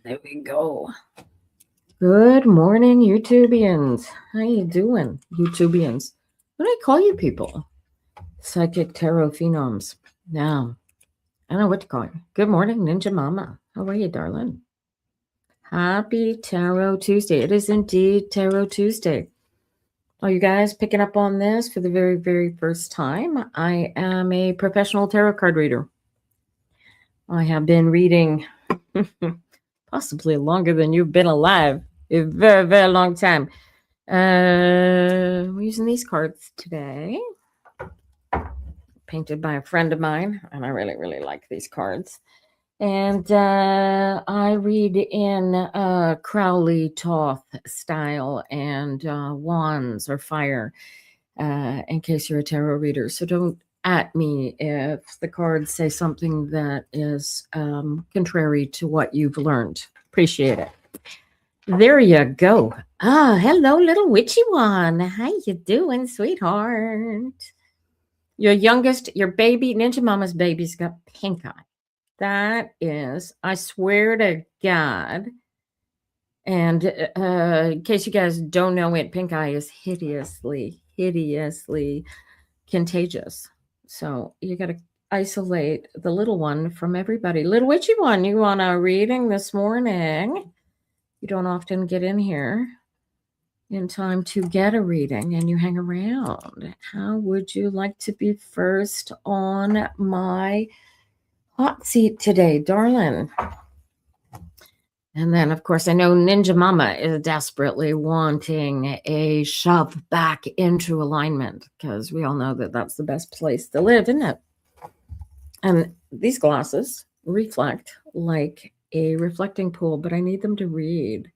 There we go. Good morning, YouTubians. How you doing, YouTubians? What do I call you people? Psychic tarot phenoms. Now, I don't know what to call you. Good morning, Ninja Mama. How are you, darling? Happy Tarot Tuesday. It is indeed Tarot Tuesday. Are you guys picking up on this for the very, very first time? I am a professional tarot card reader. I have been reading possibly longer than you've been alive. A very, very long time. We're using these cards today. Painted by a friend of mine, and I really, really like these cards. And I read in Crowley Toth style and wands or fire, in case you're a tarot reader. So don't at me if the cards say something that is contrary to what you've learned. Appreciate it. There you go. Ah, hello, little witchy one. How you doing, sweetheart? Your baby, Ninja Mama's baby's got pink eye. That is, I swear to God. And in case you guys don't know it, pink eye is hideously, hideously contagious. So you got to isolate the little one from everybody. Little witchy one, you want a reading this morning? You don't often get in here in time to get a reading and you hang around. How would you like to be first on my hot seat today, darling? And then, of course, I know Ninja Mama is desperately wanting a shove back into alignment because we all know that that's the best place to live, isn't it? And these glasses reflect like a reflecting pool, but I need them to read.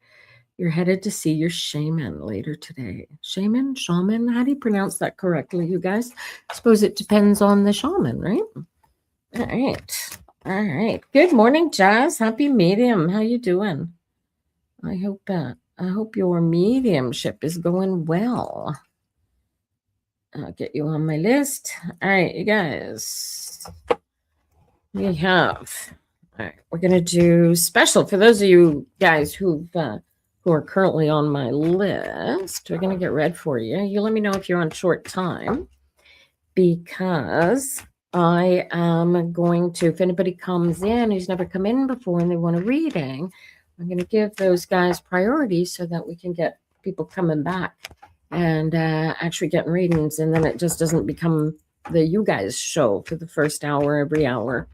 You're headed to see your shaman later today. Shaman? How do you pronounce that correctly, you guys? I suppose it depends on the shaman, right? All right. Good morning, Jazz. Happy medium. How you doing? I hope your mediumship is going well. I'll get you on my list. All right, you guys. We have. All right, we're gonna do special for those of you guys who are currently on my list. We're gonna get read for you. You let me know if you're on short time, because I am going to, if anybody comes in who's never come in before and they want a reading, I'm going to give those guys priority so that we can get people coming back and actually getting readings. And then it just doesn't become the you guys show for the first hour, every hour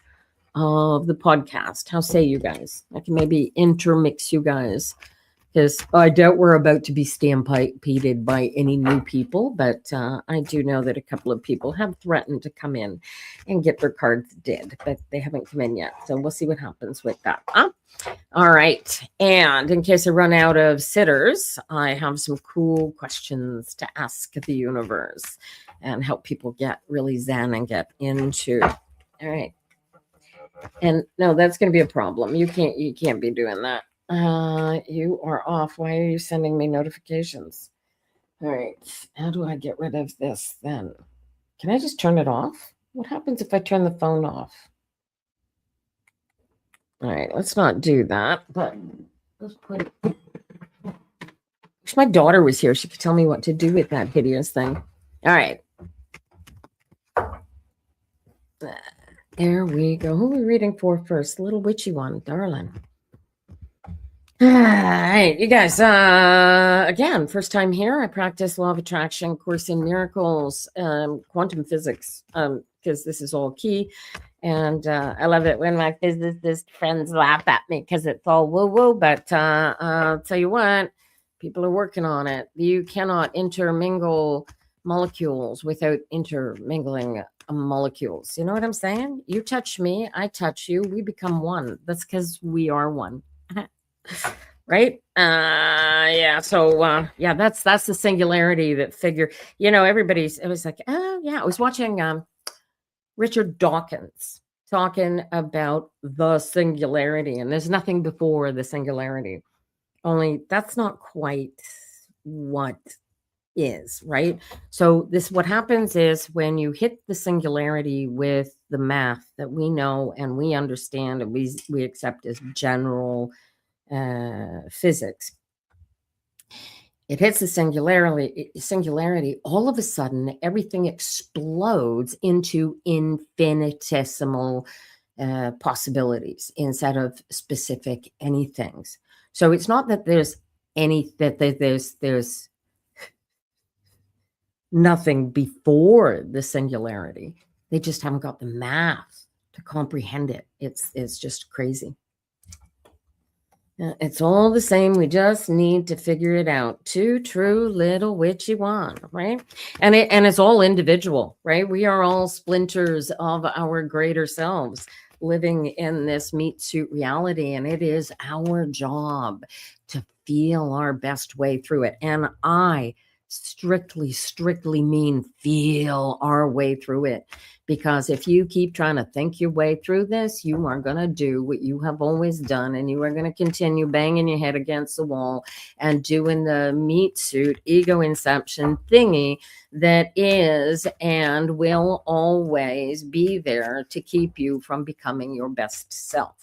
of the podcast. How say you guys? I can maybe intermix you guys, because I doubt we're about to be stampeded by any new people, but I do know that a couple of people have threatened to come in and get their cards did, but they haven't come in yet. So we'll see what happens with that. All right. And in case I run out of sitters, I have some cool questions to ask the universe and help people get really zen and get into. All right. And no, that's going to be a problem. You can't be doing that. You are off. Why are you sending me notifications? All right. How do I get rid of this then? Can I just turn it off? What happens if I turn the phone off? All right. Let's not do that. But let's put it. Wish my daughter was here. She could tell me what to do with that hideous thing. All right. There we go. Who are we reading for first? Little witchy one, darling. All right, you guys, again, first time here. I practice law of attraction, Course in Miracles, quantum physics, because this is all key. And I love it when my physicist friends laugh at me because it's all woo-woo. But I'll tell you what, people are working on it. You cannot intermingle molecules without intermingling molecules. You know what I'm saying? You touch me, I touch you, we become one. That's because we are one. Right? Yeah. So yeah, that's the singularity that figure. You know, it was like, oh yeah, I was watching Richard Dawkins talking about the singularity, and there's nothing before the singularity. Only that's not quite what is, right? So what happens is when you hit the singularity with the math that we know and we understand and we accept as general physics. It hits the singularity. All of a sudden, everything explodes into infinitesimal possibilities instead of specific anythings. So it's not that there's there's nothing before the singularity. They just haven't got the math to comprehend it. It's just crazy. It's all the same. We just need to figure it out. Two true little witchy one, right? And it's all individual, right? We are all splinters of our greater selves living in this meat suit reality, and it is our job to feel our best way through it. And I strictly mean feel our way through it. Because if you keep trying to think your way through this, you are going to do what you have always done, and you are going to continue banging your head against the wall and doing the meat suit ego inception thingy that is and will always be there to keep you from becoming your best self.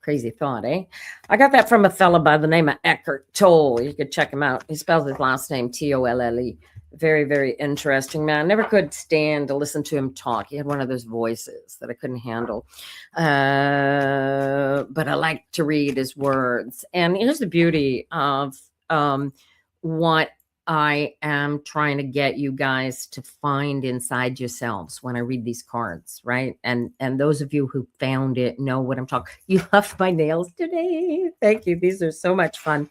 Crazy thought, eh? I got that from a fella by the name of Eckhart Tolle. You could check him out. He spells his last name Tolle. Very, very interesting man. Never could stand to listen to him talk. He had one of those voices that I couldn't handle. But I like to read his words. And here's the beauty of what I am trying to get you guys to find inside yourselves when I read these cards, right? And those of you who found it know what I'm talking. You loved my nails today. Thank you. These are so much fun.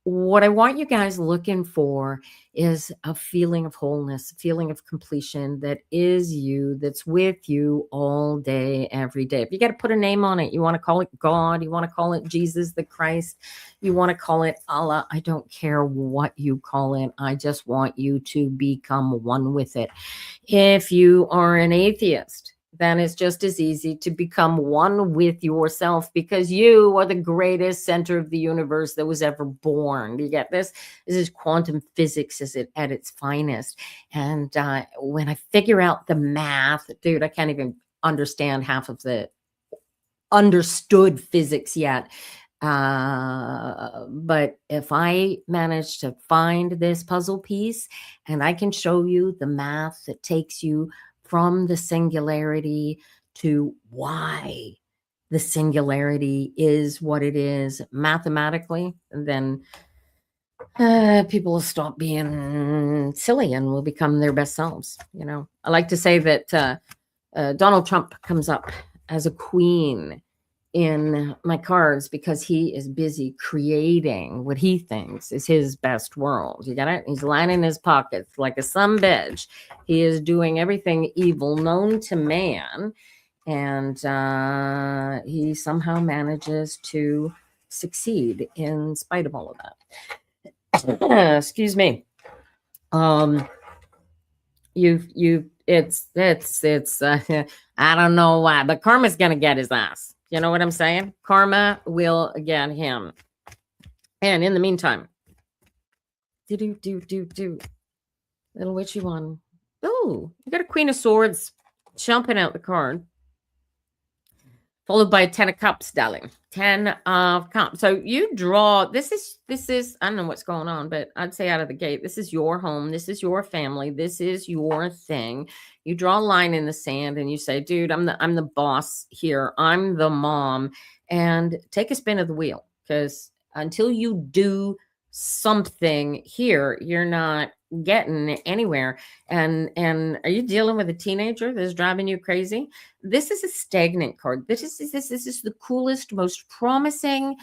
What I want you guys looking for is a feeling of wholeness, a feeling of completion that is you, that's with you all day, every day. If you got to put a name on it, you want to call it God, you want to call it Jesus the Christ, you want to call it Allah, I don't care what you call it. I just want you to become one with it. If you are an atheist, then it's just as easy to become one with yourself, because you are the greatest center of the universe that was ever born. Do you get this? This is quantum physics at its finest. And when I figure out the math, dude, I can't even understand half of the understood physics yet. But if I manage to find this puzzle piece and I can show you the math that takes you from the singularity to why the singularity is what it is mathematically, then people will stop being silly and will become their best selves. You know, I like to say that Donald Trump comes up as a queen in my cards because he is busy creating what he thinks is his best world. You got it? He's lining his pockets like a sumbitch. He is doing everything evil known to man, and he somehow manages to succeed in spite of all of that. Excuse me. It's I don't know why, but karma's gonna get his ass. You know what I'm saying? Karma will get him. And in the meantime, little witchy one. Oh, you got a Queen of Swords jumping out the card, followed by a 10 of Cups, darling. 10 of Cups. So you draw, this is, I don't know what's going on, but I'd say out of the gate, this is your home. This is your family. This is your thing. You draw a line in the sand and you say, dude, I'm the boss here. I'm the mom, and take a spin of the wheel, because until you do something here, you're not getting anywhere. And are you dealing with a teenager that's driving you crazy? This is a stagnant card. This is the coolest, most promising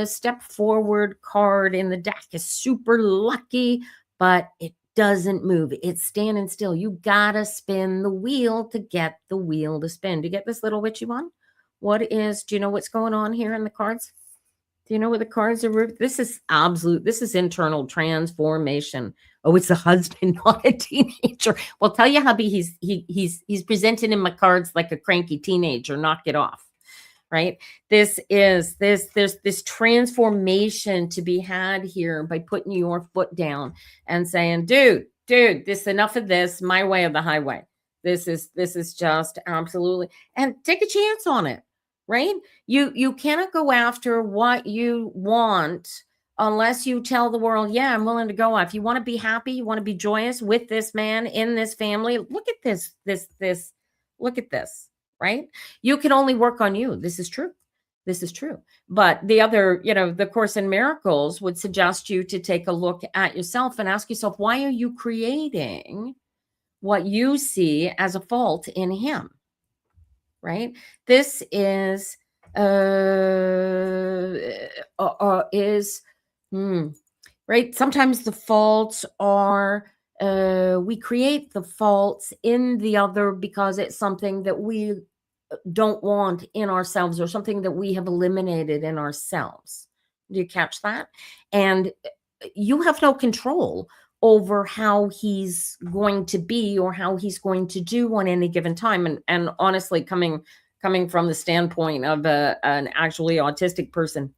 step forward card in the deck. Is super lucky, but it doesn't move. It's standing still. You gotta spin the wheel to get the wheel to spin. Do you get this, little witchy one? Do you know what's going on here in the cards? Do you know what the cards are? This is internal transformation. Oh, it's the husband, not a teenager. Well, tell you, hubby, he's presenting in my cards like a cranky teenager. Knock it off, right? There's this transformation to be had here by putting your foot down and saying, dude, this enough of this, my way or the highway. This is just absolutely, and take a chance on it. right? You cannot go after what you want unless you tell the world, yeah, I'm willing to go. If you want to be happy, you want to be joyous with this man in this family, look at this, look at this, right? You can only work on you. This is true. This is true. But the other, the Course in Miracles would suggest you to take a look at yourself and ask yourself, why are you creating what you see as a fault in him? Right? This is is right. Sometimes the faults are we create the faults in the other because it's something that we don't want in ourselves or something that we have eliminated in ourselves. Do you catch that? And you have no control over how he's going to be or how he's going to do on any given time. And honestly, coming from the standpoint of an actually autistic person,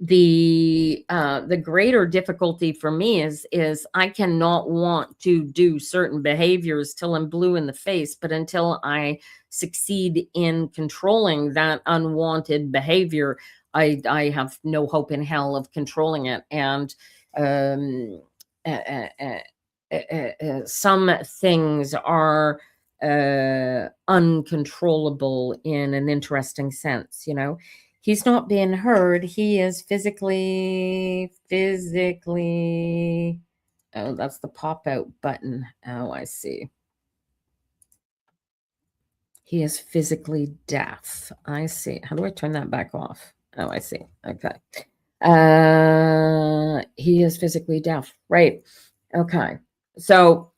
the greater difficulty for me is I cannot want to do certain behaviors till I'm blue in the face, but until I succeed in controlling that unwanted behavior, I have no hope in hell of controlling it. And uh, uh, uh, some things are uncontrollable in an interesting sense. He's not being heard. He is physically. Oh, that's the pop out button. Oh, I see. He is physically deaf. I see. How do I turn that back off? Oh, I see. Okay. He is physically deaf. Right. Okay. So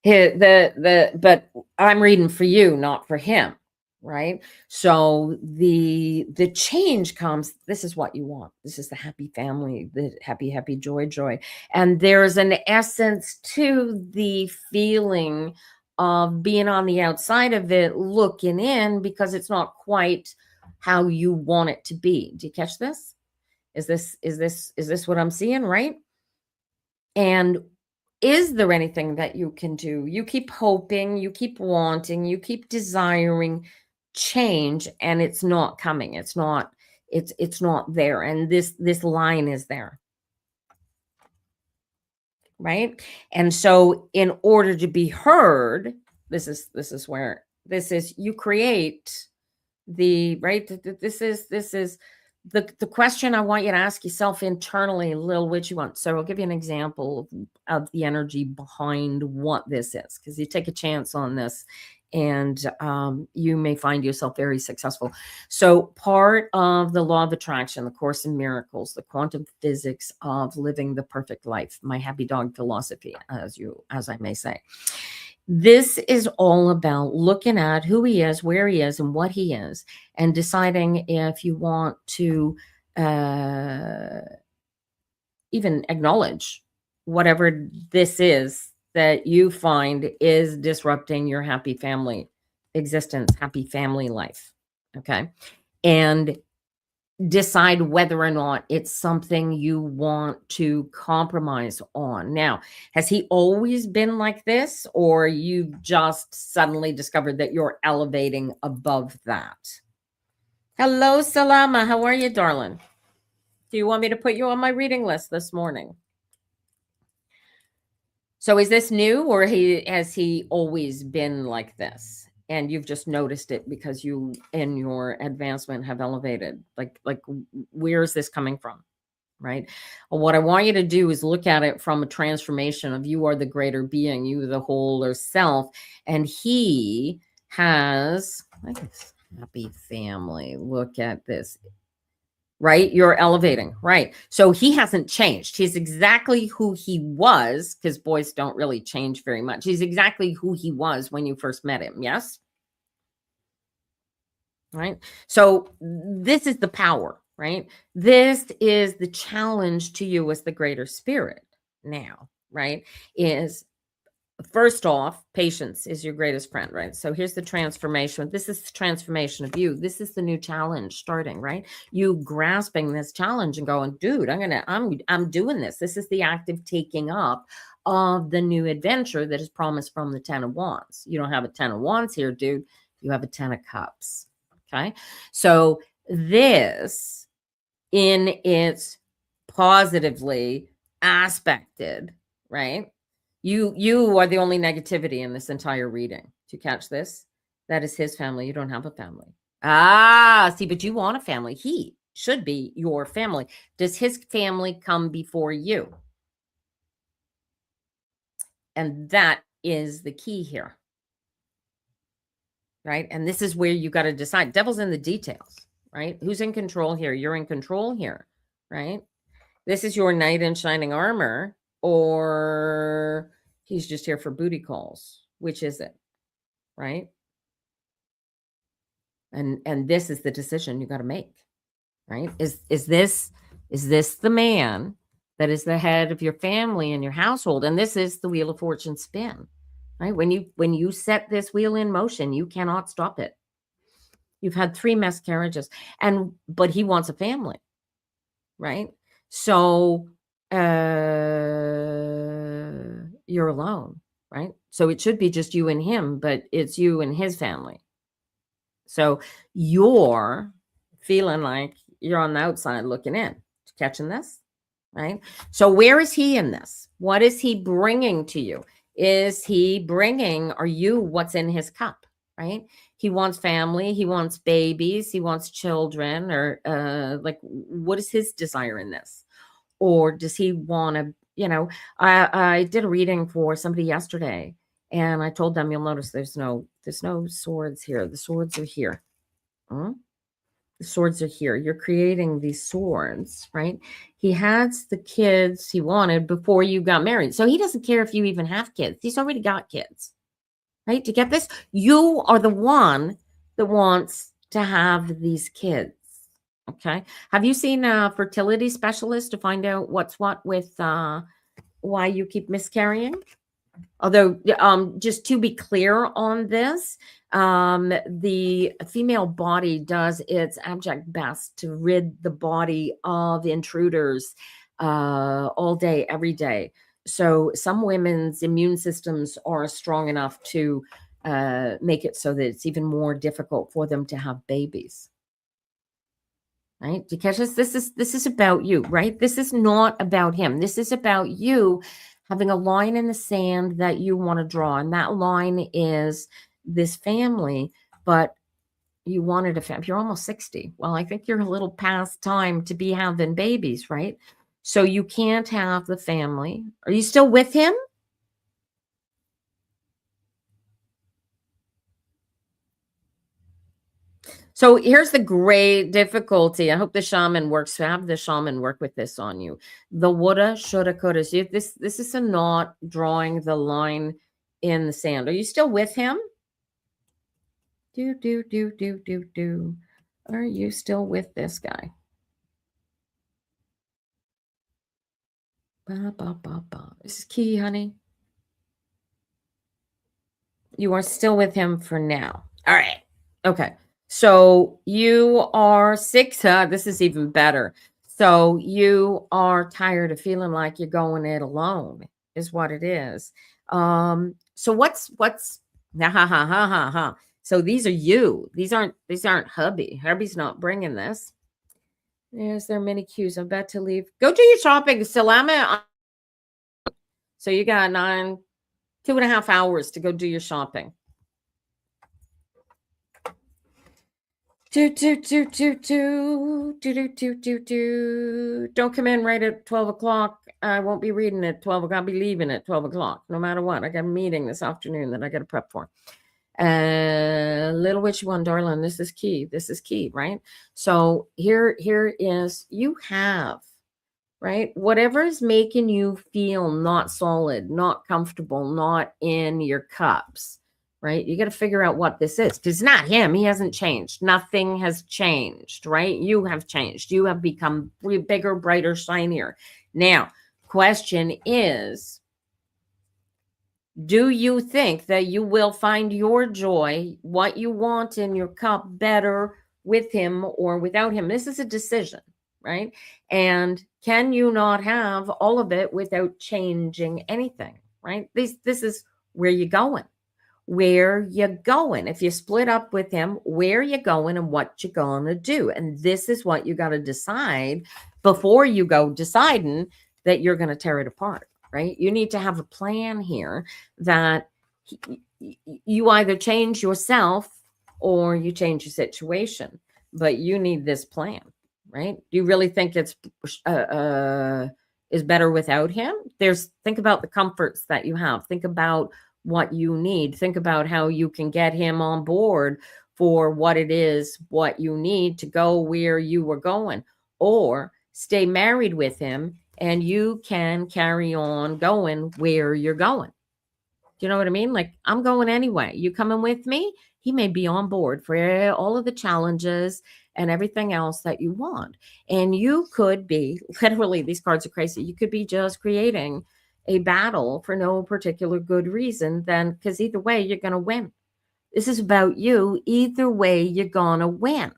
but I'm reading for you, not for him, right? So the change comes. This is what you want. This is the happy family, the happy joy, and there's an essence to the feeling of being on the outside of it, looking in, because it's not quite how you want it to be. Do you catch this? Is this what I'm seeing, right? And is there anything that you can do? You keep hoping, you keep wanting, you keep desiring change, and it's not coming. It's not there. And this line is there. Right? And so in order to be heard, this is you create the right. This is the question I want you to ask yourself internally, Lil, which you want. So I'll give you an example of the energy behind what this is, because you take a chance on this and you may find yourself very successful. So part of the law of attraction, the Course in Miracles, the quantum physics of living the perfect life, my happy dog philosophy, as I may say. This is all about looking at who he is, where he is, and what he is, and deciding if you want to even acknowledge whatever this is that you find is disrupting your happy family existence, happy family life. Okay. And decide whether or not it's something you want to compromise on. Now, has he always been like this, or you've just suddenly discovered that you're elevating above that? Hello, Salama. How are you, darling? Do you want me to put you on my reading list this morning? So is this new, or has he always been like this? And you've just noticed it because you, in your advancement, have elevated. Like where is this coming from? Right. Well, what I want you to do is look at it from a transformation of you are the greater being, you the wholer self, and he has happy family. Look at this. Right? You're elevating. Right. So he hasn't changed. He's exactly who he was, because boys don't really change very much. He's exactly who he was when you first met him. Yes. Right. So this is the power, right? This is the challenge to you as the greater spirit now, right? Is first off, patience is your greatest friend, right? So here's the transformation. This is the transformation of you. This is the new challenge starting, right? You grasping this challenge and going, dude, I'm doing this. This is the active taking up of the new adventure that is promised from the 10 of Wands. You don't have a 10 of Wands here, dude. You have a 10 of Cups. Okay. So this in its positively aspected, right? You are the only negativity in this entire reading. Do you catch this? That is his family. You don't have a family. Ah, see, but you want a family. He should be your family. Does his family come before you? And that is the key here, right? And this is where you got to decide. Devil's in the details, right? Who's in control here? You're in control here, right? This is your knight in shining armor, or he's just here for booty calls. Which is it, right? And this is the decision you got to make, right? Is this the man that is the head of your family and your household? And this is the wheel of fortune spin, right? When you set this wheel in motion, you cannot stop it. You've had 3 miscarriages, but he wants a family, right? So you're alone, right? So it should be just you and him, but it's you and his family. So you're feeling like you're on the outside looking in. Catching this, right? So where is he in this? What is he bringing to you? Are you what's in his cup, right? He wants family, he wants babies, he wants children, or like, what is his desire in this? Or does he want to, I did a reading for somebody yesterday, and I told them, you'll notice there's no swords here. The swords are here. The swords are here. You're creating these swords, right? He has the kids he wanted before you got married. So he doesn't care if you even have kids. He's already got kids, right? To get this, you are the one that wants to have these kids. Okay. Have you seen a fertility specialist to find out what's what with why you keep miscarrying? Although, just to be clear on this, the female body does its abject best to rid the body of intruders all day, every day. So some women's immune systems are strong enough to make it so that it's even more difficult for them to have babies. Right? Because this is about you, right? This is not about him. This is about you having a line in the sand that you want to draw. And that line is this family, but you wanted a family. You're almost 60. Well, I think you're a little past time to be having babies, right? So you can't have the family. Are you still with him? So here's the great difficulty. I hope the shaman works. Have the shaman work with this on you. The woulda, shoulda, coulda. So this is a not drawing the line in the sand. Are you still with him? Do. Are you still with this guy? This is key, honey. You are still with him for now. All right. Okay. So you are 6. This is even better. So you are tired of feeling like you're going it alone, is what it is. So what's ha. So these are you. These aren't hubby. Hubby's not bringing this. There's their mini cues. I'm about to leave. Go do your shopping, Salama. So you got 2.5 hours to go do your shopping. Don't come in right at 12 o'clock. I won't be reading at 12 o'clock. I'll be leaving at 12 o'clock, no matter what. I got a meeting this afternoon that I got to prep for. Little witchy one, darling. This is key. This is key, right? So here is, you have, right? Whatever's making you feel not solid, not comfortable, not in your cups, right? You got to figure out what this is, because it's not him. He hasn't changed. Nothing has changed, right? You have changed. You have become bigger, brighter, shinier. Now, question is, do you think that you will find your joy, what you want in your cup, better with him or without him? This is a decision, right? And can you not have all of it without changing anything, right? This is where you're going. where you going. If you split up with him, where you going and what you gonna do. And this is what you got to decide before you go deciding that you're going to tear it apart, right? You need to have a plan here that you either change yourself or you change your situation, but you need this plan, right? Do you really think it's is better without him? Think about the comforts that you have. Think about what you need. Think about how you can get him on board for what it is, what you need to go where you were going, or stay married with him and you can carry on going where you're going. Do you know what I mean? Like, I'm going anyway. You coming with me? He may be on board for all of the challenges and everything else that you want. And you could be, literally, these cards are crazy. You could be just creating a battle for no particular good reason, then, because either way, you're going to win. This is about you. Either way, you're going to win.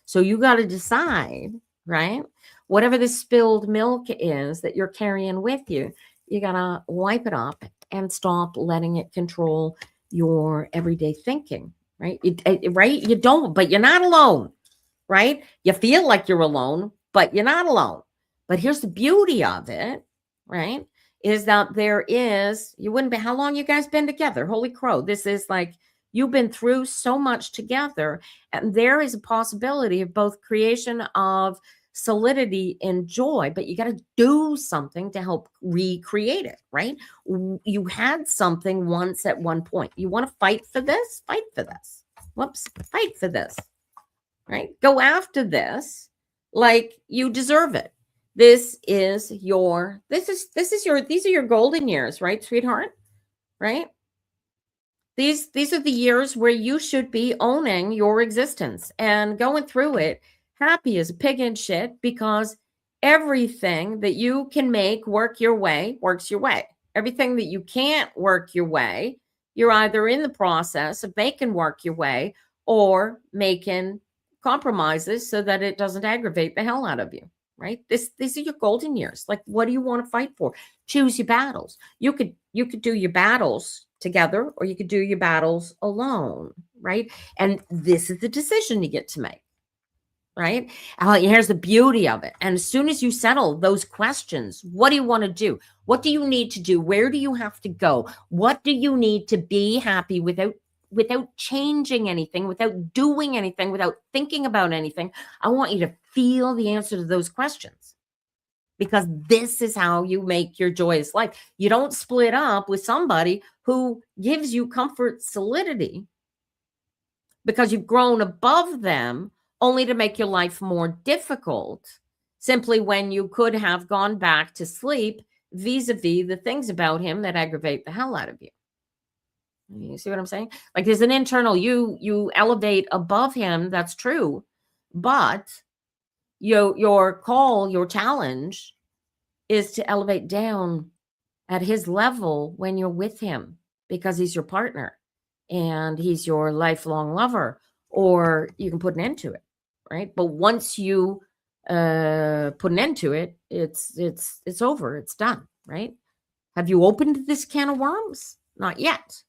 So you got to decide, right? Whatever the spilled milk is that you're carrying with you, you got to wipe it up and stop letting it control your everyday thinking, right? Right? You don't, but you're not alone, right? You feel like you're alone, but you're not alone. But here's the beauty of it, right? Is that you wouldn't be, how long you guys been together? Holy crow. This is like, you've been through so much together, and there is a possibility of both creation of solidity and joy, but you got to do something to help recreate it, right? You had something once at one point. You want to fight for this? Fight for this. Whoops. Fight for this, right? Go after this like you deserve it. These are your golden years, right, sweetheart? Right? These are the years where you should be owning your existence and going through it happy as a pig in shit, because everything that you can make work your way works your way. Everything that you can't work your way, you're either in the process of making work your way or making compromises so that it doesn't aggravate the hell out of you, right? These are your golden years. Like, what do you want to fight for? Choose your battles. You could do your battles together, or you could do your battles alone, right? And this is the decision you get to make, right? Here's the beauty of it. And as soon as you settle those questions, what do you want to do? What do you need to do? Where do you have to go? What do you need to be happy without changing anything, without doing anything, without thinking about anything? I want you to feel the answer to those questions, because this is how you make your joyous life. You don't split up with somebody who gives you comfort, solidity, because you've grown above them, only to make your life more difficult, simply when you could have gone back to sleep vis-a-vis the things about him that aggravate the hell out of you. You see what I'm saying? Like, there's an internal, you elevate above him, that's true, but your call, your challenge is to elevate down at his level when you're with him, because he's your partner and he's your lifelong lover, or you can put an end to it, right? But once you put an end to it, it's over, it's done, right? Have you opened this can of worms? Not yet,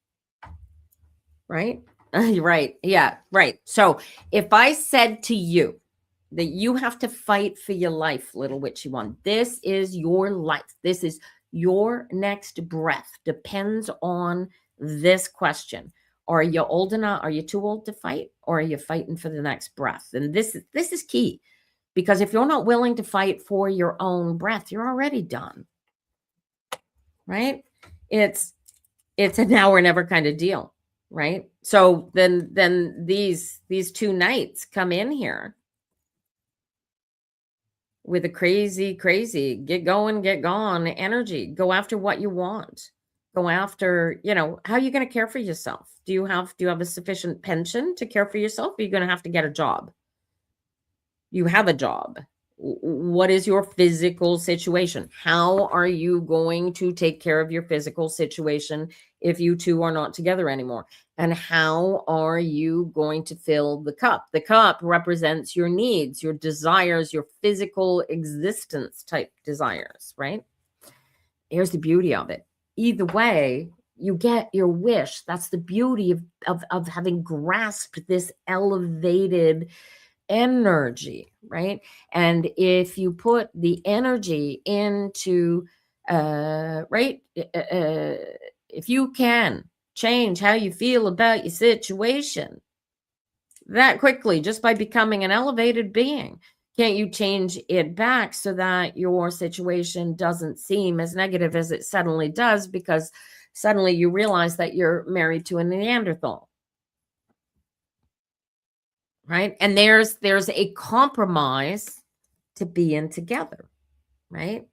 right? Right. Yeah, right. So if I said to you that you have to fight for your life, little witchy one, this is your life. This is your next breath. Depends on this question. Are you old enough? Are you too old to fight? Or are you fighting for the next breath? And this is key, because if you're not willing to fight for your own breath, you're already done, right? It's a now or never kind of deal, right? So then these two knights come in here with a crazy, get going, get gone energy. Go after what you want. Go after, how are you going to care for yourself? Do you have a sufficient pension to care for yourself? Or are you going to have to get a job? You have a job. What is your physical situation? How are you going to take care of your physical situation if you two are not together anymore? And how are you going to fill the cup? The cup represents your needs, your desires, your physical existence type desires, right? Here's the beauty of it. Either way, you get your wish. That's the beauty of having grasped this elevated energy, right? And if you put the energy into right, if you can change how you feel about your situation that quickly just by becoming an elevated being, can't you change it back so that your situation doesn't seem as negative as it suddenly does, because suddenly you realize that you're married to a Neanderthal, right? And there's a compromise to being together, right?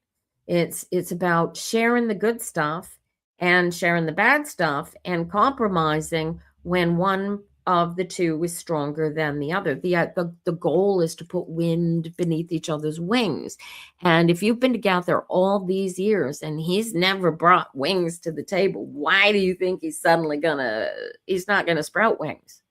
It's about sharing the good stuff and sharing the bad stuff and compromising when one of the two is stronger than the other. The goal is to put wind beneath each other's wings. And if you've been together all these years and he's never brought wings to the table, why do you think he's not gonna sprout wings?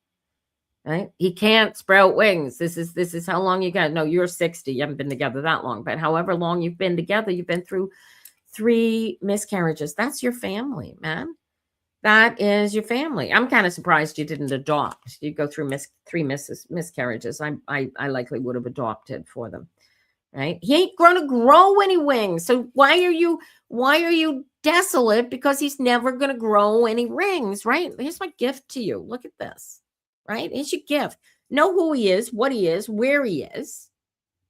Right? He can't sprout wings. This is how long you got. No, you're 60. You haven't been together that long, but however long you've been together, you've been through 3 miscarriages. That's your family, man. That is your family. I'm kind of surprised you didn't adopt. You go through 3 miscarriages. I likely would have adopted for them. Right? He ain't going to grow any wings. So why are you desolate because he's never going to grow any rings, right? Here's my gift to you. Look at this. Right? It's your gift. Know who he is, what he is, where he is,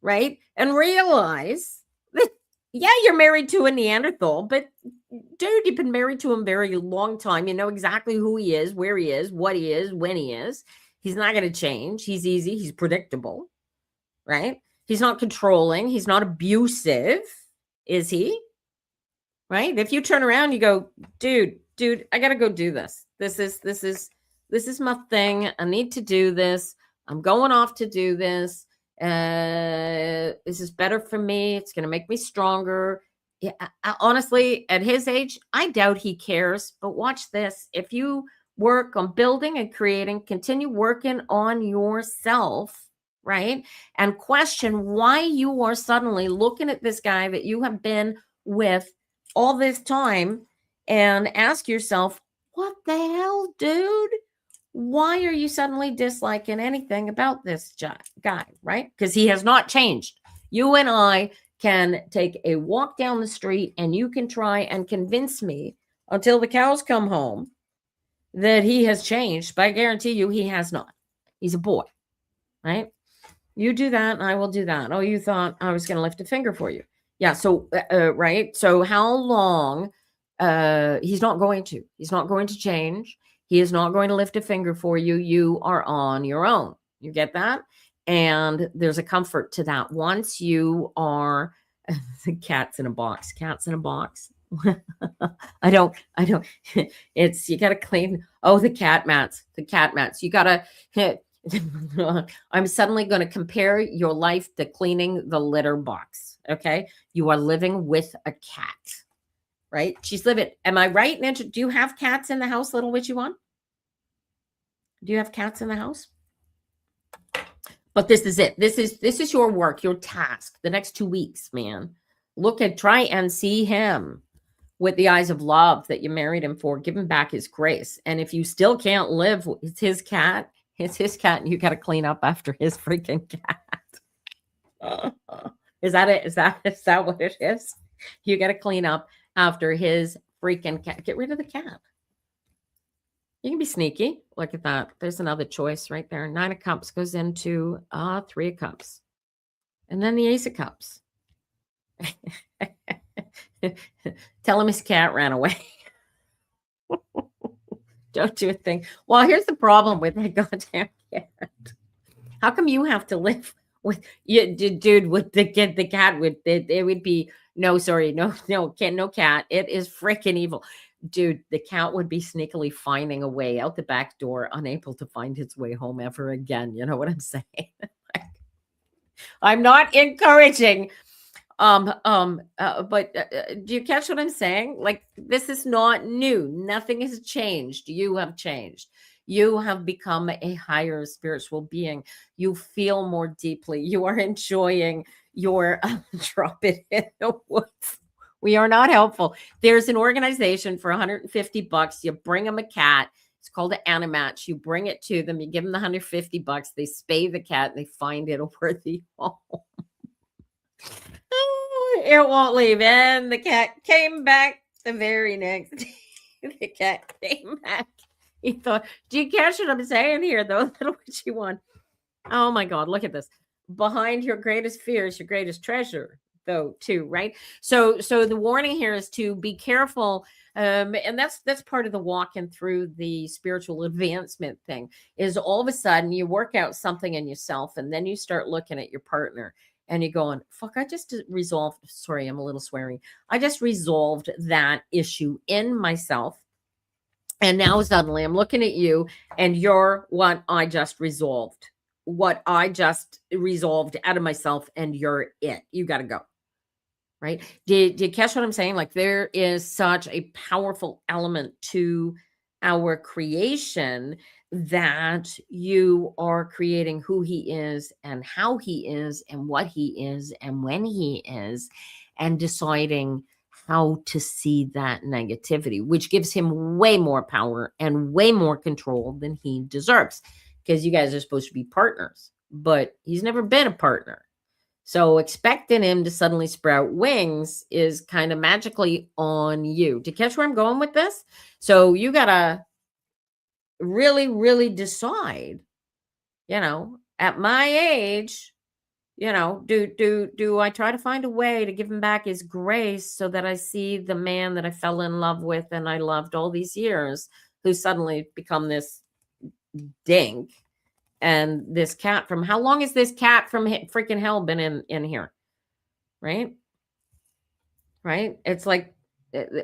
right? And realize that, yeah, you're married to a Neanderthal, but dude, you've been married to him a very long time. You know exactly who he is, where he is, what he is, when he is. He's not going to change. He's easy. He's predictable, right? He's not controlling. He's not abusive, is he? Right? If you turn around, you go, dude, I got to go do this. This is my thing. I need to do this. I'm going off to do this. This is better for me. It's going to make me stronger. Yeah, honestly, at his age, I doubt he cares. But watch this. If you work on building and creating, continue working on yourself, right? And question why you are suddenly looking at this guy that you have been with all this time and ask yourself, what the hell, dude? Why are you suddenly disliking anything about this guy, right? Because he has not changed. You and I can take a walk down the street and you can try and convince me until the cows come home that he has changed, but I guarantee you he has not. He's a boy, right? You do that and I will do that. Oh, you thought I was going to lift a finger for you. Yeah, so, right? So how long? He's not going to change. He is not going to lift a finger for you. You are on your own. You get that? And there's a comfort to that. Once you are the cats in a box. I don't, it's, you got to clean. Oh, the cat mats. You got to, I'm suddenly going to compare your life to cleaning the litter box. Okay. You are living with a cat. Right? She's living. Am I right, Ninja? Do you have cats in the house, little witchy one? Do you have cats in the house? But this is it. This is your work, your task. The next 2 weeks, man. Try and see him with the eyes of love that you married him for. Give him back his grace. And if you still can't live, it's his cat, and you got to clean up after his freaking cat. Is that it? Is that what it is? You got to clean up after his freaking cat. Get rid of the cat. You can be sneaky. Look at that. There's another choice right there. 9 of Cups goes into 3 of Cups. And then the Ace of Cups. Tell him his cat ran away. Don't do a thing. Well, here's the problem with that goddamn cat. How come you have to live with you, dude? With the cat would it would be no cat. It is freaking evil, dude. The cat would be sneakily finding a way out the back door, unable to find its way home ever again. You know what I'm saying? I'm not encouraging. But do you catch what I'm saying? Like, this is not new. Nothing has changed. You have changed. You have become a higher spiritual being. You feel more deeply. You are enjoying your drop it in the woods We are not helpful. There's an organization for $150. You bring them a cat. It's called an Animatch. You bring it to them. You give them the $150. They spay the cat. And they find it a worthy home. It won't leave. And the cat came back the very next day. The cat came back. He thought, do you catch what I'm saying here, though? Little witchy one. Oh my God, look at this. Behind your greatest fear is your greatest treasure, though, too, right? So the warning here is to be careful. And that's part of the walking through the spiritual advancement thing, is all of a sudden you work out something in yourself and then you start looking at your partner and you're going, fuck, I just resolved. Sorry, I'm a little swearing. I just resolved that issue in myself. And now suddenly I'm looking at you and you're what I just resolved. What I just resolved out of myself, and you're it. You got to go. Right? Did you catch what I'm saying? Like, there is such a powerful element to our creation that you are creating who he is and how he is and what he is and when he is, and deciding how to see that negativity, which gives him way more power and way more control than he deserves, because you guys are supposed to be partners, but he's never been a partner. So expecting him to suddenly sprout wings is kind of magically on you. To catch where I'm going with this? So you got to really, really decide, at my age, do I try to find a way to give him back his grace so that I see the man that I fell in love with and I loved all these years, who suddenly become this dink? And this cat from, how long has this cat from freaking hell been in here? Right? It's like,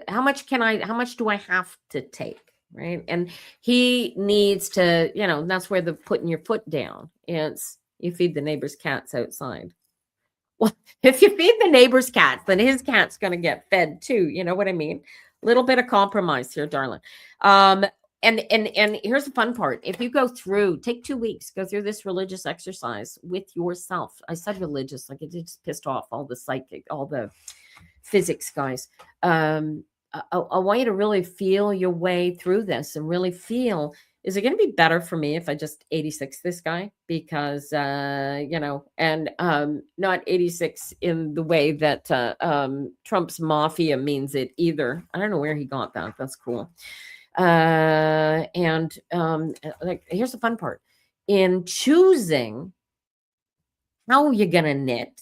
how much do I have to take? Right? And he needs to, that's where the putting your foot down is. You feed the neighbor's cats outside. Well, if you feed the neighbor's cats, then his cat's going to get fed too. You know what I mean? Little bit of compromise here, darling. And here's the fun part. If you take 2 weeks, go through this religious exercise with yourself. I said religious, like it just pissed off all the physics guys. I want you to really feel your way through this and really feel, is it going to be better for me if I just 86 this guy? Because, and not 86 in the way that Trump's mafia means it either. I don't know where he got that. That's cool. Like, here's the fun part. In choosing how you're going to knit,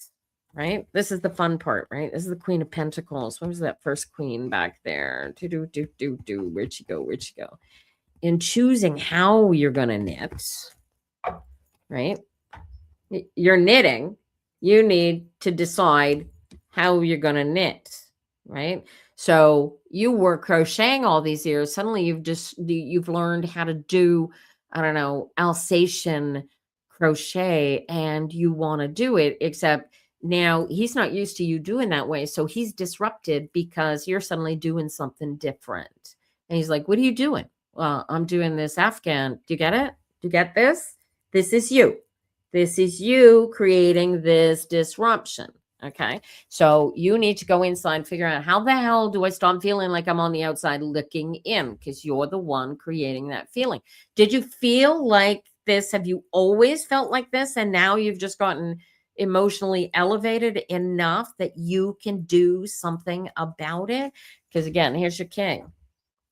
right? This is the fun part, right? This is the Queen of Pentacles. What was that first queen back there? Where'd she go? In choosing how you're going to knit, right? You're knitting. You need to decide how you're going to knit, right? So you were crocheting all these years. Suddenly you've learned how to do, I don't know, Alsatian crochet, and you want to do it, except now he's not used to you doing that way. So he's disrupted because you're suddenly doing something different. And he's like, what are you doing? Well, I'm doing this Afghan. Do you get it? Do you get this? This is you. This is you creating this disruption. Okay. So you need to go inside and figure out, how the hell do I stop feeling like I'm on the outside looking in? Because you're the one creating that feeling. Did you feel like this? Have you always felt like this? And now you've just gotten emotionally elevated enough that you can do something about it? Because again, here's your king.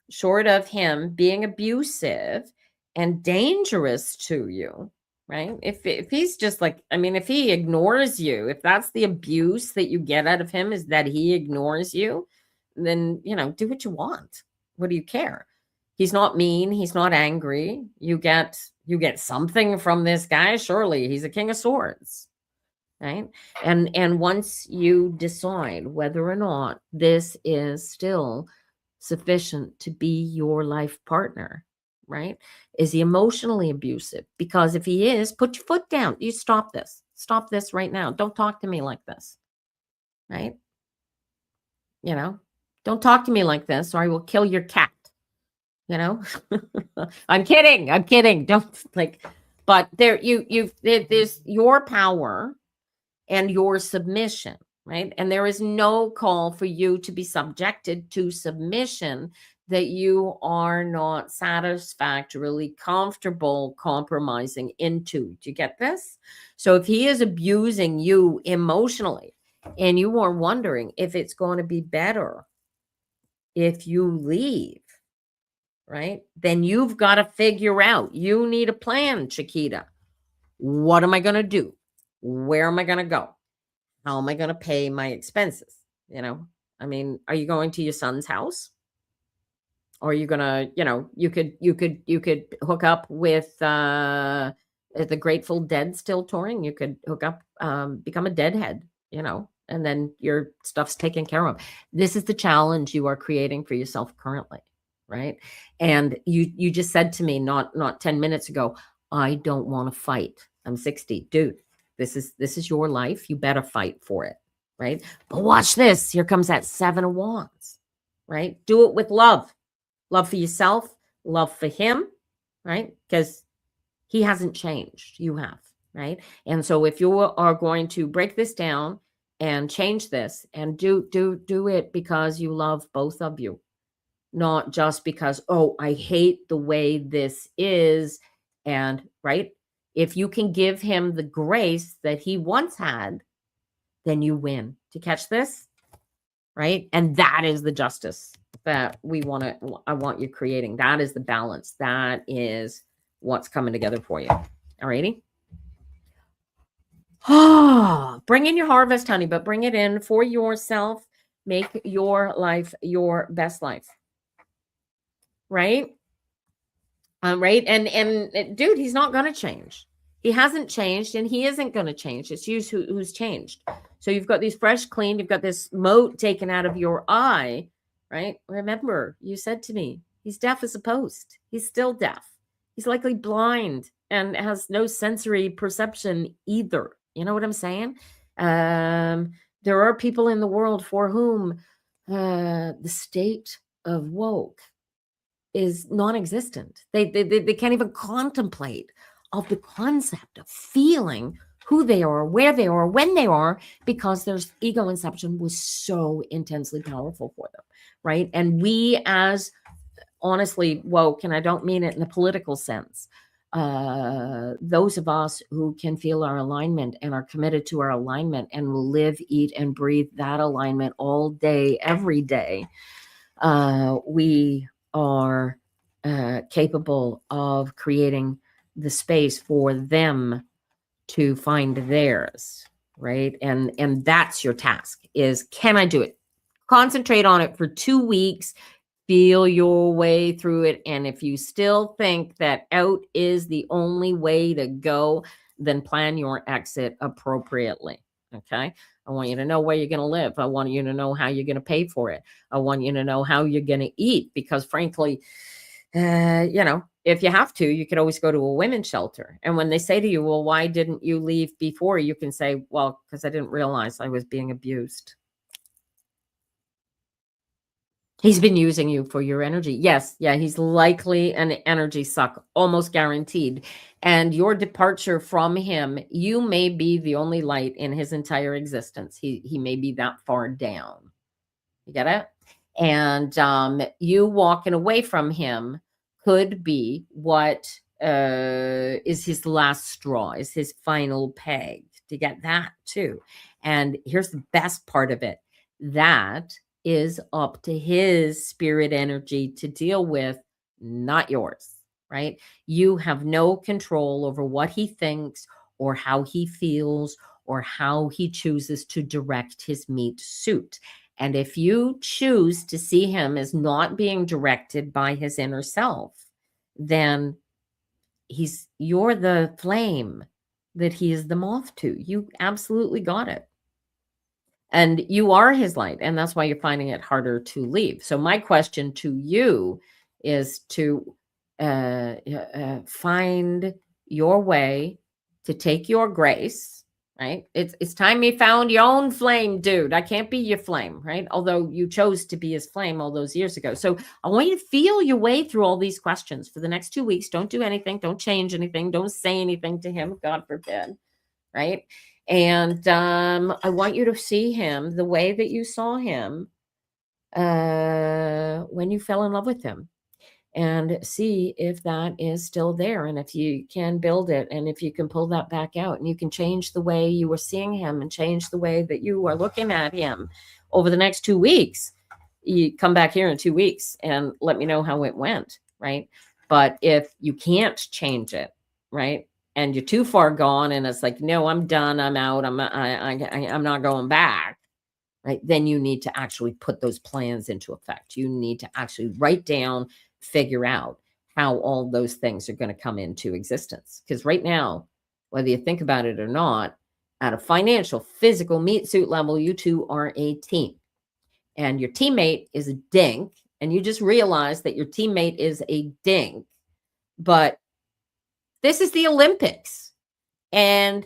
Short of him being abusive and dangerous to you, right? If he's just like, I mean, if he ignores you, if that's the abuse that you get out of him, is that he ignores you, then, do what you want. What do you care? He's not mean. He's not angry. You get something from this guy. Surely he's a king of swords, right? And once you decide whether or not this is still sufficient to be your life partner, right? Is he emotionally abusive? Because if he is, put your foot down. You stop this. Stop this right now. Don't talk to me like this, right? Don't talk to me like this, or I will kill your cat. I'm kidding. Don't but there's your power and your submission, right? And there is no call for you to be subjected to submission that you are not satisfactorily comfortable compromising into. Do you get this? So if he is abusing you emotionally and you are wondering if it's going to be better if you leave, right? Then you've got to figure out, you need a plan, Chiquita. What am I going to do? Where am I going to go? How am I going to pay my expenses? I mean, are you going to your son's house? Or are you going to, you could hook up with the Grateful Dead still touring. You could hook up, become a deadhead, and then your stuff's taken care of. This is the challenge you are creating for yourself currently, right? And you just said to me not 10 minutes ago, I don't want to fight. I'm 60. Dude, this is your life. You better fight for it, right? But watch this. Here comes that 7 of Wands, right? Do it with love. Love for yourself, love for him, right? Because he hasn't changed. You have, right? And so if you are going to break this down and change this and do it because you love both of you, not just because, oh, I hate the way this is. And right, if you can give him the grace that he once had, then you win. To catch this, right? And that is the justice that I want you creating. That is the balance. That is what's coming together for you. All righty. Bring in your harvest, honey, but bring it in for yourself. Make your life your best life. Right? Right. And dude, he's not going to change. He hasn't changed and he isn't going to change. It's you who's changed. So you've got these fresh, clean, you've got this mote taken out of your eye, right? Remember, you said to me, he's deaf as a post. He's still deaf. He's likely blind and has no sensory perception either. You know what I'm saying? There are people in the world for whom the state of woke is non-existent. They can't even contemplate of the concept of feeling who they are, where they are, when they are, because their ego inception was so intensely powerful for them, right? And we as honestly woke, and I don't mean it in a political sense, those of us who can feel our alignment and are committed to our alignment and will live, eat, and breathe that alignment all day, every day, we are capable of creating the space for them to find theirs, right? And that's your task is, can I do it? Concentrate on it for 2 weeks, feel your way through it. And if you still think that out is the only way to go, then plan your exit appropriately. Okay. I want you to know where you're going to live. I want you to know how you're going to pay for it. I want you to know how you're going to eat, because frankly, if you have to, you could always go to a women's shelter. And when they say to you, well, why didn't you leave before? You can say, well, because I didn't realize I was being abused. He's been using you for your energy. Yes. Yeah. He's likely an energy suck, almost guaranteed. And your departure from him, you may be the only light in his entire existence. He may be that far down. You get it? And you walking away from him could be what is his last straw, is his final peg. To get that too. And here's the best part of it. That is up to his spirit energy to deal with, not yours, right? You have no control over what he thinks or how he feels or how he chooses to direct his meat suit. And if you choose to see him as not being directed by his inner self, then you're the flame that he is the moth to. You absolutely got it. And you are his light, and that's why you're finding it harder to leave. So my question to you is to find your way to take your grace, right? It's time you found your own flame, dude. I can't be your flame, right? Although you chose to be his flame all those years ago. So I want you to feel your way through all these questions for the next 2 weeks. Don't do anything. Don't change anything. Don't say anything to him, God forbid, right? And I want you to see him the way that you saw him when you fell in love with him, and see if that is still there, and if you can build it, and if you can pull that back out, and you can change the way you were seeing him and change the way that you are looking at him over the next 2 weeks. You come back here in 2 weeks and let me know how it went, right? But if you can't change it, right, and you're too far gone and it's like, no, I'm done, I'm out, I'm not going back, right? Then you need to actually put those plans into effect. You need to actually write down, figure out how all those things are going to come into existence. Because right now, whether you think about it or not, at a financial, physical, meat suit level, you two are a team. And your teammate is a dink. And you just realize that your teammate is a dink. But this is the Olympics. And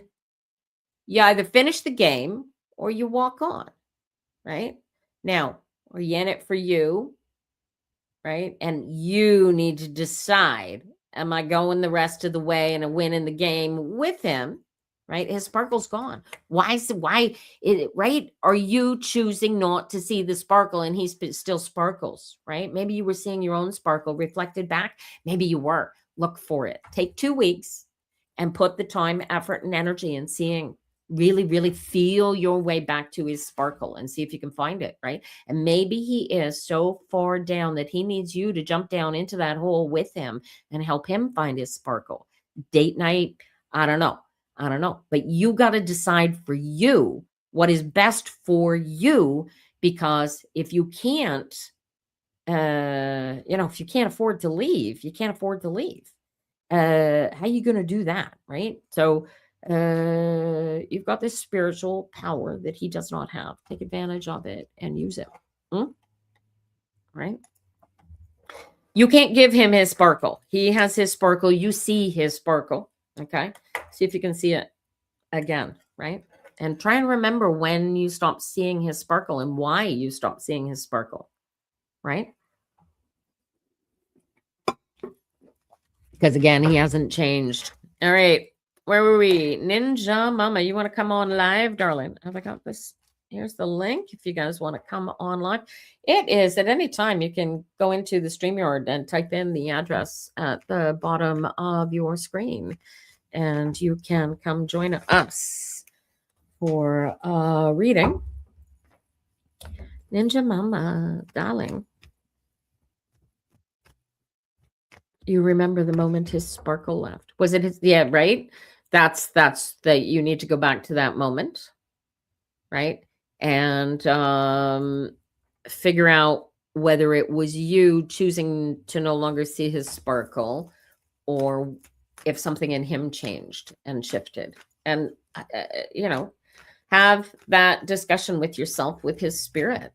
you either finish the game or you walk on. Right? Now, are you in it for you? Right? And you need to decide, am I going the rest of the way and winning the game with him? Right? His sparkle's gone. Why? Right? Are you choosing not to see the sparkle and he still sparkles? Right? Maybe you were seeing your own sparkle reflected back. Maybe you were. Look for it. Take 2 weeks and put the time, effort, and energy in seeing. Really feel your way back to his sparkle and see if you can find it, right? And maybe he is so far down that he needs you to jump down into that hole with him and help him find his sparkle. Date night, I don't know. But you got to decide for you what is best for you, because if you can't, if you can't afford to leave, you can't afford to leave. How are you going to do that, right? So you've got this spiritual power that he does not have. Take advantage of it and use it. Right? You can't give him his sparkle. He has his sparkle. You see his sparkle. Okay. See if you can see it again. Right. And try and remember when you stopped seeing his sparkle and why you stopped seeing his sparkle. Right. Because again, he hasn't changed. All right. Where were we? Ninja Mama, you want to come on live, darling? Have I got this? Here's the link if you guys want to come on live. It is at any time. You can go into the StreamYard and type in the address at the bottom of your screen, and you can come join us for a reading. Ninja Mama, darling. You remember the moment his sparkle left? Was it his? Yeah, right. That's that you need to go back to that moment, right? And figure out whether it was you choosing to no longer see his sparkle, or if something in him changed and shifted. And have that discussion with yourself, with his spirit.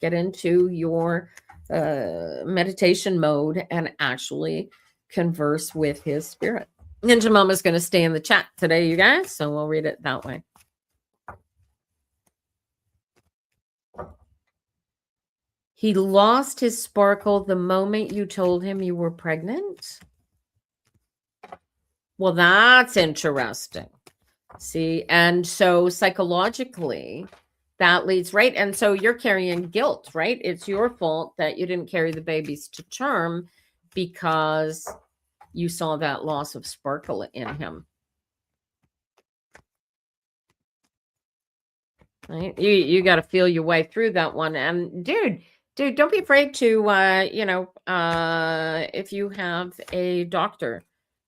Get into your meditation mode and actually converse with his spirit. Ninja Mama's going to stay in the chat today, you guys, so we'll read it that way. He lost his sparkle the moment you told him you were pregnant? Well, that's interesting. See, and so psychologically, that leads, right? And so you're carrying guilt, right? It's your fault that you didn't carry the babies to term because you saw that loss of sparkle in him. Right? You got to feel your way through that one. And dude, don't be afraid to, if you have a doctor,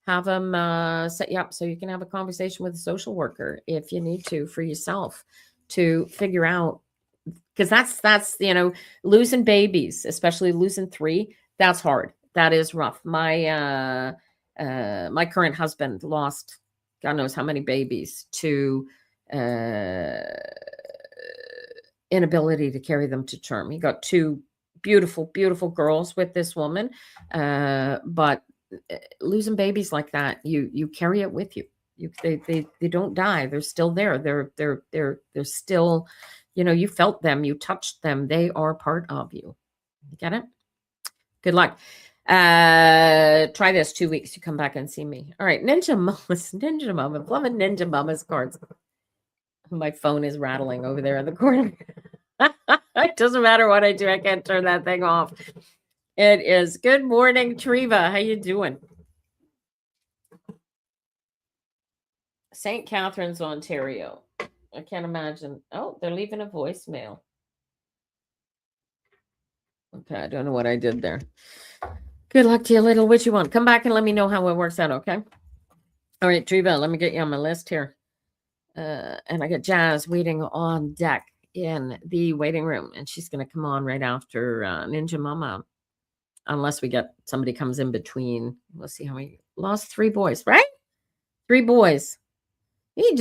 have them set you up so you can have a conversation with a social worker if you need to, for yourself, to figure out, because that's losing babies, especially losing 3, that's hard. That is rough. My my current husband lost God knows how many babies to inability to carry them to term. He got 2 beautiful girls with this woman, but losing babies like that, you carry it with you. They don't die. They're still there. They're still, you felt them, you touched them. They are part of you. You get it? Good luck. Try this 2 weeks. You come back and see me. All right. Ninja Mama, I'm loving Ninja Mama's cards. My phone is rattling over there in the corner. It doesn't matter what I do. I can't turn that thing off. It is. Good morning, Treva. How you doing? St. Catharines, Ontario. I can't imagine. Oh, they're leaving a voicemail. Okay, I don't know what I did there. Good luck to you, little witchy one. Come back and let me know how it works out, okay? All right, Treva, let me get you on my list here. And I got Jazz waiting on deck in the waiting room, and she's going to come on right after Ninja Mama, unless we get somebody comes in between. We'll see how we lost 3 boys, right? 3 boys. You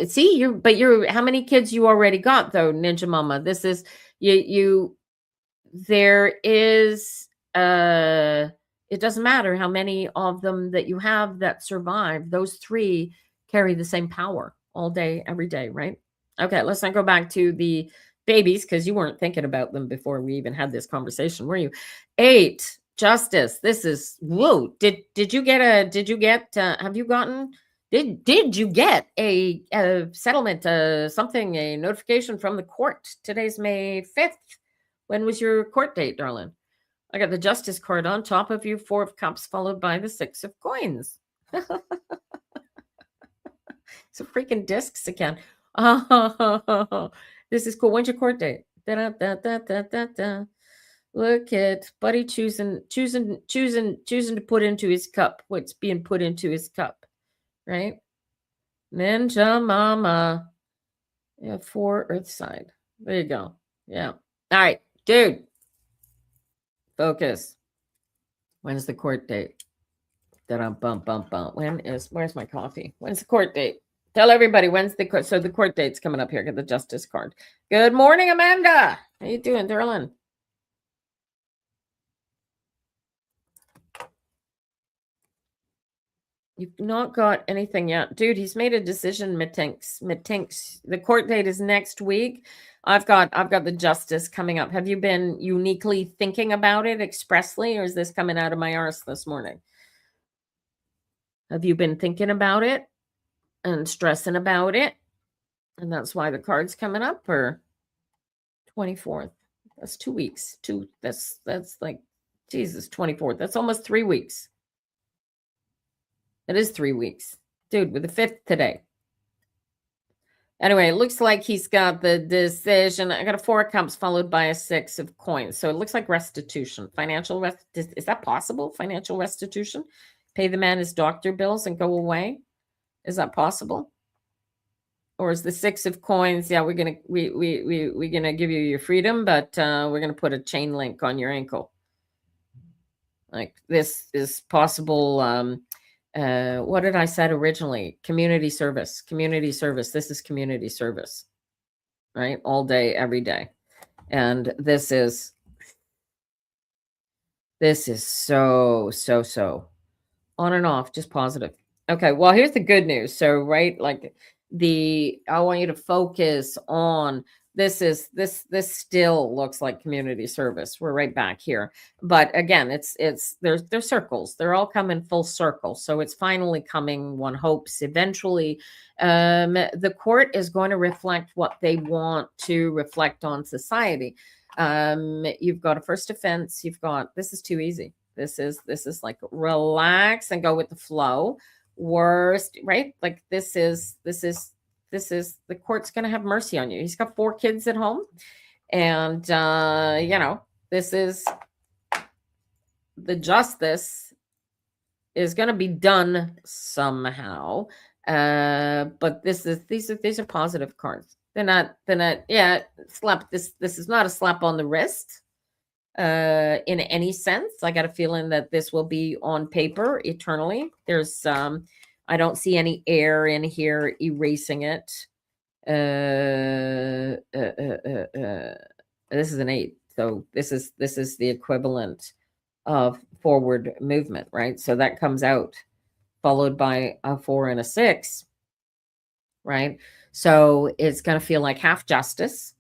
see, you're how many kids you already got though, Ninja Mama? This is there is it doesn't matter how many of them that you have that survive. Those 3 carry the same power all day, every day, right? Okay, let's not go back to the babies because you weren't thinking about them before we even had this conversation, were you? 8, Justice. This is whoa. Did you get have you gotten did you get a settlement, something, a notification from the court? Today's May 5th. When was your court date, darling? I got the Justice card on top of you, 4 of Cups, followed by the 6 of Coins. So freaking discs again. Oh, this is cool. When's your court date? Da-da-da-da-da-da-da. Look at Buddy choosing to put into his cup what's being put into his cup, right? Ninja Mama. Yeah, 4 Earthside. There you go. Yeah. All right, dude. Focus. When's the court date? Where's my coffee? When's the court date? Tell everybody when's the court. So the court date's coming up here. Get the Justice card. Good morning, Amanda. How you doing, darling? You've not got anything yet. Dude, he's made a decision, Metinks. The court date is next week. I've got the Justice coming up. Have you been uniquely thinking about it expressly, or is this coming out of my arse this morning? Have you been thinking about it and stressing about it? And that's why the card's coming up, or 24th. That's 2 weeks. That's like Jesus, 24th. That's almost 3 weeks. It is 3 weeks. Dude, with the 5th today. Anyway, it looks like he's got the decision. I got a 4 of Cups followed by a 6 of Coins. So it looks like restitution. Financial is that possible? Financial restitution? Pay the man his doctor bills and go away? Is that possible? Or is the 6 of Coins? Yeah, we're gonna give you your freedom, but we're gonna put a chain link on your ankle. Like this is possible. What did I said originally? Community service. This is community service, right? All day, every day. And this is so on and off, just positive. Okay, well, here's the good news. So, right, like I want you to focus on this still looks like community service. We're right back here. But again, they're circles. They're all coming full circle. So it's finally coming, one hopes eventually. The court is going to reflect what they want to reflect on society. You've got a first offense. This is too easy. This is like relax and go with the flow. Worst, right? Like this is the court's going to have mercy on you. He's got 4 kids at home, and this is the justice is going to be done somehow. But these are positive cards. They're not slap. This is not a slap on the wrist in any sense. I got a feeling that this will be on paper eternally. There's I don't see any air in here erasing it. This is an 8. So this is the equivalent of forward movement, right? So that comes out followed by a 4 and a 6, right? So it's going to feel like half justice,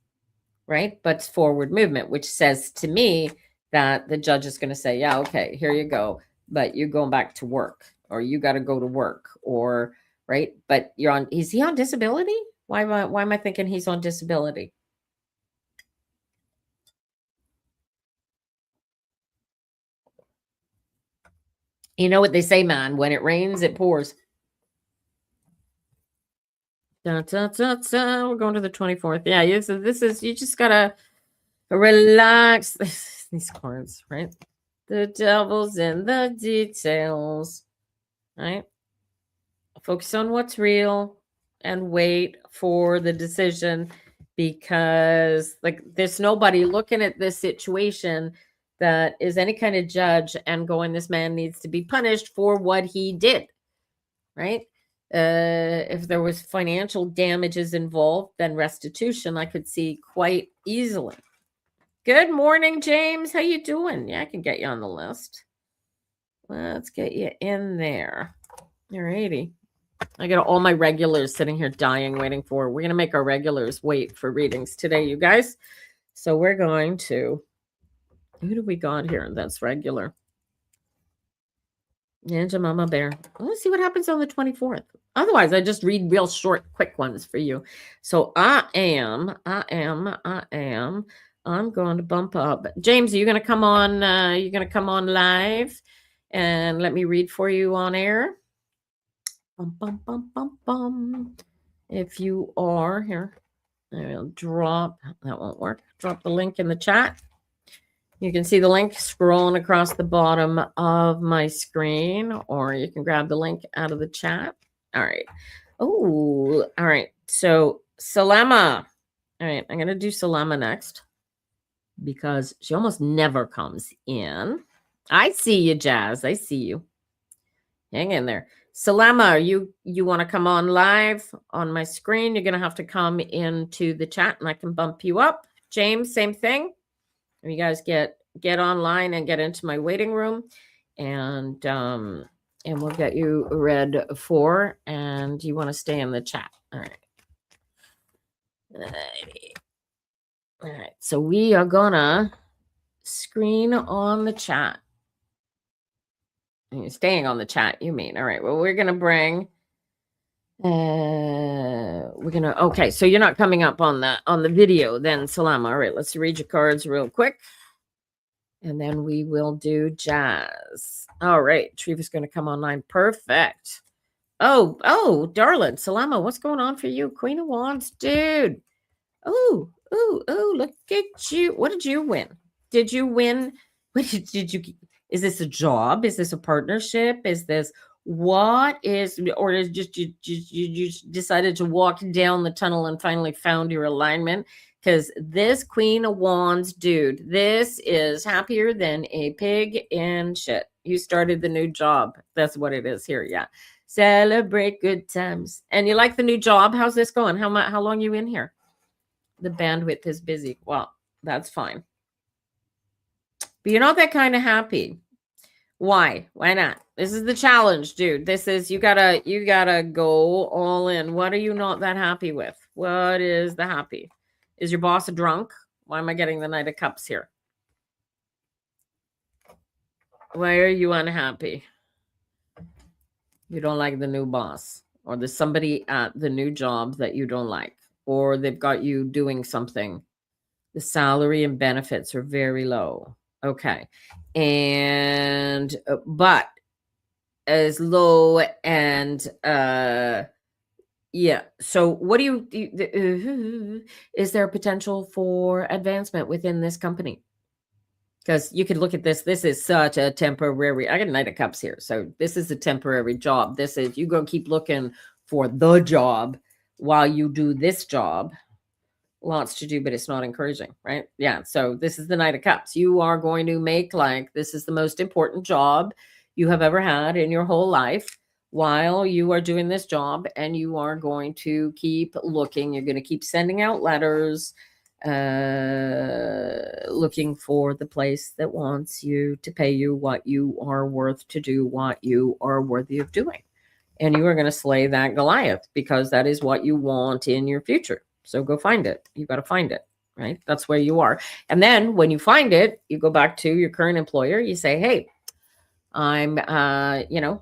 right? But forward movement, which says to me that the judge is going to say, yeah, okay, here you go, but you're going back to work, or you got to go to work, or right? But is he on disability? Why am I thinking he's on disability? You know what they say, man, when it rains, it pours. We're going to the 24th. Yeah, you just gotta relax. These cards, right? The devil's in the details, right? Focus on what's real and wait for the decision, because like there's nobody looking at this situation that is any kind of judge and going, this man needs to be punished for what he did, right? If there was financial damages involved, then restitution I could see quite easily. Good morning, James. How you doing? Yeah, I can get you on the list. Let's get you in there. Alrighty. I got all my regulars sitting here dying, waiting for. We're going to make our regulars wait for readings today, you guys. So we're going to. Who do we got here? That's regular. Ninja Mama Bear. Let's see what happens on the 24th. Otherwise, I just read real short, quick ones for you. So I'm going to bump up. James, are you going to come on? You're going to come on live and let me read for you on air? Bum, bum, bum, bum, bum. If you are here, I'll drop. That won't work. Drop the link in the chat. You can see the link scrolling across the bottom of my screen, or you can grab the link out of the chat. All right. Oh, all right. So Salama. All right. I'm going to do Salama next because she almost never comes in. I see you, Jazz. I see you. Hang in there. Salama, you want to come on live on my screen? You're going to have to come into the chat and I can bump you up. James, same thing. You guys get online and get into my waiting room, and we'll get you read for, and you want to stay in the chat. All right. All right. So we are gonna screen on the chat. You're staying on the chat, you mean? All right. Well, we're gonna bring. Okay, so you're not coming up on the video then, Salama. All right, let's read your cards real quick. And then we will do Jazz. All right, Treva's going to come online. Perfect. Oh, darling, Salama, what's going on for you? Queen of Wands, dude. Oh, look at you. What did you win? Did you win? What did you? Is this a job? Is this a partnership? Is this what is? Or is just you decided to walk down the tunnel and finally found your alignment? Because this Queen of Wands, dude, this is happier than a pig in shit. You started the new job. That's what it is here. Yeah. Celebrate good times. And you like the new job? How's this going? How long you in here? The bandwidth is busy. Well, that's fine. But you're not that kind of happy. Why? Why not? This is the challenge, dude. This is you gotta go all in. What are you not that happy with? What is the happy? Is your boss a drunk? Why am I getting the Knight of Cups here? Why are you unhappy? You don't like the new boss, or there's somebody at the new job that you don't like, or they've got you doing something. The salary and benefits are very low. Okay. And, but as low and, yeah. So what do you is there potential for advancement within this company? Because you could look at this. This is such a temporary. I got a Knight of Cups here. So this is a temporary job. This is, you go keep looking for the job while you do this job. Lots to do, but it's not encouraging, right? Yeah. So this is the Knight of Cups. You are going to make this is the most important job you have ever had in your whole life while you are doing this job, and you are going to keep looking. You're going to keep sending out letters, looking for the place that wants you to pay you what you are worth to do what you are worthy of doing. And you are going to slay that Goliath, because that is what you want in your future. So go find it. You got to find it, right? That's where you are. And then when you find it, you go back to your current employer. You say, hey, I'm,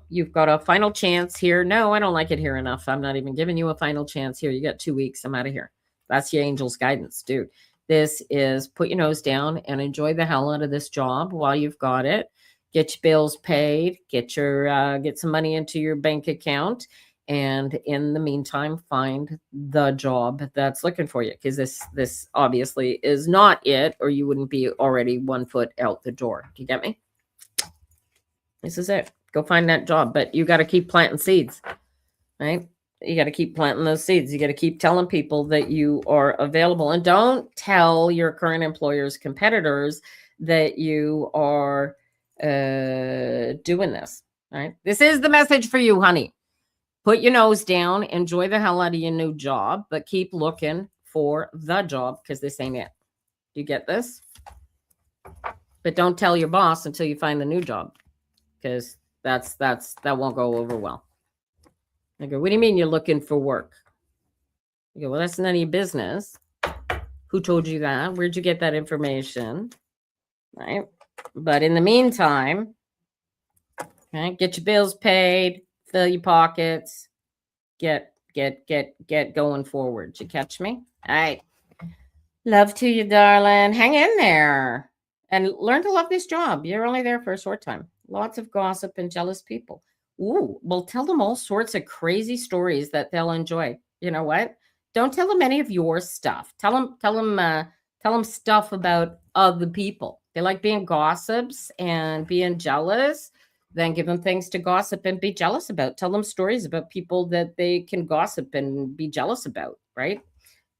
you've got a final chance here. No, I don't like it here enough. I'm not even giving you a final chance here. You got 2 weeks. I'm out of here. That's your angel's guidance, dude. This is put your nose down and enjoy the hell out of this job while you've got it. Get your bills paid, get some money into your bank account, and in the meantime find the job that's looking for you, because this obviously is not it, or you wouldn't be already 1 foot out the door. Do you get me? This is it. Go find that job, but you got to keep planting seeds, right? You got to keep planting those seeds. You got to keep telling people that you are available, and don't tell your current employer's competitors that you are doing this, right? This is the message for you, honey. Put your nose down, enjoy the hell out of your new job, but keep looking for the job, because this ain't it. You get this? But don't tell your boss until you find the new job, because that won't go over well. I go, what do you mean you're looking for work? You go, well, that's none of your business. Who told you that? Where'd you get that information? Right? But in the meantime, okay, get your bills paid, fill your pockets, get going forward. Did you catch me? All right. Love to you, darling. Hang in there and learn to love this job. You're only there for a short time. Lots of gossip and jealous people. Ooh, well, tell them all sorts of crazy stories that they'll enjoy. You know what? Don't tell them any of your stuff. Tell them stuff about other people. They like being gossips and being jealous. Then give them things to gossip and be jealous about. Tell them stories about people that they can gossip and be jealous about, right?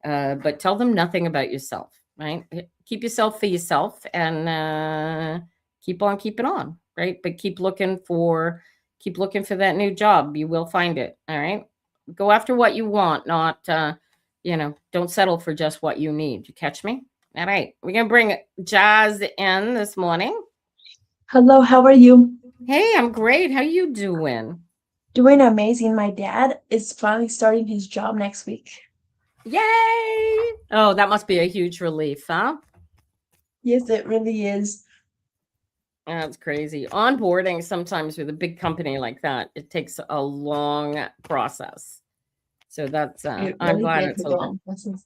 But tell them nothing about yourself, right? Keep yourself for yourself, and keep on keeping on, right? But keep looking for that new job. You will find it. All right. Go after what you want, not don't settle for just what you need. You catch me? All right. We're gonna bring Jazz in this morning. Hello, how are you? Hey, I'm great. How you doing? Doing amazing. My dad is finally starting his job next week. Yay! Oh, that must be a huge relief, huh? Yes, it really is. That's crazy. Onboarding sometimes with a big company like that, it takes a long process. So that's It I'm really glad did it's take a over. long process.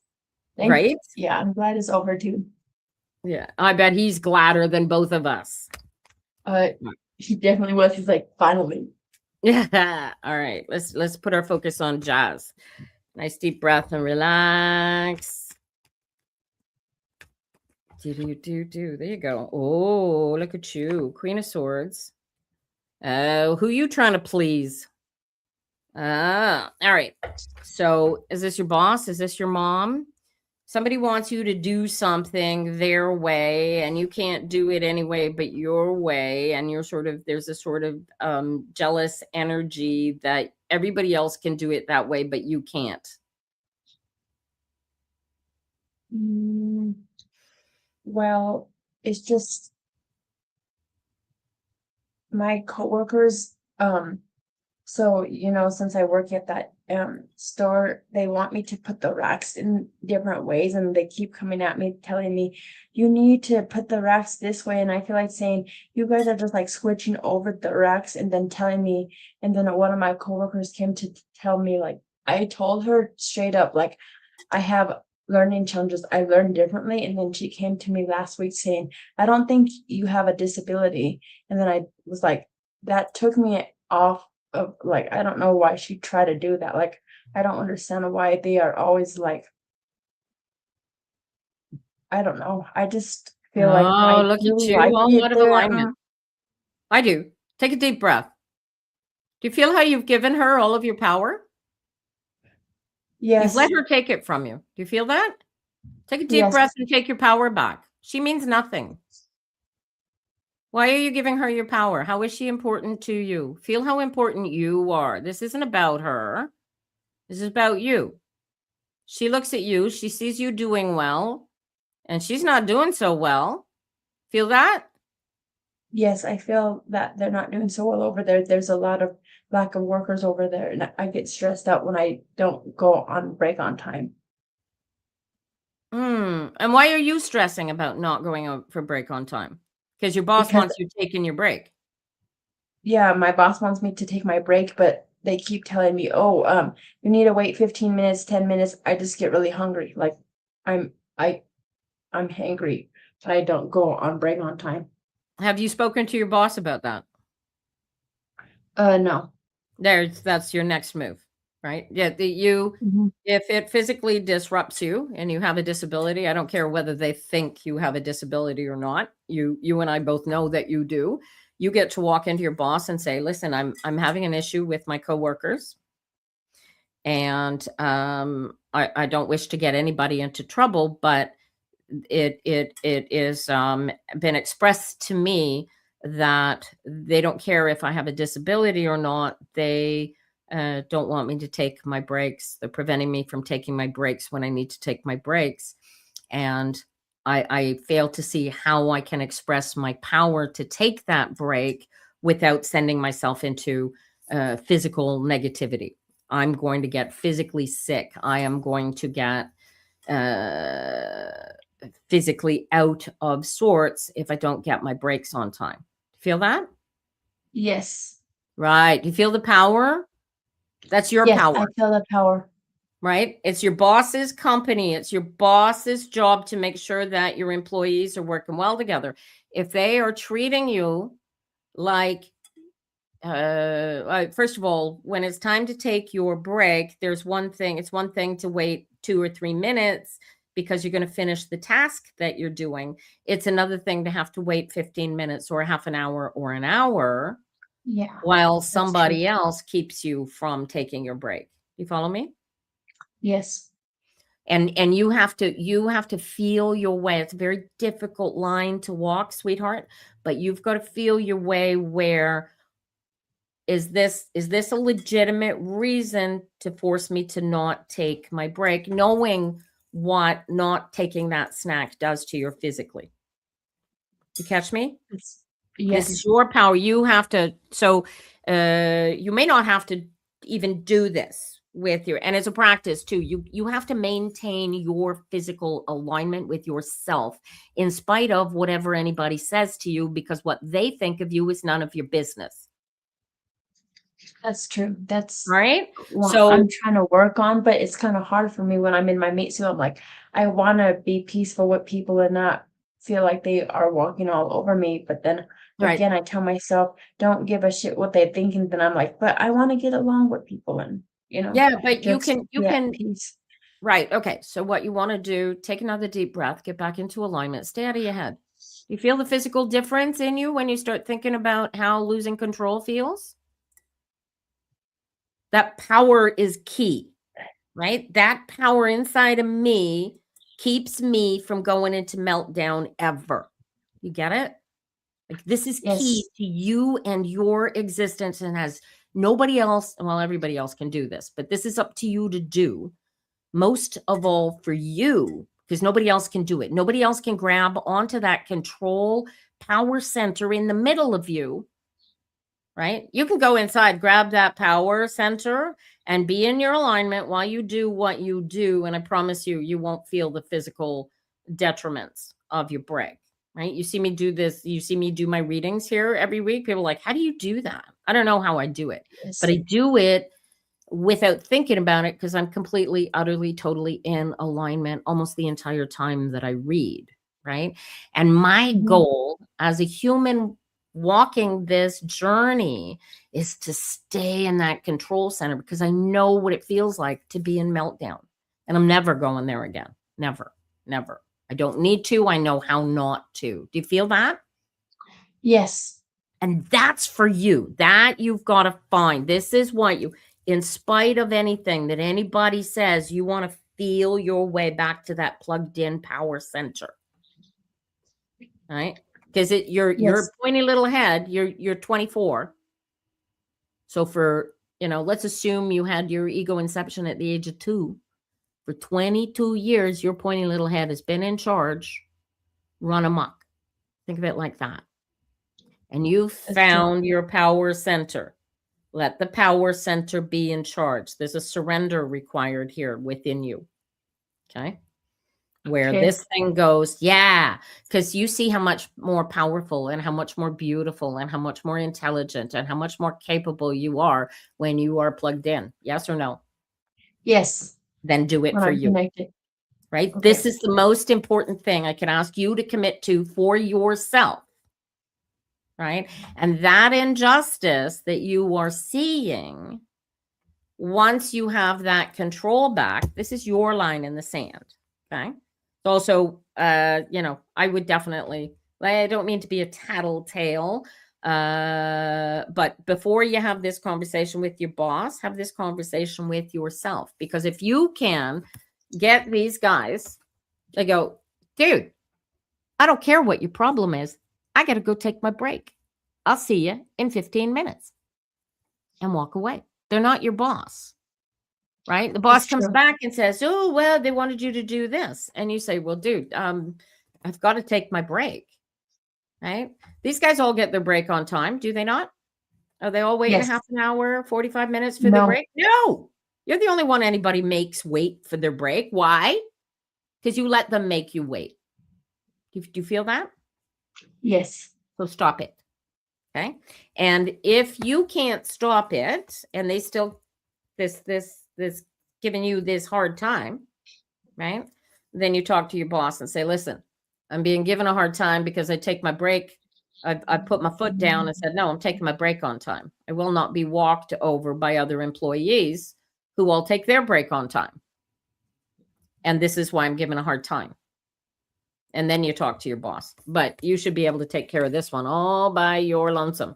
Thank Right? Yeah, I'm glad it's over too. Yeah. I bet he's gladder than both of us. Uh, he definitely was. He's like, finally. Yeah. All right. Let's put our focus on Jazz. Nice deep breath and relax. Do. There you go. Oh, look at you. Queen of Swords. Oh, who you trying to please? All right. So is this your boss? Is this your mom? Somebody wants you to do something their way, and you can't do it anyway but your way, and there's a sort of jealous energy that everybody else can do it that way but you can't. Mm, well, it's just my coworkers, so, since I work at that store, they want me to put the racks in different ways, and they keep coming at me, telling me, you need to put the racks this way. And I feel like saying, you guys are just like switching over the racks and then telling me. And then one of my coworkers came to tell me, like, I told her straight up, like, I have learning challenges. I learn differently. And then she came to me last week saying, I don't think you have a disability. And then I was like, that took me off of, like, I don't know why she tried to do that. Like, I don't understand why they are always like, I don't know. I just feel like Oh, I look at really you, like all it out of there. alignment. I do. Take a deep breath. Do you feel how you've given her all of your power? You've Yes, let her take it from you. Do you feel that? Take a deep breath yes, and take your power back. She means nothing. Why are you giving her your power? How is she important to you? Feel how important you are. This isn't about her. This is about you. She looks at you. She sees you doing well, and she's not doing so well. Feel that? yes. I feel that they're not doing so well over there. There's a lot of lack of workers over there, and I get stressed out when I don't go on break on time. And why are you stressing about not going out for break on time? Because your boss Because wants you taking your break. yeah, my boss wants me to take my break, but they keep telling me, "Oh, you need to wait 15 minutes, 10 minutes." I just get really hungry. Like I'm I I'm hangry, but I don't go on break on time. Have you spoken to your boss about that? No. That's your next move, right? Yeah, you Mhm. if it physically disrupts you and you have a disability, I don't care whether they think you have a disability or not. You and I both know that you do. You get to walk into your boss and say, "Listen, I'm having an issue with my coworkers, and I don't wish to get anybody into trouble, but it is been expressed to me that they don't care if I have a disability or not. They don't want me to take my breaks. They're preventing me from taking my breaks when I need to take my breaks, and I fail to see how I can express my power to take that break without sending myself into physical negativity. I'm going to get physically sick. I am going to get uh, physically out of sorts if I don't get my breaks on time. Feel that? Yes. Right. You feel the power? That's your Yes, I power, feel the power. right? It's your boss's company. It's your boss's job to make sure that your employees are working well together. If they are treating you like first of all, when it's time to take your break, there's one thing, it's one thing to wait 2 or 3 minutes because you're going to finish the task that you're doing. It's another thing to have to wait 15 minutes or half an hour or an hour Yeah, while that's true. somebody else keeps you from taking your break. You follow me? Yes. And you have to feel your way. It's a very difficult line to walk, sweetheart, but you've got to feel your way where is this a legitimate reason to force me to not take my break, knowing what not taking that snack does to you physically? You catch me? It's This is yes. your power. You have to. So you may not have to even do this with your, and it's a practice too. You have to maintain your physical alignment with yourself in spite of whatever anybody says to you, because what they think of you is none of your business. That's true. That's Right? what I'm So trying to work on, but it's kind of hard for me when I'm in my mate suit. I'm like, I want to be peaceful with people and not feel like they are walking all over me. But then right. again, I tell myself, don't give a shit what they think. And then I'm like, but I want to get along with people and, Yeah, but you just can you be at can peace. right. Okay. So what you want to do, take another deep breath, get back into alignment, stay out of your head. You feel the physical difference in you when you start thinking about how losing control feels? That power is key, right? That power inside of me keeps me from going into meltdown ever. You get it? Like, this is key Yes. to you and your existence, and has nobody else, well, everybody else can do this, but this is up to you to do. Most of all for you, because nobody else can do it. Nobody else can grab onto that control power center in the middle of you, right? You can go inside, grab that power center, and be in your alignment while you do what you do. And I promise you, you won't feel the physical detriments of your break, right? You see me do this, you see me do my readings here every week. People are like, how do you do that? I don't know how I do it, but Yes. I do it without thinking about it because I'm completely, utterly, totally in alignment almost the entire time that I read, right? And my Mhm. goal as a human walking this journey is to stay in that control center, because I know what it feels like to be in meltdown. And I'm never going there again. Never, never. I don't need to. I know how not to. Do you feel that? Yes. And that's for you. That you've got to find. This is what you, in spite of anything that anybody says, you want to feel your way back to that plugged in power center, right? Because your Yes. pointy little head, you're 24. So for, let's assume you had your ego inception at the age of 2. For 22 years, your pointy little head has been in charge, run amok. Think of it like that. And you That's true. found your power center. Let the power center be in charge. There's a surrender required here within you. Okay. Where Okay. this thing goes, yeah, because you see how much more powerful and how much more beautiful and how much more intelligent and how much more capable you are when you are plugged in. Yes or no? Yes. Then do it When for I'm you, connected. right? Okay. This is the most important thing I can ask you to commit to for yourself, right? And that injustice that you are seeing, once you have that control back, this is your line in the sand. Okay. Also, I would definitely, I don't mean to be a tattletale, but before you have this conversation with your boss, have this conversation with yourself. Because if you can get these guys, they go, dude, I don't care what your problem is. I got to go take my break. I'll see you in 15 minutes and walk away. They're not your boss. Right? The boss That's comes true. back and says, "Oh, well, they wanted you to do this." And you say, "Well, dude, I've got to take my break." Right? These guys all get their break on time, do they not? Are they all waiting a Yes. half an hour, 45 minutes for their No. break? No. You're the only one anybody makes wait for their break. Why? Because you let them make you wait. Do you feel that? Yes. So stop it. Okay? And if you can't stop it and they still this giving you this hard time, right? Then you talk to your boss and say, listen, I'm being given a hard time because I take my break. I put my foot down and said, no, I'm taking my break on time. I will not be walked over by other employees who all take their break on time. And this is why I'm given a hard time. And then you talk to your boss. But you should be able to take care of this one all by your lonesome.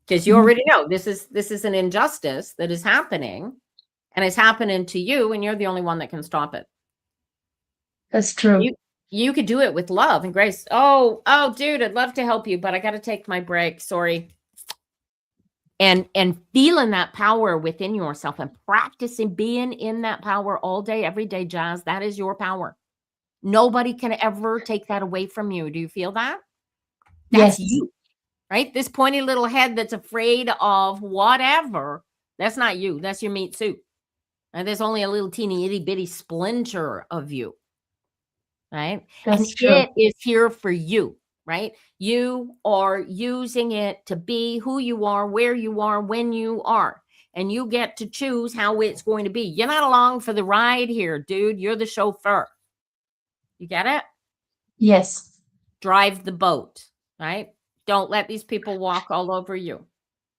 Because you already know this is an injustice that is happening and it's happening to you, and you're the only one that can stop it. That's true. You could do it with love and grace. Oh, dude, I'd love to help you, but I got to take my break. Sorry. And feeling that power within yourself and practicing being in that power all day, every day, Jazz, that is your power. Nobody can ever take that away from you. Do you feel that? That's Yes. you, right? This pointy little head that's afraid of whatever, that's not you. That's your meat suit. And there's only a little teeny itty bitty splinter of you. Right? And That's true. it is here for you, right? You are using it to be who you are, where you are, when you are. And you get to choose how it's going to be. You're not along for the ride here, dude. You're the chauffeur. You get it? Yes. Drive the boat, right? Don't let these people walk all over you.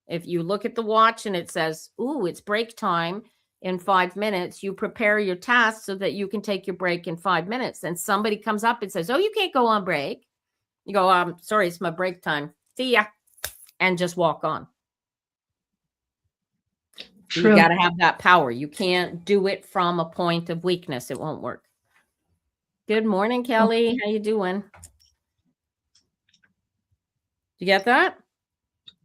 If you look at the watch and it says, ooh, it's break time in 5 minutes, you prepare your task so that you can take your break in 5 minutes. And somebody comes up and says, oh, you can't go on break. You go, sorry, it's my break time. See ya. And just walk on. You True. got to have that power. You can't do it from a point of weakness. It won't work. Good morning, Kelly. How you doing? You get that?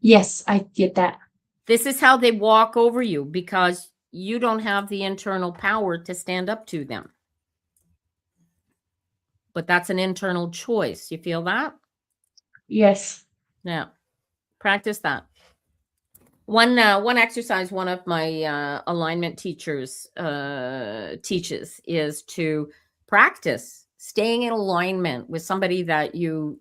Yes, I get that. This is how they walk over you because you don't have the internal power to stand up to them. But that's an internal choice. You feel that? Yes. Yeah. Practice that. One exercise one of my alignment teachers teaches is to practice staying in alignment with somebody that you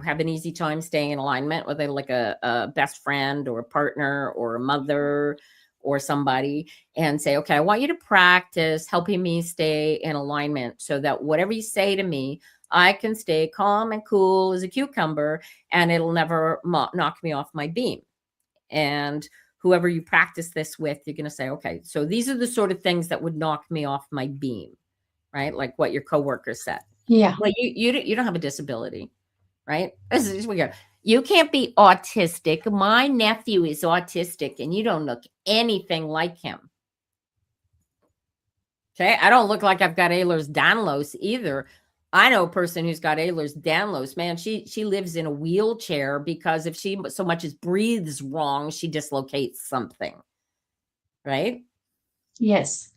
have an easy time staying in alignment, whether like a best friend or a partner or a mother or somebody, and say, okay, I want you to practice helping me stay in alignment so that whatever you say to me, I can stay calm and cool as a cucumber and it'll never knock me off my beam. And whoever you practice this with, you're going to say, okay, so these are the sort of things that would knock me off my beam, right? Like what your coworker said. Yeah. Well, you don't have a disability, right? This is weird. You can't be autistic. My nephew is autistic and you don't look anything like him. Okay. I don't look like I've got Ehlers-Danlos either. I know a person who's got Ehlers-Danlos. Man, she lives in a wheelchair because if she so much as breathes wrong, she dislocates something. Right? Yes.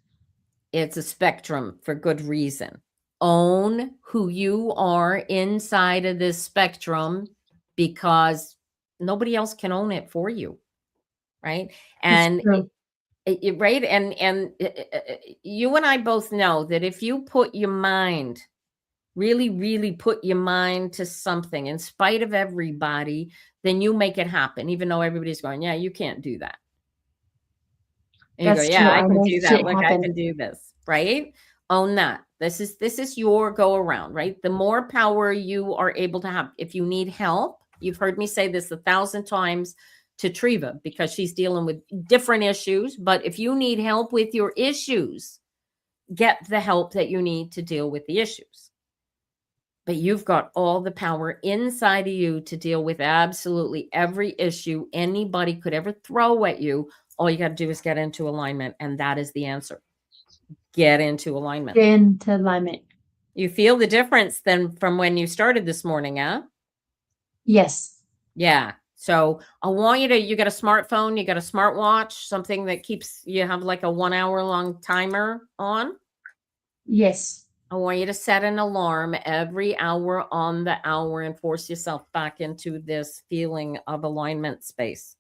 It's a spectrum for good reason. Own who you are inside of this spectrum because nobody else can own it for you. Right? That's And true. Right? And you and I both know that if you put your mind, really, really put your mind to something in spite of everybody, then you make it happen, even though everybody's going, yeah, you can't do that. And you go, That's yeah, true. I I can make do that. shit Look, I happen. can do this, right? Own that. This is your go around, right? The more power you are able to have. If you need help, you've heard me say this 1,000 times to Treva because she's dealing with different issues. But if you need help with your issues, get the help that you need to deal with the issues. But you've got all the power inside of you to deal with absolutely every issue anybody could ever throw at you. All you got to do is get into alignment. And that is the answer. Get into alignment. Get into alignment. You feel the difference then from when you started this morning, huh? Yes. Yeah. So I want you got a smartphone, you got a smartwatch, something that keeps you have like a 1 hour long timer on. Yes. I want you to set an alarm every hour on the hour and force yourself back into this feeling of alignment space.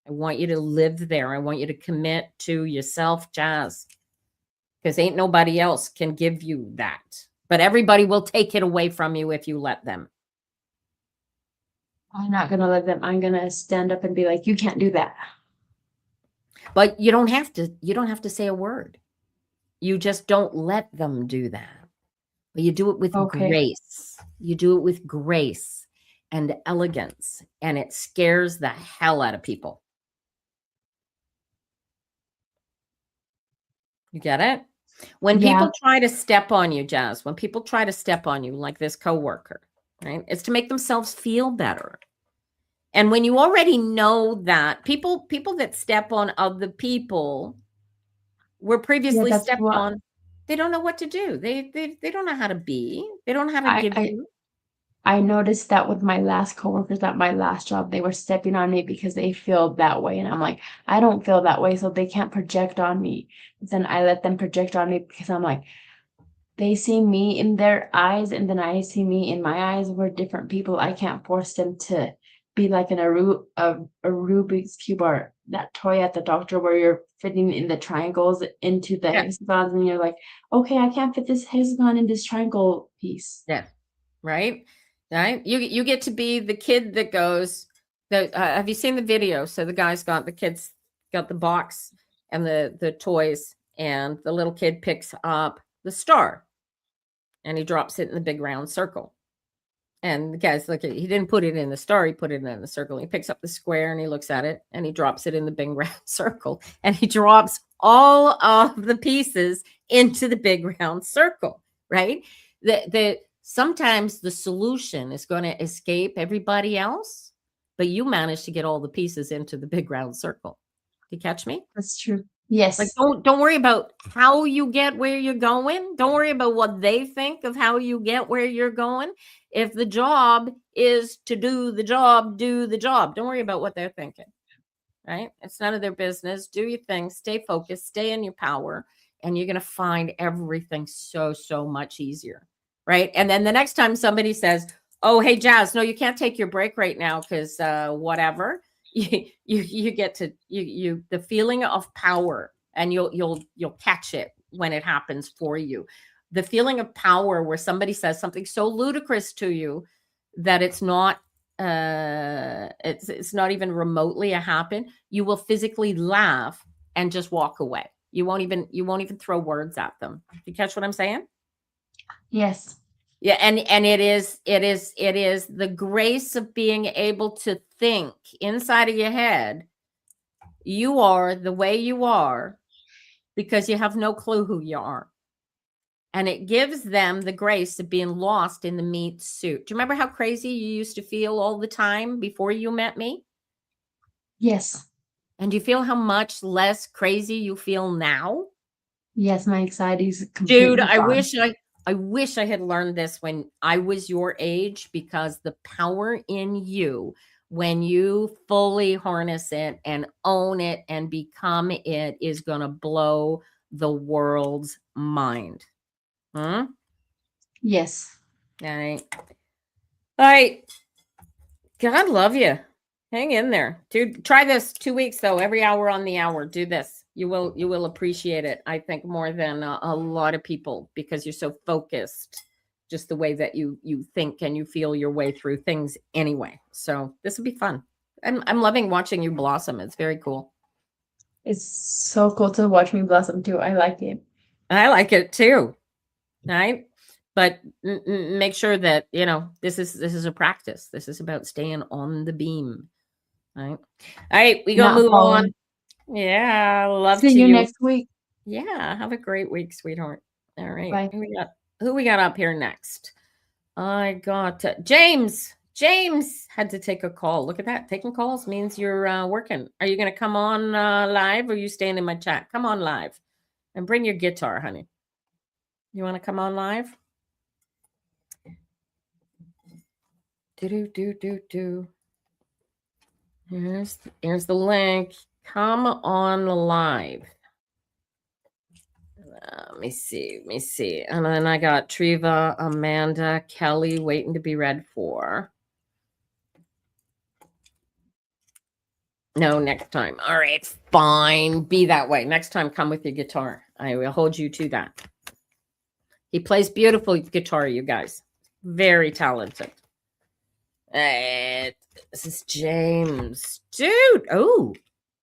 I want you to live there. I want you to commit to yourself, Jazz, because ain't nobody else can give you that. But everybody will take it away from you if you let them. I'm not gonna let them. I'm gonna stand up and be like, you can't do that. But you don't have to say a word. You just don't let them do that. But you do it with Okay. grace. You do it with grace and elegance, and it scares the hell out of people. You get it? When Yeah. people try to step on you, Jazz, when people try to step on you like this coworker, right? It's to make themselves feel better. And when you already know that people that step on other people were Yeah, previously that's stepped what on, they don't know what to do. They don't know how to be. They don't know how to I give I you. I noticed that with my last coworkers at my last job, they were stepping on me because they feel that way. And I'm like, I don't feel that way, so they can't project on me. Then I let them project on me because I'm like, they see me in their eyes, and then I see me in my eyes. We're different people. I can't force them to be like a Rubik's Cube or that toy at the doctor where you're fitting in the triangles into the Yeah. hexagons, and you're like, okay, I can't fit this hexagon in this triangle piece. Yeah. Right? Right? You get to be the kid that goes that have you seen the video? So the kids got the box and the toys and the little kid picks up the star and he drops it in the big round circle. And the guy's looking, he didn't put it in the star, he put it in the circle. He picks up the square and he looks at it and he drops it in the big round circle. And he drops all of the pieces into the big round circle, right? The sometimes the solution is going to escape everybody else, but you manage to get all the pieces into the big round circle. Do you catch me? That's true. Like Yes. don't worry about how you get where you're going. Don't worry about what they think of how you get where you're going. If the job is to do the job, do the job. Don't worry about what they're thinking. Right? It's none of their business. Do your thing, stay focused, stay in your power, and you're going to find everything so much easier. Right? And then the next time somebody says, "Oh, hey Jazz, no, you can't take your break right now cuz whatever." You get to you the feeling of power and you'll catch it when it happens for you. The feeling of power where somebody says something so ludicrous to you that it's not even remotely a happen, you will physically laugh and just walk away. You won't even throw words at them. You catch what I'm saying? Yes. Yeah, and it is the grace of being able to think inside of your head. You are the way you are because you have no clue who you are. And it gives them the grace of being lost in the meat suit. Do you remember how crazy you used to feel all the time before you met me? Yes. And do you feel how much less crazy you feel now? Yes, my anxiety is Dude, completely I gone. wish I had learned this when I was your age, because the power in you, when you fully harness it and own it and become it, is going to blow the world's mind. Hmm? Yes. All right. All right. God love you. Hang in there. Dude, try this 2 weeks though. Every hour on the hour. Do this. You will appreciate it, I think, more than a lot of people, because you're so focused, just the way that you think and you feel your way through things anyway. So this will be fun. I'm loving watching you blossom. It's very cool. It's so cool to watch me blossom too. I like it. I like it too. Right? But make sure that, this is a practice. This is about staying on the beam. Right? All right, we gonna Not move on. falling. Yeah, love See to you you. next week. Yeah, have a great week, sweetheart. All right. Bye. Who we got up here next? I got James. James had to take a call. Look at that. Taking calls means you're working. Are you going to come on live, or are you staying in my chat? Come on live and bring your guitar, honey. You want to come on live? Do. Here's the link. Come on live. Let me see. And then I got Triva, Amanda, Kelly waiting to be read for. No, next time. All right, fine. Be that way. Next time, come with your guitar. I will hold you to that. He plays beautiful guitar, you guys. Very talented. This is James. Dude. Oh,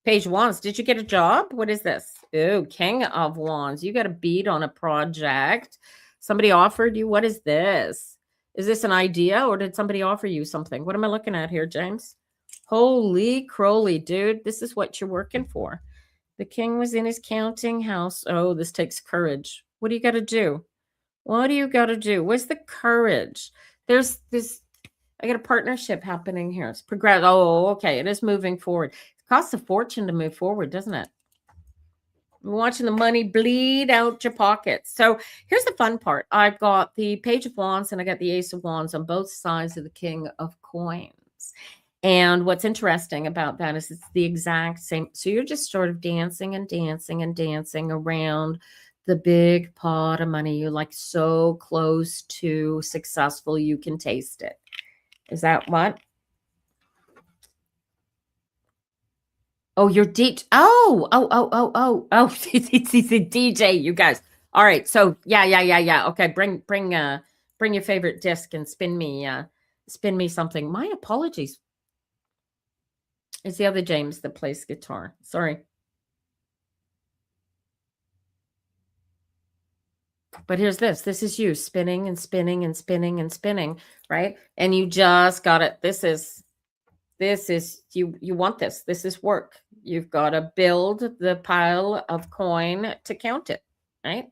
Page Wands. Did you get a job? What is this? Oh, King of Wands. You got a beat on a project. Somebody offered you. What is this? Is this an idea, or did somebody offer you something? What am I looking at here, James? Holy crowley, dude. This is what you're working for. The king was in his counting house. Oh, this takes courage. What do you got to do? What do you got to do? Where's the courage? There's this. I got a partnership happening here. It's progress. Oh, okay. It is moving forward. It costs a fortune to move forward, doesn't it? I'm watching the money bleed out your pockets. So here's the fun part. I've got the Page of Wands and I got the Ace of Wands on both sides of the King of Coins. And what's interesting about that is it's the exact same. So you're just sort of dancing and dancing and dancing around the big pot of money. You're like so close to successful, you can taste it. Is that what? Oh, you're DJ. Oh. It's a DJ, you guys. All right. So yeah. Okay. Bring your favorite disc and spin me something. My apologies. It's the other James that plays guitar. Sorry. But here's this. This is you spinning and spinning and spinning and spinning, right? And you just got it. This is you want this. This is work. You've got to build the pile of coin to count it, right?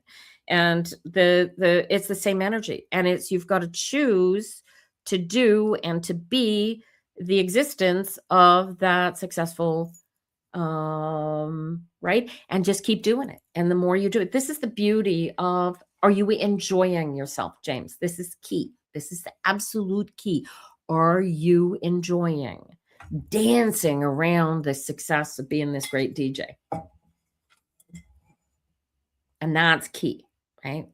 And it's the same energy. And you've got to choose to do and to be the existence of that successful right? And just keep doing it. And the more you do it, this is the beauty of, are you enjoying yourself, James? This is key. This is the absolute key. Are you enjoying dancing around the success of being this great DJ? And that's key, right?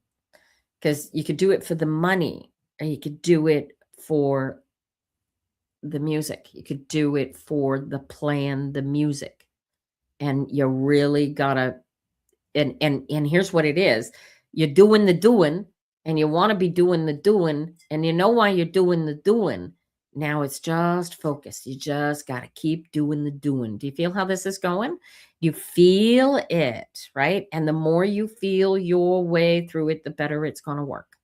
Because you could do it for the money, or you could do it for the music. You could do it for the plan, the music. And you really gotta, and here's what it is. You're doing the doing, and you want to be doing the doing, and you know why you're doing the doing. Now it's just focus. You just got to keep doing the doing. Do you feel how this is going? You feel it, right? And the more you feel your way through it, the better it's going to work.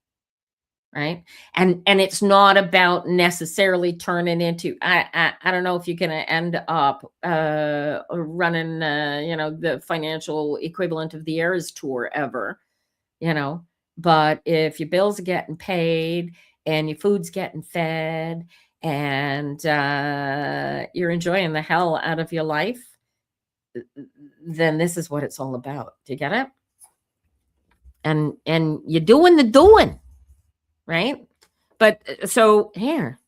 Right. And it's not about necessarily turning into, I don't know if you're going to end up running, the financial equivalent of the Eras Tour ever, but if your bills are getting paid and your food's getting fed and you're enjoying the hell out of your life, then this is what it's all about. Do you get it? And you're doing the doing, right? But so here,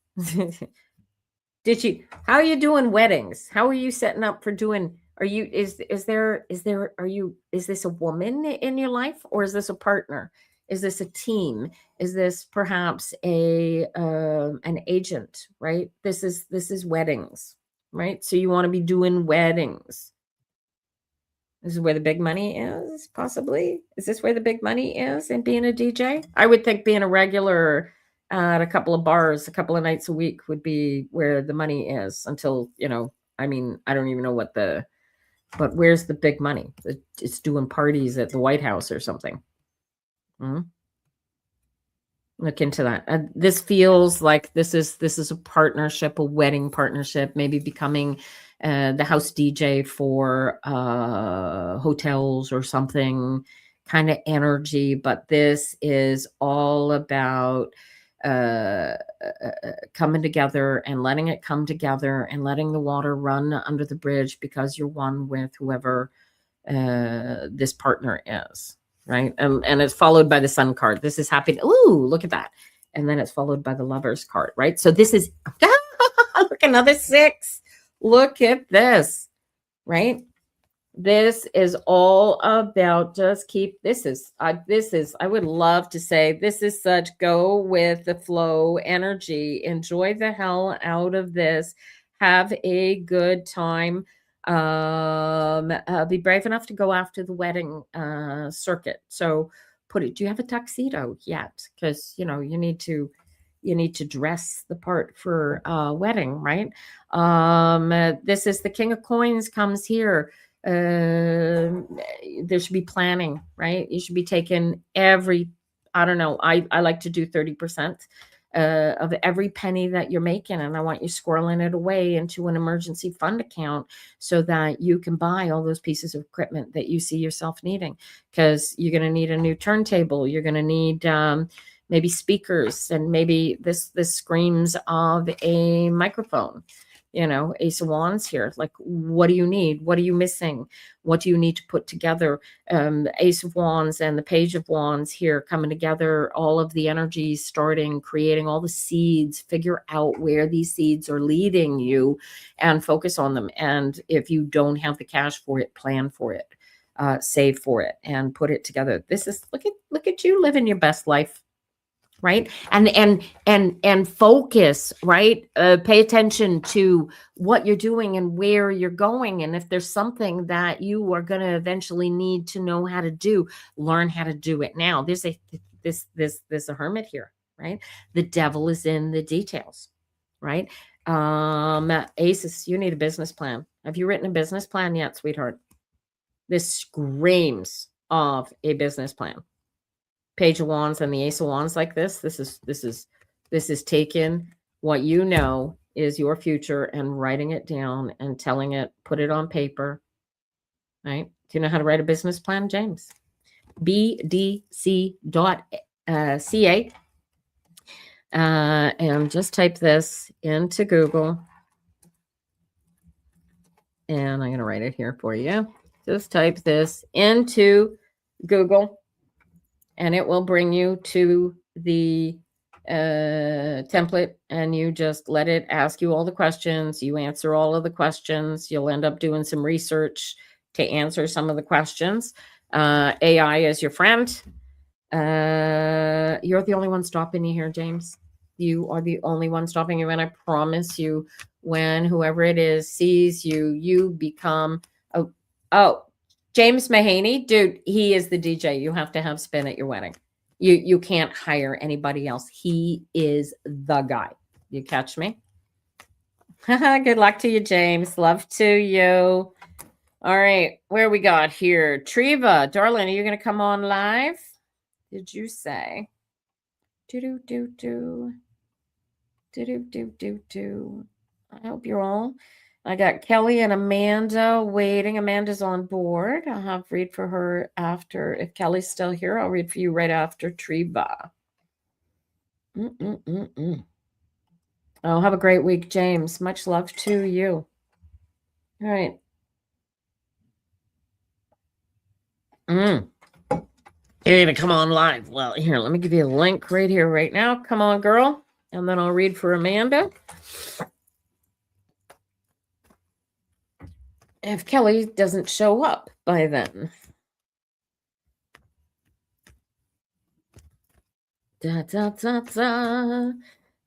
how are you doing weddings? How are you setting up for doing, is this a woman in your life, or is this a partner? Is this a team? Is this perhaps an agent, right? This is, weddings, right? So you want to be doing weddings. This is where the big money is, possibly. Is this where the big money is in being a DJ? I would think being a regular at a couple of bars a couple of nights a week would be where the money is until, I mean, I don't even know but where's the big money? It's doing parties at the White House or something. Hmm? Look into that. This feels like this is a partnership, a wedding partnership, maybe becoming the house DJ for hotels or something kind of energy. But this is all about coming together and letting it come together and letting the water run under the bridge because you're one with whoever this partner is. Right. And it's followed by the sun card. This is happy. Ooh, look at that. And then it's followed by the lovers card. Right. So this is look, another 6. Look at this. Right. This is all about just keep this is I would love to say this is such go with the flow energy. Enjoy the hell out of this. Have a good time. Be brave enough to go after the wedding circuit. So do you have a tuxedo yet? Because you need to dress the part for wedding, right? This is the King of Coins comes here. There should be planning, right? You should be taking I don't know, I like to do 30% of every penny that you're making, and I want you squirreling it away into an emergency fund account so that you can buy all those pieces of equipment that you see yourself needing, because you're going to need a new turntable, you're going to need maybe speakers, and maybe this screams of a microphone. Ace of Wands here. Like, what do you need? What are you missing? What do you need to put together? Ace of Wands and the Page of Wands here coming together, all of the energies starting, creating all the seeds, figure out where these seeds are leading you and focus on them. And if you don't have the cash for it, plan for it, save for it and put it together. This is, look at you living your best life. Right. And focus, right. Pay attention to what you're doing and where you're going. And if there's something that you are going to eventually need to know how to do, learn how to do it now. There's a hermit here, right? The devil is in the details, right? Aces, you need a business plan. Have you written a business plan yet, sweetheart? This screams of a business plan. Page of Wands and the Ace of Wands like this. This is taking what is your future and writing it down and telling it, put it on paper. Right? Do you know how to write a business plan, James? bdc.ca. And just type this into Google. And I'm going to write it here for you. Just type this into Google, and it will bring you to the template, and you just let it ask you all the questions. You answer all of the questions. You'll end up doing some research to answer some of the questions. AI is your friend. You're the only one stopping you here, James. You are the only one stopping you. And I promise you, when whoever it is sees you, you become, oh, James Mahaney, dude, he is the DJ you have to have spin at your wedding. You can't hire anybody else. He is the guy. You catch me? Good luck to you, James. Love to you. All right, where we got here? Treva, darling, are you going to come on live? Did you say? Do. I hope you're all. I got Kelly and Amanda waiting. Amanda's on board. I'll have read for her after. If Kelly's still here, I'll read for you right after Treva. Oh, have a great week, James. Much love to you. All right. You're going to come on live. Well, here, let me give you a link right here, right now. Come on, girl. And then I'll read for Amanda. If Kelly doesn't show up by then.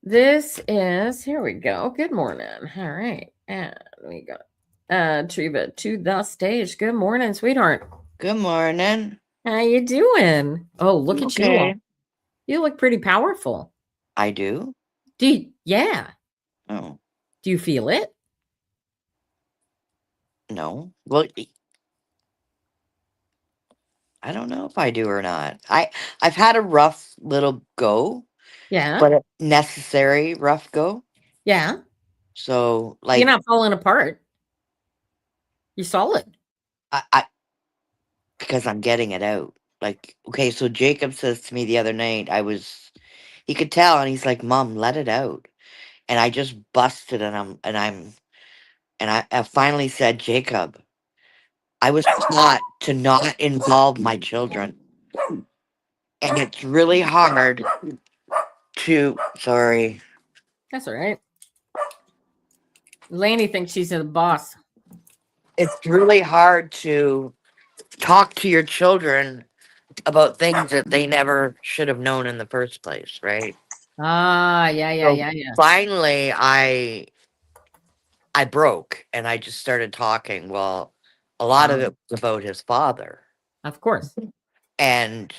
This is, here we go. Good morning. All right. And we got Treva to the stage. Good morning, sweetheart. Good morning. How you doing? Oh, look at you all. Okay. You look pretty powerful. I do? Yeah. Oh, Do you feel it? no. Well, I don't know if I do or not. I've had a rough little go, Yeah. but a necessary rough go. Yeah. So, You're like, not falling apart. You're solid. I because I'm getting it out. Like, okay, so Jacob says to me the other night, he could tell, and he's like, "Mom, let it out." And I just busted, and I finally said, Jacob, I was taught to not involve my children. And it's really hard sorry, That's all right. Lainey thinks she's the boss. it's really hard to talk to your children about things that they never should have known in the first place, right? Ah, yeah, yeah, So yeah, yeah. finally I broke and I just started talking. Well, a lot of it was about his father. Of course. And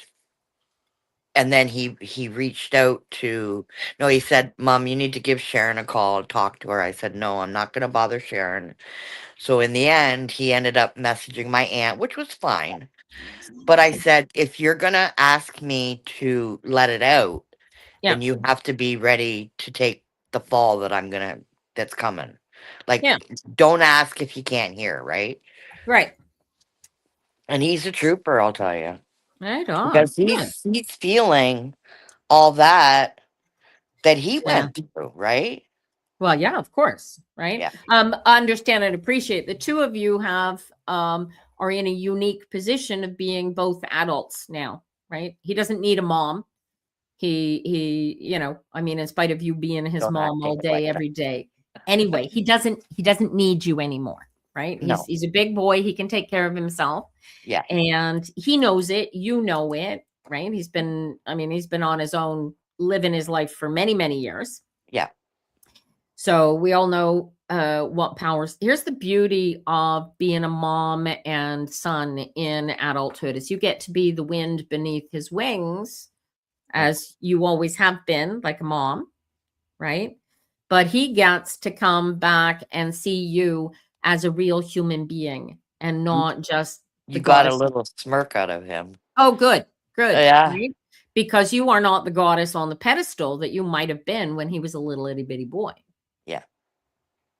and then he reached out to no, he said, Mom, you need to give Sharon a call, talk to her. I said, no, I'm not gonna bother Sharon. So in the end, he ended up messaging my aunt, which was fine. But I said, if you're going to ask me to let it out, Yeah. then you have to be ready to take the fall that's coming. Like, Yeah. don't ask if you can't hear, right? Right. And he's a trooper, I'll tell you, Right on. because Good. he's feeling all that he Yeah. went through, right? Well, yeah, of course, right? Yeah. Understand and appreciate the two of you are in a unique position of being both adults now, right? He doesn't need a mom. I mean, in spite of you being his Don't act mom all like day, that. every day. Anyway, he doesn't need you anymore, right? He's No. he's a big boy. He can take care of himself. Yeah. And he knows it, you know it, right? He's been on his own, living his life for many, many years. Yeah. So we all know what powers. Here's the beauty of being a mom and son in adulthood is you get to be the wind beneath his wings, Mm. as you always have been, like a mom, right? But he gets to come back and see you as a real human being and You not just the you got a goddess. little smirk out of him. Oh, good, good, Yeah. right? Because you are not the goddess on the pedestal that you might have been when he was a little itty bitty boy, Yeah.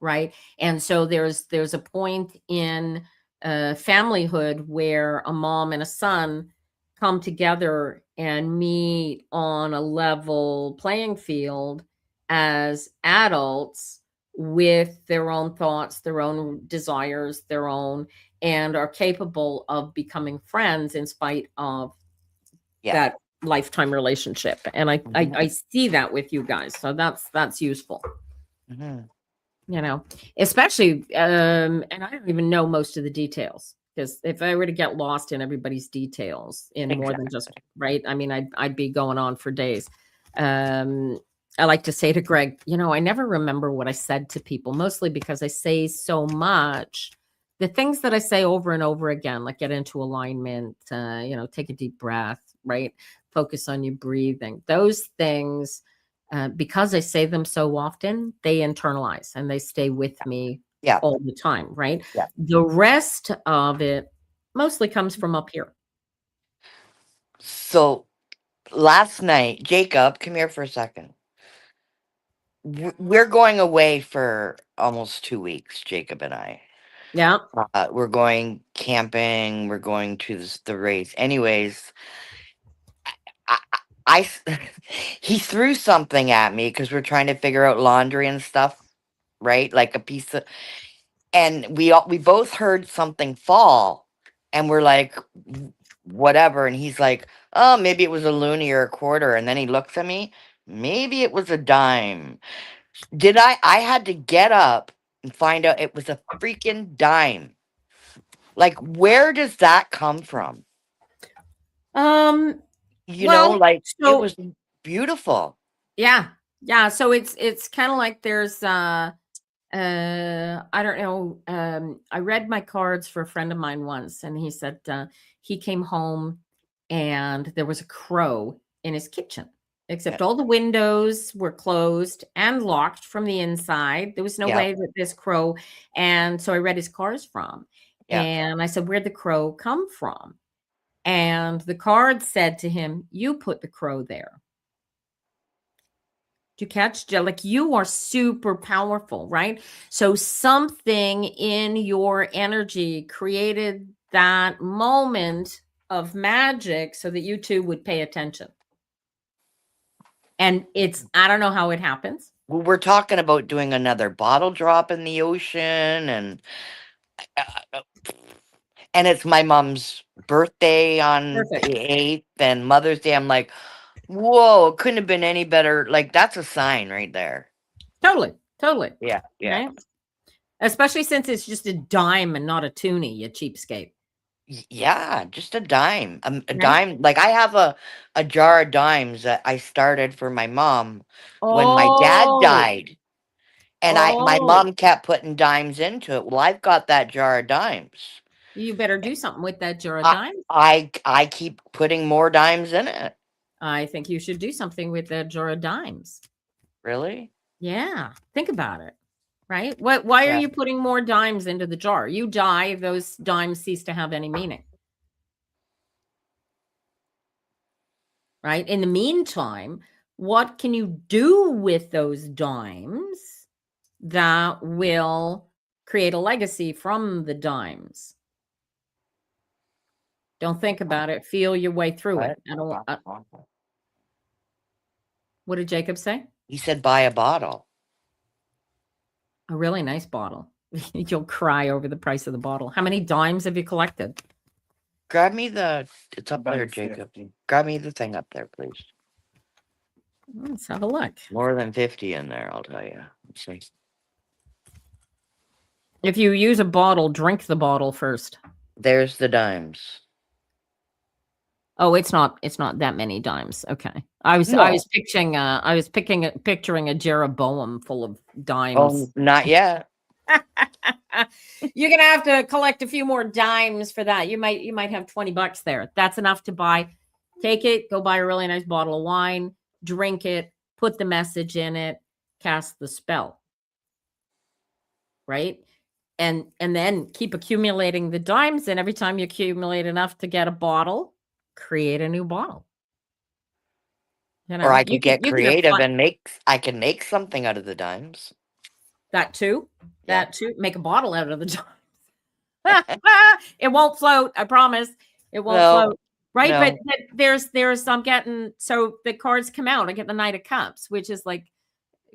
right? And so there's a point in familyhood where a mom and a son come together and meet on a level playing field as adults with their own thoughts, their own desires, their own, and are capable of becoming friends in spite of Yeah. that lifetime relationship. And I see that with you guys, so that's useful, Mhm. especially and I don't even know most of the details, because if I were to get lost in everybody's details in more than just Exactly. right, I mean, I'd be going on for days. um I like to say to Greg, I never remember what I said to people, mostly because I say so much. The things that I say over and over again, like get into alignment, take a deep breath, right? Focus on your breathing. Those things, because I say them so often, they internalize and they stay with me Yeah. all the time, right? Yeah. The rest of it mostly comes from up here. So last night, Jacob, come here for a second. We're going away for almost 2 weeks, Jacob and I. Yeah. We're going camping. We're going to the race. Anyways, I, he threw something at me because we're trying to figure out laundry and stuff, right? Like a piece of, and we both heard something fall, and we're like, whatever. And he's like, oh, maybe it was a loonie or a quarter. And then he looks at me, maybe it was a dime. I had to get up and find out it was a freaking dime. Like, where does that come from? Um, well, Like, it so was beautiful. yeah. Yeah. So it's kind of like there's I don't know. I read my cards for a friend of mine once, and he said he came home and there was a crow in his kitchen, Yeah. except all the windows were closed and locked from the inside. There was no Yeah. way that this crow, and so I read his cards from, Yeah. and I said, "Where'd the crow come from?" And the card said to him, "You put the crow there." Do you catch? Like, you are super powerful, right? So something in your energy created that moment of magic so that you two would pay attention. And I don't know how it happens. We're talking about doing another bottle drop in the ocean, uh, uh, and it's my mom's birthday on the Perfect. 8th and Mother's Day. I'm like, whoa, it couldn't have been any better. Like, that's a sign right there. Totally. Totally. Yeah. Yeah. Right. Especially since it's just a dime and not a toonie, you cheapskate. Yeah, just a dime. A Right. dime. Like, I have a jar of dimes that I started for my mom when my dad Oh, died. And my oh, mom kept putting dimes into it. Well, I've got that jar of dimes. you better do something with that jar of I dimes. I keep putting more dimes in it. I think you should do something with that jar of dimes. Really? Yeah, think about it, right? Why are Yeah. you putting more dimes into the jar? You die, those dimes cease to have any meaning, right? In the meantime, what can you do with those dimes that will create a legacy from the dimes? Don't think about it. Feel your way through it. What? I don't. What did Jacob say? He said buy a bottle. A really nice bottle. You'll cry over the price of the bottle. How many dimes have you collected? Grab me it's up there, About Jacob. 50. Grab me the thing up there, please. Let's have a look. More than 50 in there, I'll tell you. Let's see. If you use a bottle, drink the bottle first. There's the dimes. Oh, it's not that many dimes. Okay. I was No. picturing a Jeroboam full of dimes. Oh, not yet. You're gonna have to collect a few more dimes for that. You might have $20 there. That's enough to buy. Take it, go buy a really nice bottle of wine, drink it, put the message in it, cast the spell. Right? And then keep accumulating the dimes, and every time you accumulate enough to get a bottle, create a new bottle. You Or know, I could get you can have creative fun. and I can make something out of the dimes. That too. Yeah. That too. Make a bottle out of the dimes. It won't float. I promise. It won't No, float. Right. no. But there's I'm getting, so the cards come out. I get the Knight of Cups, which is like,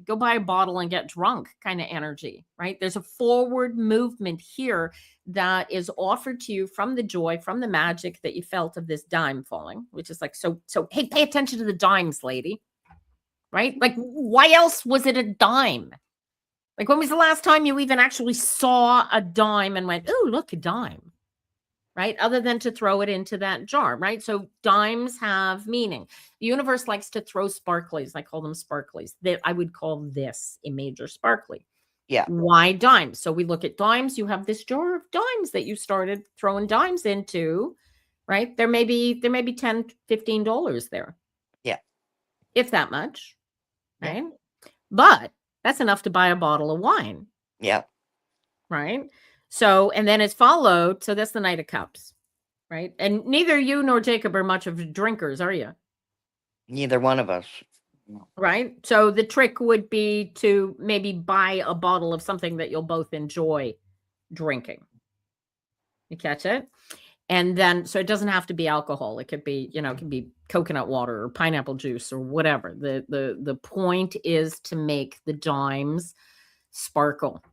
go buy a bottle and get drunk kind of energy, right? There's a forward movement here that is offered to you from the joy, from the magic that you felt of this dime falling, which is like, so hey, pay attention to the dimes, lady. Right? Like, why else was it a dime? Like, when was the last time you even actually saw a dime and went, oh, look, a dime? Right? Other than to throw it into that jar, right? So dimes have meaning. The universe likes to throw sparklies. I call them sparklies. That I would call this a major sparkly. Yeah. Why dimes? So we look at dimes. You have this jar of dimes that you started throwing dimes into, right? There may be $10, $15 there. Yeah. If that much, Yeah. right? But that's enough to buy a bottle of wine. Yeah. Right. So, and then it's followed. So that's the Knight of Cups. Right. And neither you nor Jacob are much of drinkers, are you? Neither one of us. Right. So the trick would be to maybe buy a bottle of something that you'll both enjoy drinking. You catch it? And then, so it doesn't have to be alcohol. It could be, it could be coconut water or pineapple juice or whatever. The point is to make the dimes sparkle.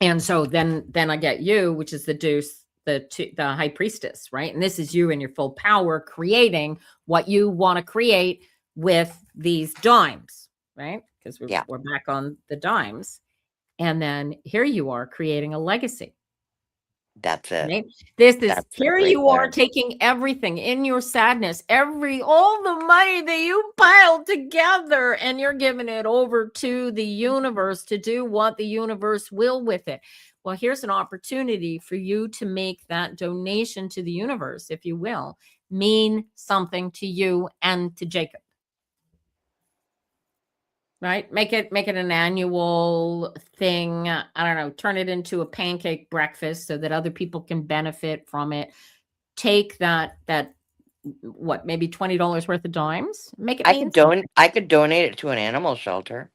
And so then I get you, which is the deuce, the high priestess, right? And this is you in your full power creating what you want to create with these dimes, right? Because we're back on the dimes. And then here you are creating a legacy. That's it. Right? This is That's a here great you are word. taking everything in your sadness, all the money that you piled together, and you're giving it over to the universe to do what the universe will with it. Well, here's an opportunity for you to make that donation to the universe, if you will, mean something to you and to Jacob. Right? Make it an annual thing. I don't know, turn it into a pancake breakfast so that other people can benefit from it. Take that what, maybe $20 worth of dimes, make it mean something. I could donate it to an animal shelter.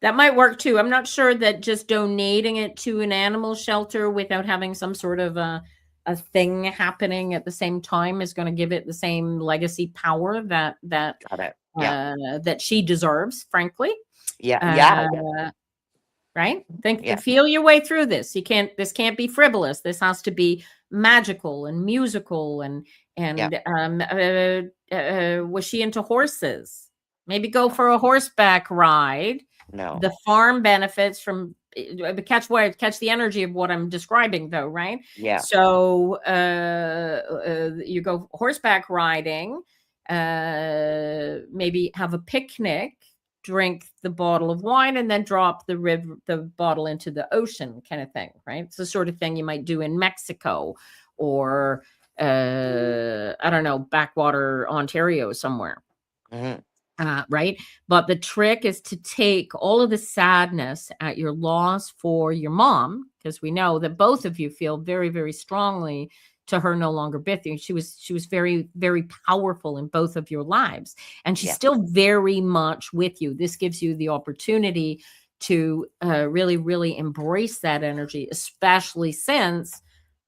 That might work too. I'm not sure that just donating it to an animal shelter without having some sort of a thing happening at the same time is going to give it the same legacy power that Got it. Yeah. that she deserves, frankly. Yeah. Yeah. Uh, right? Yeah. Feel your way through this. This can't be frivolous. This has to be magical and musical Yeah. was she into horses? Maybe go for a horseback ride. No. The farm benefits from catch the energy of what I'm describing, though, right? Yeah. So you go horseback riding, maybe have a picnic, drink the bottle of wine, and then drop the bottle into the ocean, kind of thing, right? It's the sort of thing you might do in Mexico or I don't know, backwater Ontario somewhere. Mm-hmm. Right. But the trick is to take all of the sadness at your loss for your mom, because we know that both of you feel very, very strongly to her no longer with you. She was very, very powerful in both of your lives, and she's still very much with you. This gives you the opportunity to really, really embrace that energy, especially since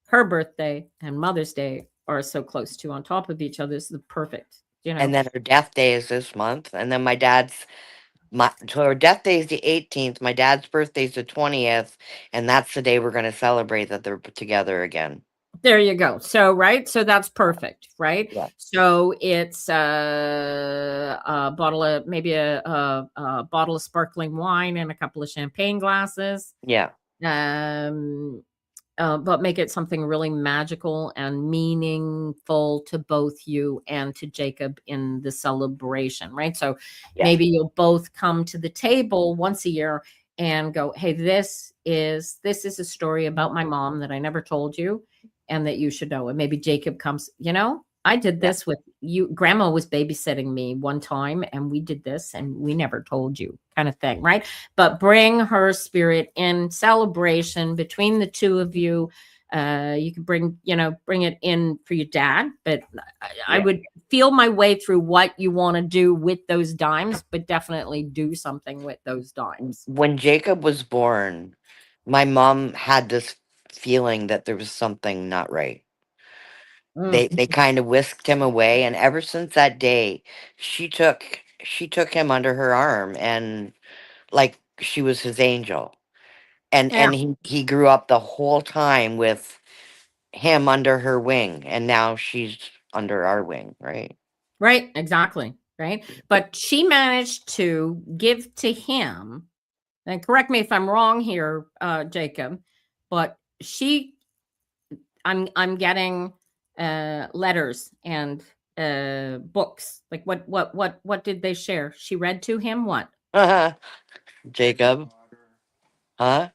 her birthday and Mother's Day are so close to on top of each other. This is the perfect, And then her death day is this month. And then so her death day is the 18th. My dad's birthday is the 20th. And that's the day we're going to celebrate that they're put together again. There you go. So, right. So that's perfect. Right. Yeah. So it's a bottle of, maybe a bottle of sparkling wine and a couple of champagne glasses. Yeah. But make it something really magical and meaningful to both you and to Jacob in the celebration, right? So maybe you'll both come to the table once a year and go, hey, this is a story about my mom that I never told you and that you should know. And maybe Jacob comes, I did this with you. Grandma was babysitting me one time and we did this and we never told you, kind of thing, right? But bring her spirit in celebration between the two of you. You can bring it in for your dad, but I would feel my way through what you want to do with those dimes, but definitely do something with those dimes. When Jacob was born, my mom had this feeling that there was something not right. They kind of whisked him away, and ever since that day, she took him under her arm, and like she was his angel. Yeah. And he grew up the whole time with him under her wing, and now she's under our wing, right? Right, exactly, right? But she managed to give to him, and correct me if I'm wrong here, Jacob, but I'm getting letters and books. Like what did they share? She read to him what? Jacob, huh?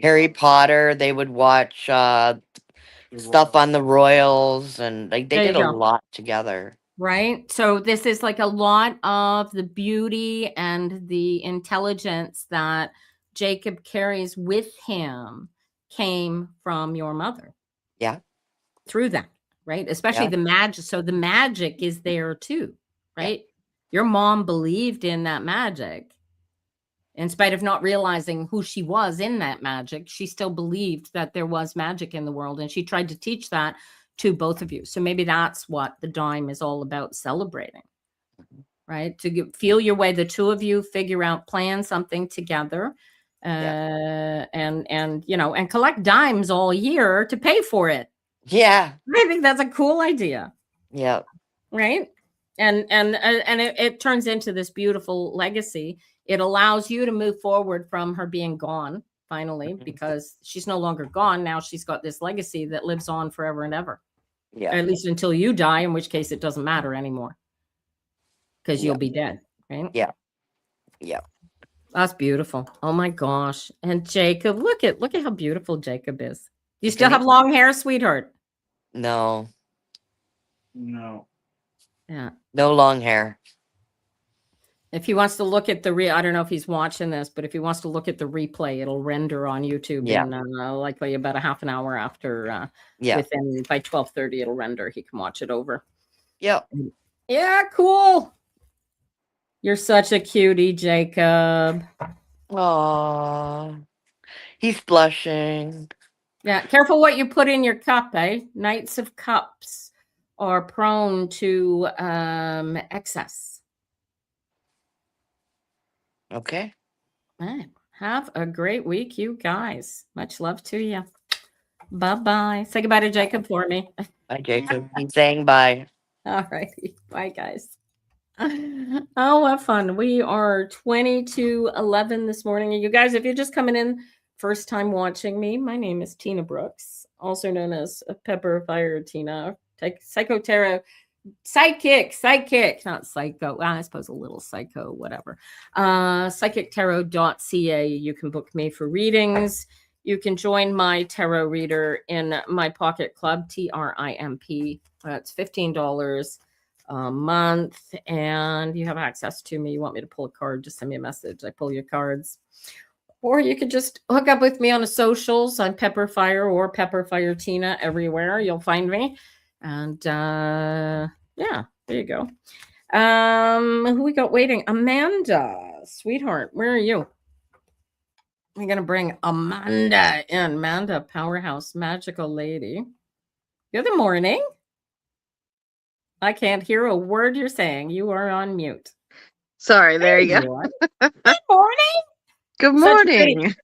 Harry Potter. They would watch stuff on the Royals, and like they There did you a go. lot together. Right. So this is like a lot of the beauty and the intelligence that Jacob carries with him came from your mother. Yeah. Through that, right? Especially Yeah. the magic. So the magic is there too, Yeah. right? Your mom believed in that magic. In spite of not realizing who she was in that magic, she still believed that there was magic in the world. And she tried to teach that to both of you. So maybe that's what the dime is all about, celebrating, right? To feel your way, the two of you figure out, plan something together, and collect dimes all year to pay for it. Yeah. I think that's a cool idea. Yeah. Right. And it turns into this beautiful legacy. It allows you to move forward from her being gone finally, Mhm. because she's no longer gone. Now she's got this legacy that lives on forever and ever, Yeah. at least until you die, in which case it doesn't matter anymore because Yeah. you'll be dead, right? Yeah. Yeah. That's beautiful. Oh my gosh. And Jacob, look at how beautiful Jacob is. You still Isn't have he? long hair, sweetheart? No. No. Yeah. No long hair. If he wants to look at I don't know if he's watching this, but if he wants to look at the replay, it'll render on YouTube Yeah. in likely about a half an hour after Yeah. by 12:30 it'll render. He can watch it over. Yep. Yeah, cool. You're such a cutie, Jacob. Aw. He's blushing. Yeah, careful what you put in your cup, eh? Knights of Cups are prone to excess. Okay. All right. Have a great week, you guys. Much love to you. Bye-bye. Say goodbye to Jacob for me. Bye, Jacob. He's saying bye. All righty. Bye, guys. Oh, what fun. We are 20 to 11 this morning. And you guys, if you're just coming in, first time watching me, my name is Tina Brooks, also known as Pepper Fire Tina, psychotera, psychic, not psycho. Well, I suppose a little psycho, whatever. Psychictarot.ca. You can book me for readings. You can join my tarot reader in my pocket club, TRIMP. That's $15 a month, and you have access to me. You want me to pull a card, just send me a message. I pull your cards. Or you could just hook up with me on the socials. I'm Pepper Fire or Pepper Fire Tina everywhere. You'll find me. And yeah, there you go. Who we got waiting? Amanda, sweetheart, where are you? We're gonna bring Amanda in. Amanda, powerhouse, magical lady. Good morning. I can't hear a word you're saying. You are on mute. Sorry, there you go. Good morning. Good Such a pretty- morning.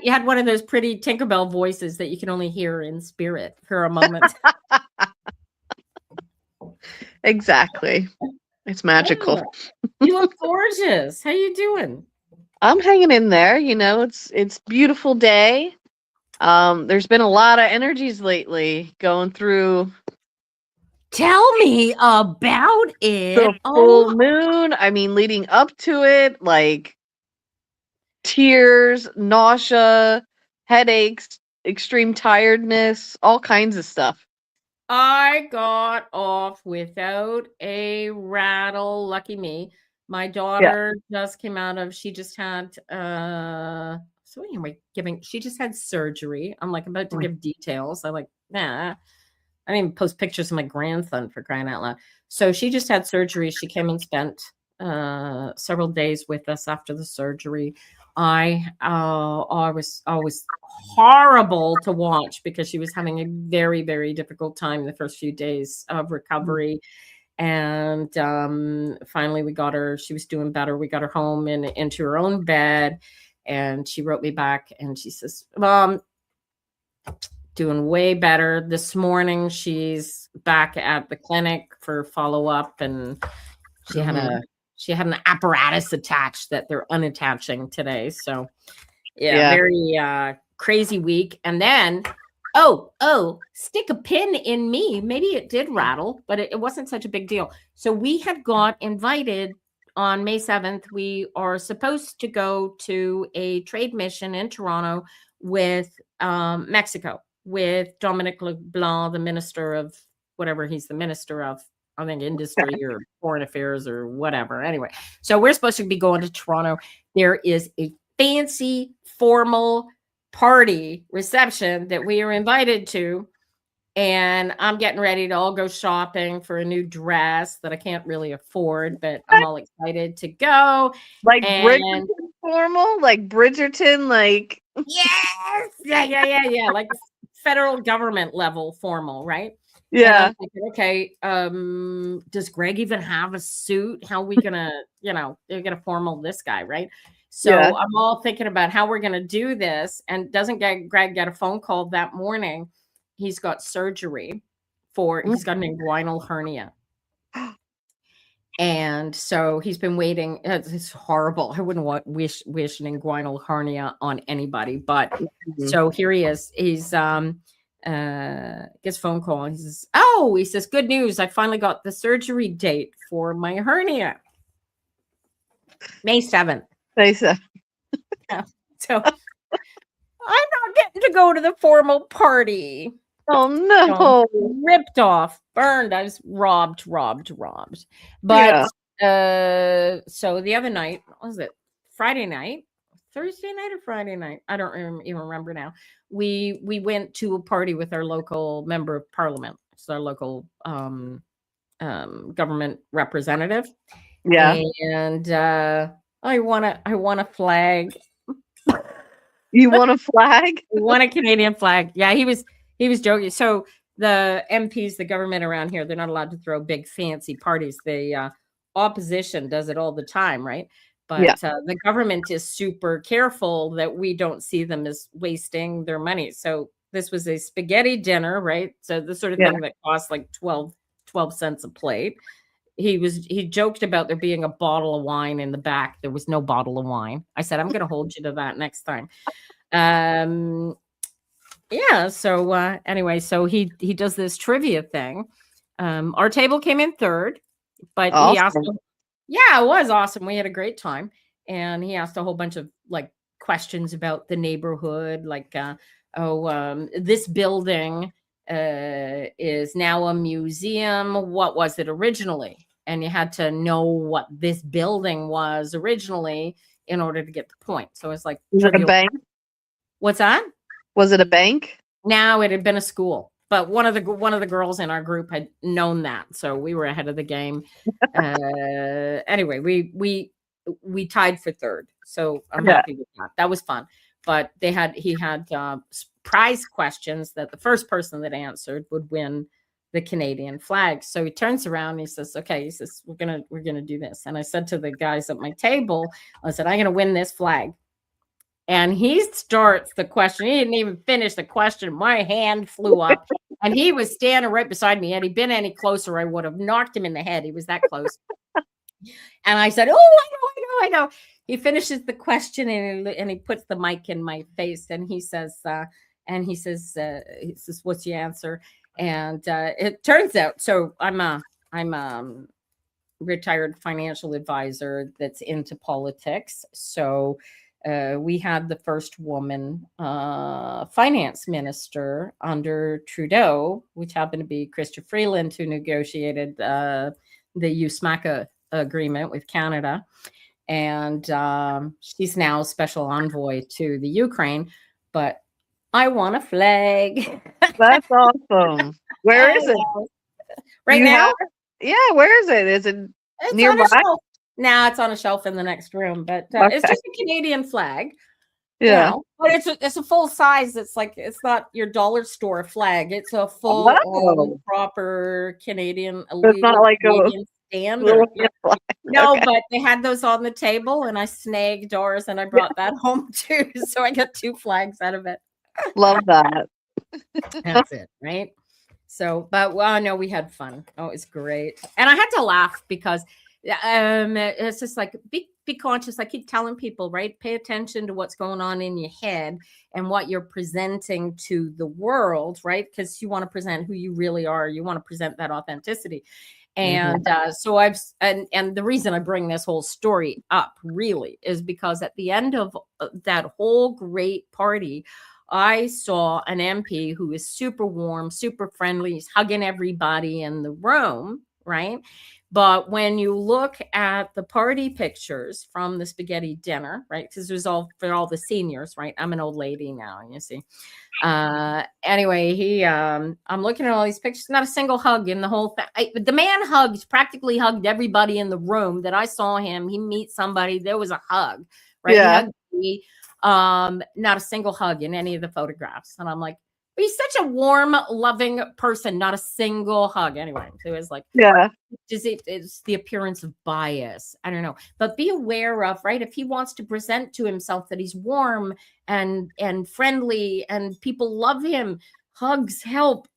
you had one of those pretty Tinkerbell voices that you can only hear in spirit for a moment. Exactly. It's magical. Yeah. You look gorgeous. How you doing? I'm hanging in there, it's beautiful day. There's been a lot of energies lately going through Tell me about it. the full moon. I mean, leading up to it, like tears, nausea, headaches, extreme tiredness, all kinds of stuff. I got off without a rattle. Lucky me. My daughter just came out of, she just had so anyway, she just had surgery. I'm like about to give details. I'm like, nah. I didn't even post pictures of my grandson, for crying out loud. So she just had surgery. She came and spent several days with us after the surgery. I was horrible to watch because she was having a very, very difficult time the first few days of recovery. And finally we got her, she was doing better. We got her home and into her own bed. And she wrote me back and she says, Mom, doing way better. This morning she's back at the clinic for follow-up, and she had an apparatus attached that they're unattaching today. So very crazy week. And then stick a pin in me. Maybe it did rattle, but it wasn't such a big deal. So we had got invited on May 7th. We are supposed to go to a trade mission in Toronto with Mexico, with Dominic LeBlanc, the minister of whatever he's the minister of, I think industry or foreign affairs or whatever. Anyway, so we're supposed to be going to Toronto. There is a fancy formal party reception that we are invited to. And I'm getting ready to all go shopping for a new dress that I can't really afford, but I'm all excited to go. Like Bridgerton formal? Like Bridgerton, like yes. Yeah. Like federal government level formal, right? Yeah. And I'm thinking, okay, does Greg even have a suit? How are we gonna, they're gonna formal this guy, right? So I'm all thinking about how we're gonna do this. And doesn't Greg get a phone call that morning? He's got surgery he's got an inguinal hernia. And so he's been waiting. It's horrible. I wouldn't want wish an inguinal hernia on anybody. But Mhm. so here he is. He's gets a phone call. And he says, "Oh," he says, "good news. I finally got the surgery date for my hernia, May 7th." They said, Yeah. So I'm not getting to go to the formal party. "Oh So, no!" ripped off, burned. I was robbed. But so the other night, what was it? Friday night, Thursday night or Friday night? I don't even remember now. We went to a party with our local member of parliament. It's our local government representative, Yeah, and I won a flag. you want a flag? Won a Canadian flag. Yeah, he was joking. So the MPs, the government around here, they're not allowed to throw big fancy parties. The opposition does it all the time, right? Yeah. But the government is super careful that we don't see them as wasting their money. So this was a spaghetti dinner, right? So the sort of Yeah. thing that costs like 12 cents a plate. He joked about there being a bottle of wine in the back. There was no bottle of wine. I said, I'm going to hold you to that next time. Yeah, so anyway, so he does this trivia thing. Our table came in third, but he asked Awesome. yeah, it was awesome. We had a great time. And he asked a whole bunch of like questions about the neighborhood, like this building is now a museum. What was it originally? And you had to know what this building was originally in order to get the point. So it's like Was it a trivial. bank? What's that? Was it a bank? Now it had been a school, but one of the girls in our group had known that, so we were ahead of the game. Anyway, we tied for third, so I'm Yeah. happy with that. That was fun, but he had prize questions that the first person that answered would win the Canadian flag. So he turns around and he says, "Okay," he says, we're gonna do this." And I said to the guys at my table, I said, "I'm gonna win this flag." And he starts the question. He didn't even finish the question. My hand flew up and he was standing right beside me. Had he been any closer, I would have knocked him in the head. He was that close. And I said, "Oh, I know. He finishes the question and he puts the mic in my face and he says, "What's your answer?" And it turns out, so I'm a retired financial advisor that's into politics. So we had the first woman finance minister under Trudeau, which happened to be Chrystia Freeland, who negotiated the USMACA agreement with Canada. And she's now special envoy to the Ukraine. But I want a flag. That's awesome. Where is it? Right You now? have it? Yeah, where is it? Is it It's nearby? on a shelf. Now it's on a shelf in the next room, but it's Okay. just a Canadian flag. Yeah. But it's a full size. It's like it's not your dollar store flag. It's a full Wow. proper Canadian So it's not illegal like a Canadian standard. little flag. No, Okay. but they had those on the table, and I snagged ours, and I brought that home too. So I got 2 flags out of it. Love that. That's it, right? So, but well, no, we had fun. Oh, it was great, and I had to laugh because it's just like be conscious. I keep telling people, right? Pay attention to what's going on in your head and what you're presenting to the world, right? Because you want to present who you really are. You want to present that authenticity. And so and the reason I bring this whole story up really is because at the end of that whole great party, I saw an MP who is super warm, super friendly. He's hugging everybody in the room, right? But when you look at the party pictures from the spaghetti dinner, right? Because it was all for all the seniors, right? I'm an old lady now, you see. Anyway, I'm looking at all these pictures, not a single hug in the whole thing. The man practically hugged everybody in the room that I saw him. He meet somebody, there was a hug, right? Yeah. He hugged me. Not a single hug in any of the photographs. And I'm like, he's such a warm, loving person, not a single hug. Anyway, it was like, Yeah. it's the appearance of bias. I don't know, but be aware of, right? If he wants to present to himself that he's warm and friendly and people love him, hugs help.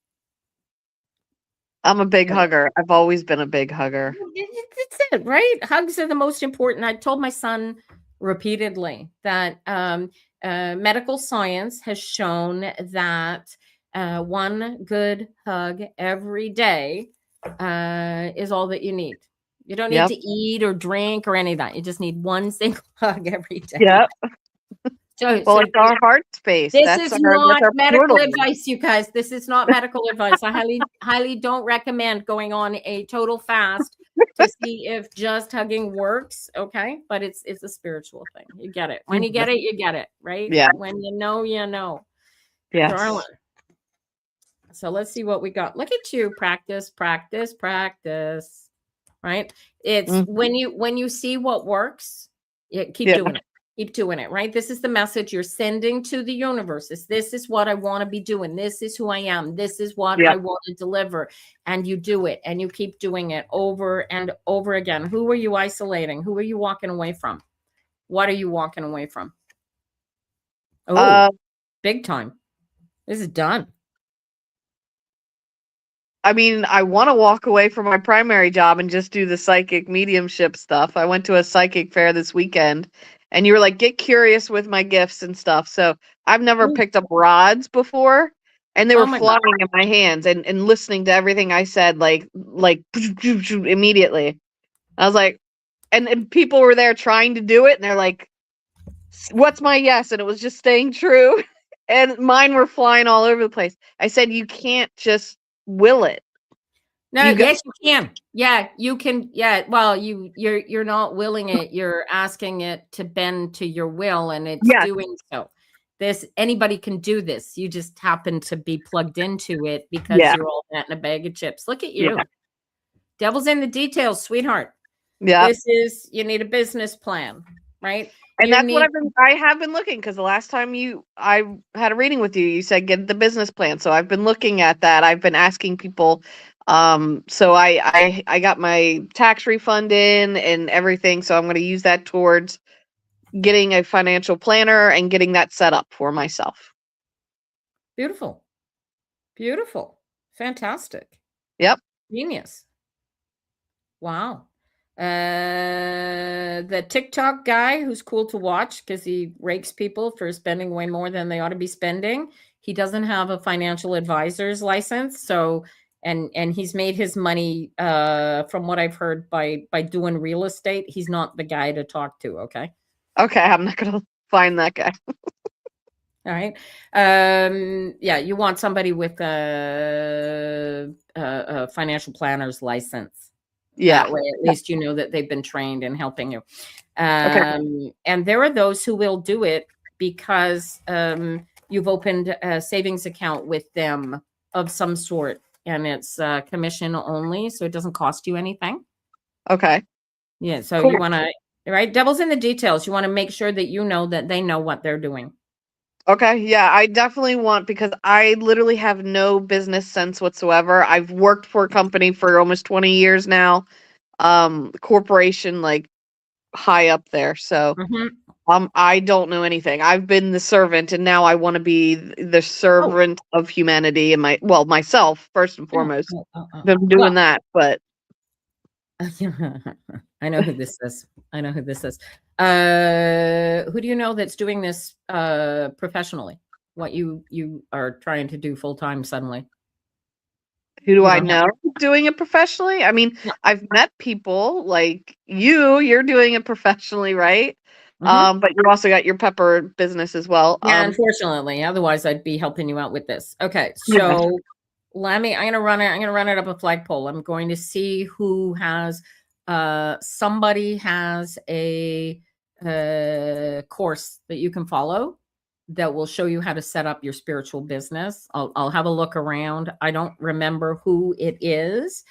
I'm a big hugger. I've always been a big hugger. That's it, right? Hugs are the most important. I told my son repeatedly that medical science has shown that one good hug every day is all that you need. You don't need Yep. to eat or drink or any of that. You just need one single hug every day. Yep. So, Well, it's our heart space. this That's is our not medical portal. advice, you guys. This is not medical advice. I highly don't recommend going on a total fast to see if just hugging works. Okay, but it's a spiritual thing. You get it. When you get it, you get it. Right? Yeah. When you know, you know. Yes. Darling. So let's see what we got. Look at you. Practice, practice, practice. Right? It's when you see what works, keep doing it. Keep doing it, right? This is the message you're sending to the universe. This is what I want to be doing. This is who I am. This is what I want to deliver. And you do it and you keep doing it over and over again. Who are you isolating? Who are you walking away from? What are you walking away from? Oh, big time. This is done. I mean, I want to walk away from my primary job and just do the psychic mediumship stuff. I went to a psychic fair this weekend and you were like, get curious with my gifts and stuff. So I've never picked up rods before and they were flying in my hands and listening to everything I said, like immediately. I was like, and people were there trying to do it and they're like, what's my yes? And it was just staying true. And mine were flying all over the place. I said, you can't just will it. No, yes, you can. Yeah, you can. Yeah, well, you're not willing it. You're asking it to bend to your will, and it's doing so. Anybody can do this. You just happen to be plugged into it because you're all that in a bag of chips. Look at you. Devil's in the details, sweetheart. Yeah. You need a business plan, right? And that's what I have been looking, because the last time I had a reading with you, you said get the business plan. So I've been looking at that. I've been asking people. So I got my tax refund in and everything. So I'm going to use that towards getting a financial planner and getting that set up for myself. Beautiful. Beautiful. Fantastic. Yep. Genius. Wow. The TikTok guy who's cool to watch because he rakes people for spending way more than they ought to be spending. He doesn't have a financial advisor's license. So, and he's made his money, from what I've heard, by doing real estate. He's not the guy to talk to. Okay. Okay. I'm not going to find that guy. All right. Yeah, you want somebody with a financial planner's license. Yeah. That way, at least you know that they've been trained in helping you. And there are those who will do it because you've opened a savings account with them of some sort, and it's commission only, so it doesn't cost you anything. Okay. Yeah. So you want to, right? Devil's in the details. You want to make sure that you know that they know what they're doing. Okay, yeah, I definitely want, because I literally have no business sense whatsoever. I've worked for a company for almost 20 years now, corporation, like high up there. So I don't know anything. I've been the servant, and now I want to be the servant of humanity and myself first and foremost. I'm doing that, but I know who this is. Who do you know that's doing this professionally? What you are trying to do full time suddenly? Who do I know doing it professionally? I mean, I've met people like you're doing it professionally, right? But you also got your pepper business as well. Yeah, unfortunately. Otherwise, I'd be helping you out with this. Okay, so I'm gonna run it up a flagpole. I'm going to see who has somebody has a course that you can follow that will show you how to set up your spiritual business. I'll have a look around. I don't remember who it is.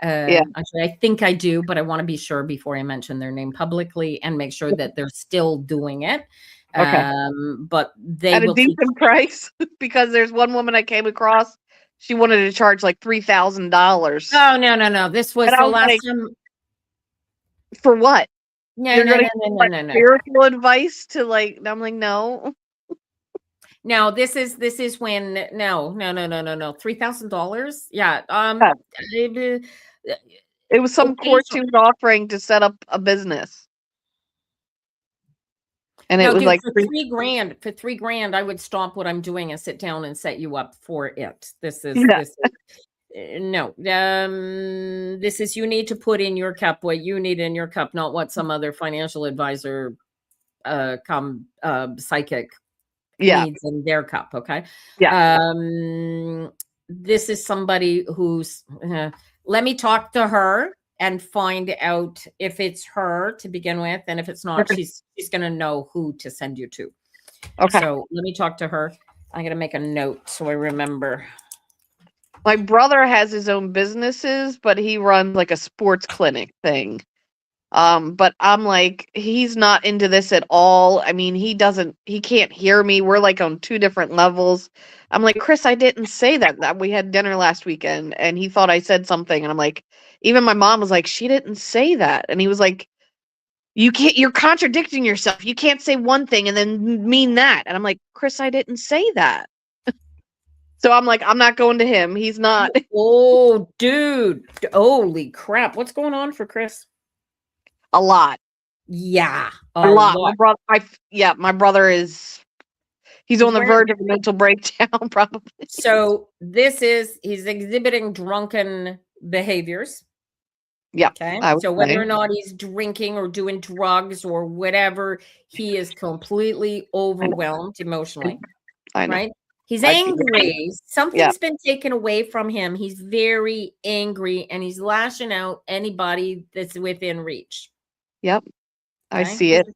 Actually, I think I do, but I want to be sure before I mention their name publicly and make sure that they're still doing it. Okay. But they at a will decent price, because there's one woman I came across. She wanted to charge like $3,000. Oh, no. This was the last time. For what? No. Spiritual advice to I'm like, no. Now this is when no $3,000. Yeah. Yeah. eh, It was some course he occasion- was offering to set up a business. And it No, was dude, like for $3,000, I would stop what I'm doing and sit down and set you up for it. This is Yeah. no. This is you need to put in your cup what you need in your cup, not what some other financial advisor psychic Yeah. needs in their cup. Okay. Yeah. This is somebody who's let me talk to her and find out if it's her to begin with, and if it's not, she's gonna know who to send you to. Okay. So let me talk to her. I'm gonna make a note so I remember. My brother has his own businesses, but he runs like a sports clinic thing. But I'm like, he's not into this at all. I mean, he can't hear me. We're like on two different levels. I'm like, Chris, I didn't say that we had dinner last weekend, and he thought I said something. And I'm like, even my mom was like, she didn't say that. And he was like, you're contradicting yourself. You can't say one thing and then mean that. And I'm like, Chris, I didn't say that. So I'm like, I'm not going to him. He's not. Oh, dude. Holy crap. What's going on for Chris? A lot. Yeah. A lot. My brother, my brother he's on the verge of a mental breakdown, probably. So he's exhibiting drunken behaviors. Yeah. Okay. So whether or not he's drinking or doing drugs or whatever, he is completely overwhelmed emotionally. I know. Right? He's angry. Something's been taken away from him. He's very angry and he's lashing out anybody that's within reach. Yep. I see it.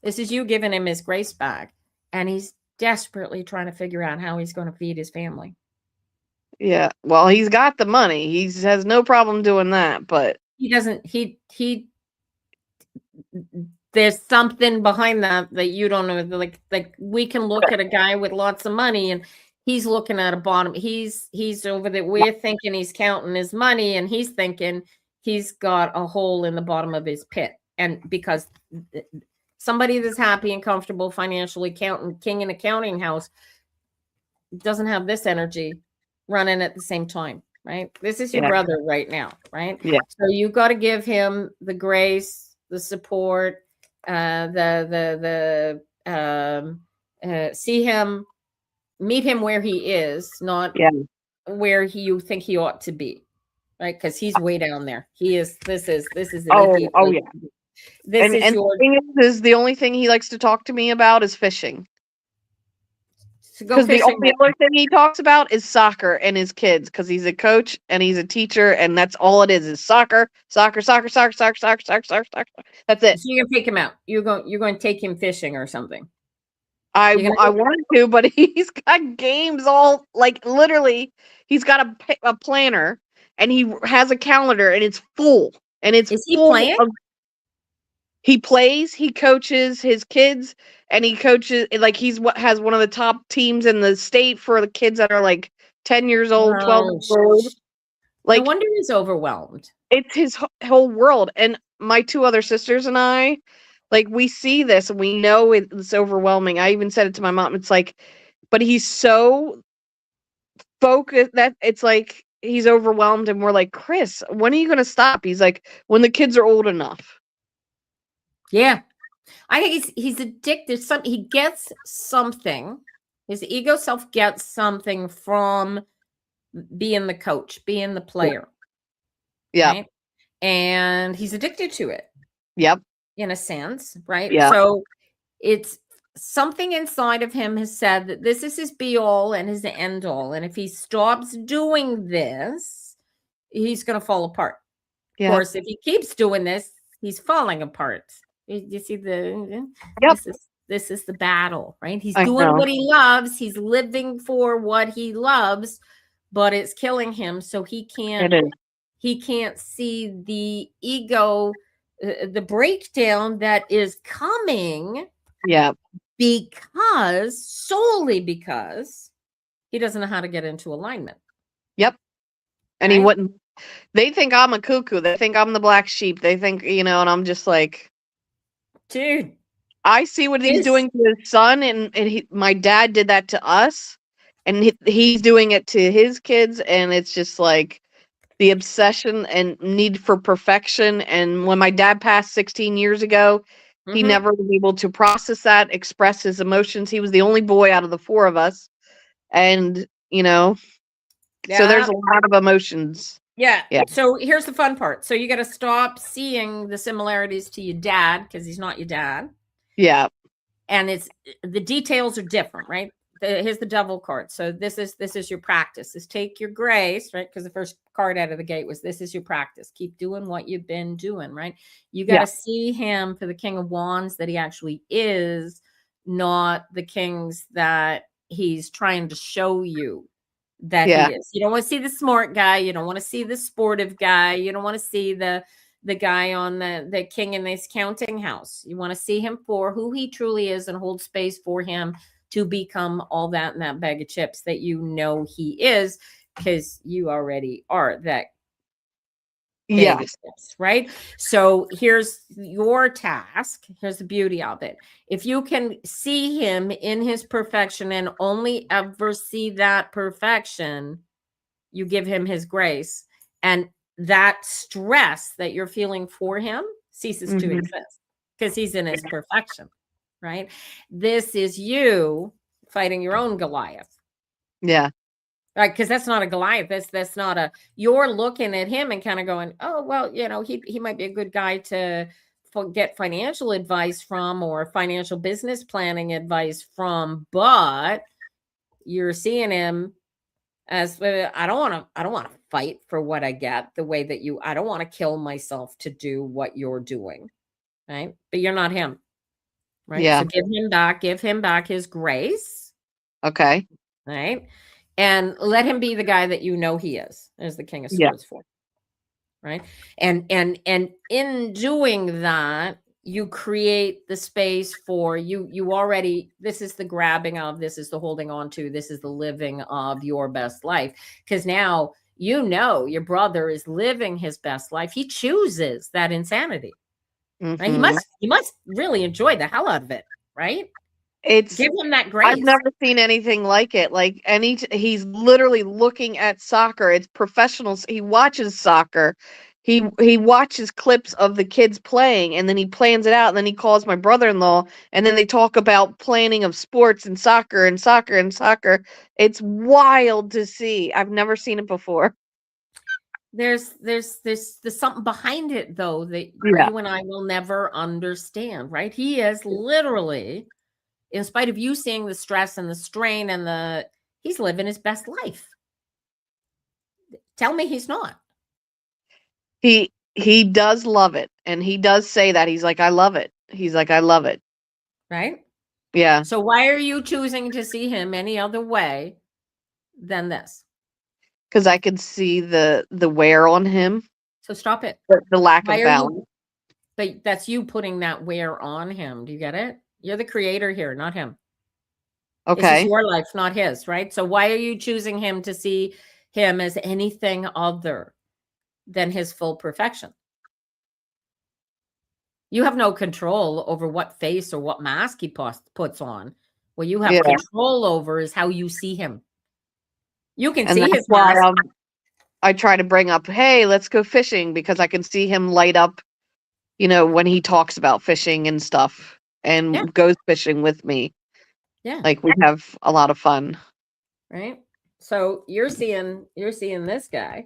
This is you giving him his grace back. And he's desperately trying to figure out how he's going to feed his family. Yeah. Well, he's got the money. He has no problem doing that, but he doesn't there's something behind that you don't know. Like we can look at a guy with lots of money and he's looking at a bottom. He's over there. We're thinking he's counting his money and he's thinking he's got a hole in the bottom of his pit. And because somebody that's happy and comfortable financially, king in accounting house, doesn't have this energy running at the same time. Right? This is your brother right now, right? Yeah. So you got to give him the grace, the support, see him, meet him where he is, not where you think he ought to be, right? Because he's way down there. He is. This is. Oh yeah. This is your. Thing is the only thing he likes to talk to me about is fishing. Because the only other thing he talks about is soccer and his kids, because he's a coach and he's a teacher, and that's all it is soccer. That's it. So you're gonna take him out. You're going to take him fishing or something. I wanted to, but he's got games all like literally. He's got a planner and he has a calendar and it's full. And it's is he playing? He plays, he coaches his kids, and he coaches like has one of the top teams in the state for the kids that are like 10 years old, 12 years old. Like, no wonder he's overwhelmed. It's his whole world. And my two other sisters and I, like, we see this and we know it's overwhelming. I even said it to my mom. It's like, but he's so focused that it's like he's overwhelmed, and we're like, Chris, when are you going to stop? He's like, when the kids are old enough. Yeah. I think he's addicted. He gets something. His ego self gets something from being the coach, being the player. Yeah. Right? And he's addicted to it. Yep. In a sense, right? Yeah. So it's something inside of him has said that this is his be all and his end all. And if he stops doing this, he's going to fall apart. Yeah. Of course, if he keeps doing this, he's falling apart. You see this is the battle, right? He's doing what he loves. He's living for what he loves, but it's killing him. So he can't see the ego, the breakdown that is coming. Yeah. Solely because he doesn't know how to get into alignment. Yep. And right? He wouldn't. They think I'm a cuckoo. They think I'm the black sheep. They think, and I'm just like, dude, I see what he's His- doing to his son, and my dad did that to us, and he's doing it to his kids, and it's just like the obsession and need for perfection. And when my dad passed 16 years ago, he Mhm. never was able to process that, express his emotions. He was the only boy out of the four of us, and so there's Yeah. a lot of emotions. Yeah. Yeah. So here's the fun part. So you got to stop seeing the similarities to your dad because he's not your dad. Yeah. And it's the details are different, right? Here's the devil card. So this is your practice. Is take your grace, right? Because the first card out of the gate was this is your practice. Keep doing what you've been doing, right? You got to see him for the King of Wands that he actually is, not the kings that he's trying to show you that Yeah. he is. You don't want to see the smart guy. You don't want to see the sportive guy. You don't want to see the guy on the king in this counting house. You want to see him for who he truly is and hold space for him to become all that in that bag of chips that you know he is, because you already are that Yeah. bag of chips, right? So here's your task. Here's the beauty of it. If you can see him in his perfection and only ever see that perfection, you give him his grace, and that stress that you're feeling for him ceases to Mhm. exist because he's in his perfection, right? This is you fighting your own Goliath, Yeah. right? Because that's not a Goliath. That's not a. You're looking at him and kind of going, oh well, he might be a good guy to get financial advice from or financial business planning advice from, but you're seeing him as I don't want to fight for what I get the way that I don't want to kill myself to do what you're doing, right? But you're not him, right? Yeah. So give him back his grace, Okay. right? And let him be the guy that you know he is, as the King of Yeah. Swords for, right? And in doing that, you create the space for you already. This is the grabbing of, this is the holding on to, this is the living of your best life, because now your brother is living his best life. He chooses that insanity, right? Mhm. He must really enjoy the hell out of it, right? It's Give him that I've grace. never seen anything like it. Like he's literally looking at soccer. It's professionals. He watches soccer. He watches clips of the kids playing, and then he plans it out, and then he calls my brother-in-law, and then they talk about planning of sports and soccer and soccer and soccer. It's wild to see. I've never seen it before. There's something behind it though that Yeah. you and I will never understand, right? He is literally, in spite of you seeing the stress and the strain and he's living his best life. Tell me he's not, He does love it, and he does say that. He's like, "I love it." He's like, "I love it." right? Yeah, So why are you choosing to see him any other way than this? because I could see the wear on him, So stop it. the lack Why of are you balance. But that's you putting that wear on him. Do you get it? You're the creator here, not him. This is Okay. your life, not his, right? So why are you choosing him to see him as anything other than his full perfection? You have no control over what face or what mask he puts on. What you have Yeah, control over is how you see him. You can and see that's his why mask. I try to bring up, "Hey, let's go fishing," because I can see him light up, when he talks about fishing and stuff, Yeah, and goes fishing with me. yeah, Like, we have a lot of fun. right. So you're seeing this guy,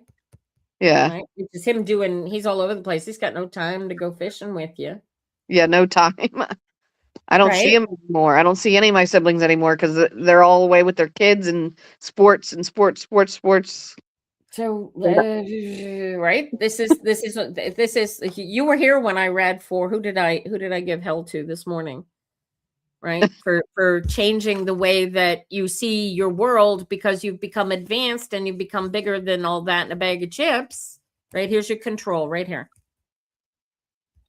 Yeah. right? It's just him he's all over the place. He's got no time to go fishing with you, Yeah, no time. I don't see right? him anymore. I don't see any of my siblings anymore because they're all away with their kids and sports and sports, sports, sports. So, right, this is you were here when I read for who did I give hell to this morning, right? For changing the way that you see your world because you've become advanced and you've become bigger than all that in a bag of chips, right? Here's your control right here,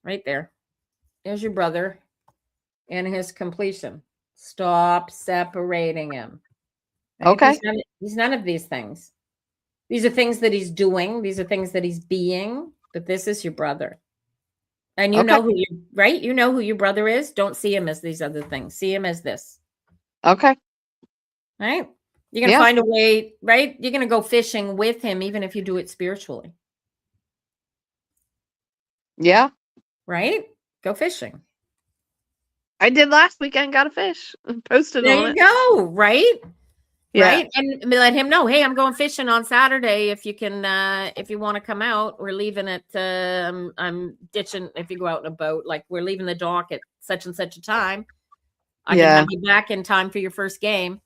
right there. There's your brother and his completion. Stop separating him, right? Okay. He's none of these things. These are things that he's doing. These are things that he's being. But this is your brother. And you Okay. know who you right? You know who your brother is. Don't see him as these other things. See him as this. Okay. Right? You're gonna Yeah. find a way, right? You're gonna go fishing with him, even if you do it spiritually. Yeah. Right? Go fishing. I did last weekend, got a fish. Posted There on you it. go. Right? Yeah. Right? And let him know, hey, I'm going fishing on Saturday. If you can, if you want to come out, we're leaving at, I'm ditching, if you go out in a boat, like we're leaving the dock at such and such a time. I can Yeah. have you back in time for your first game.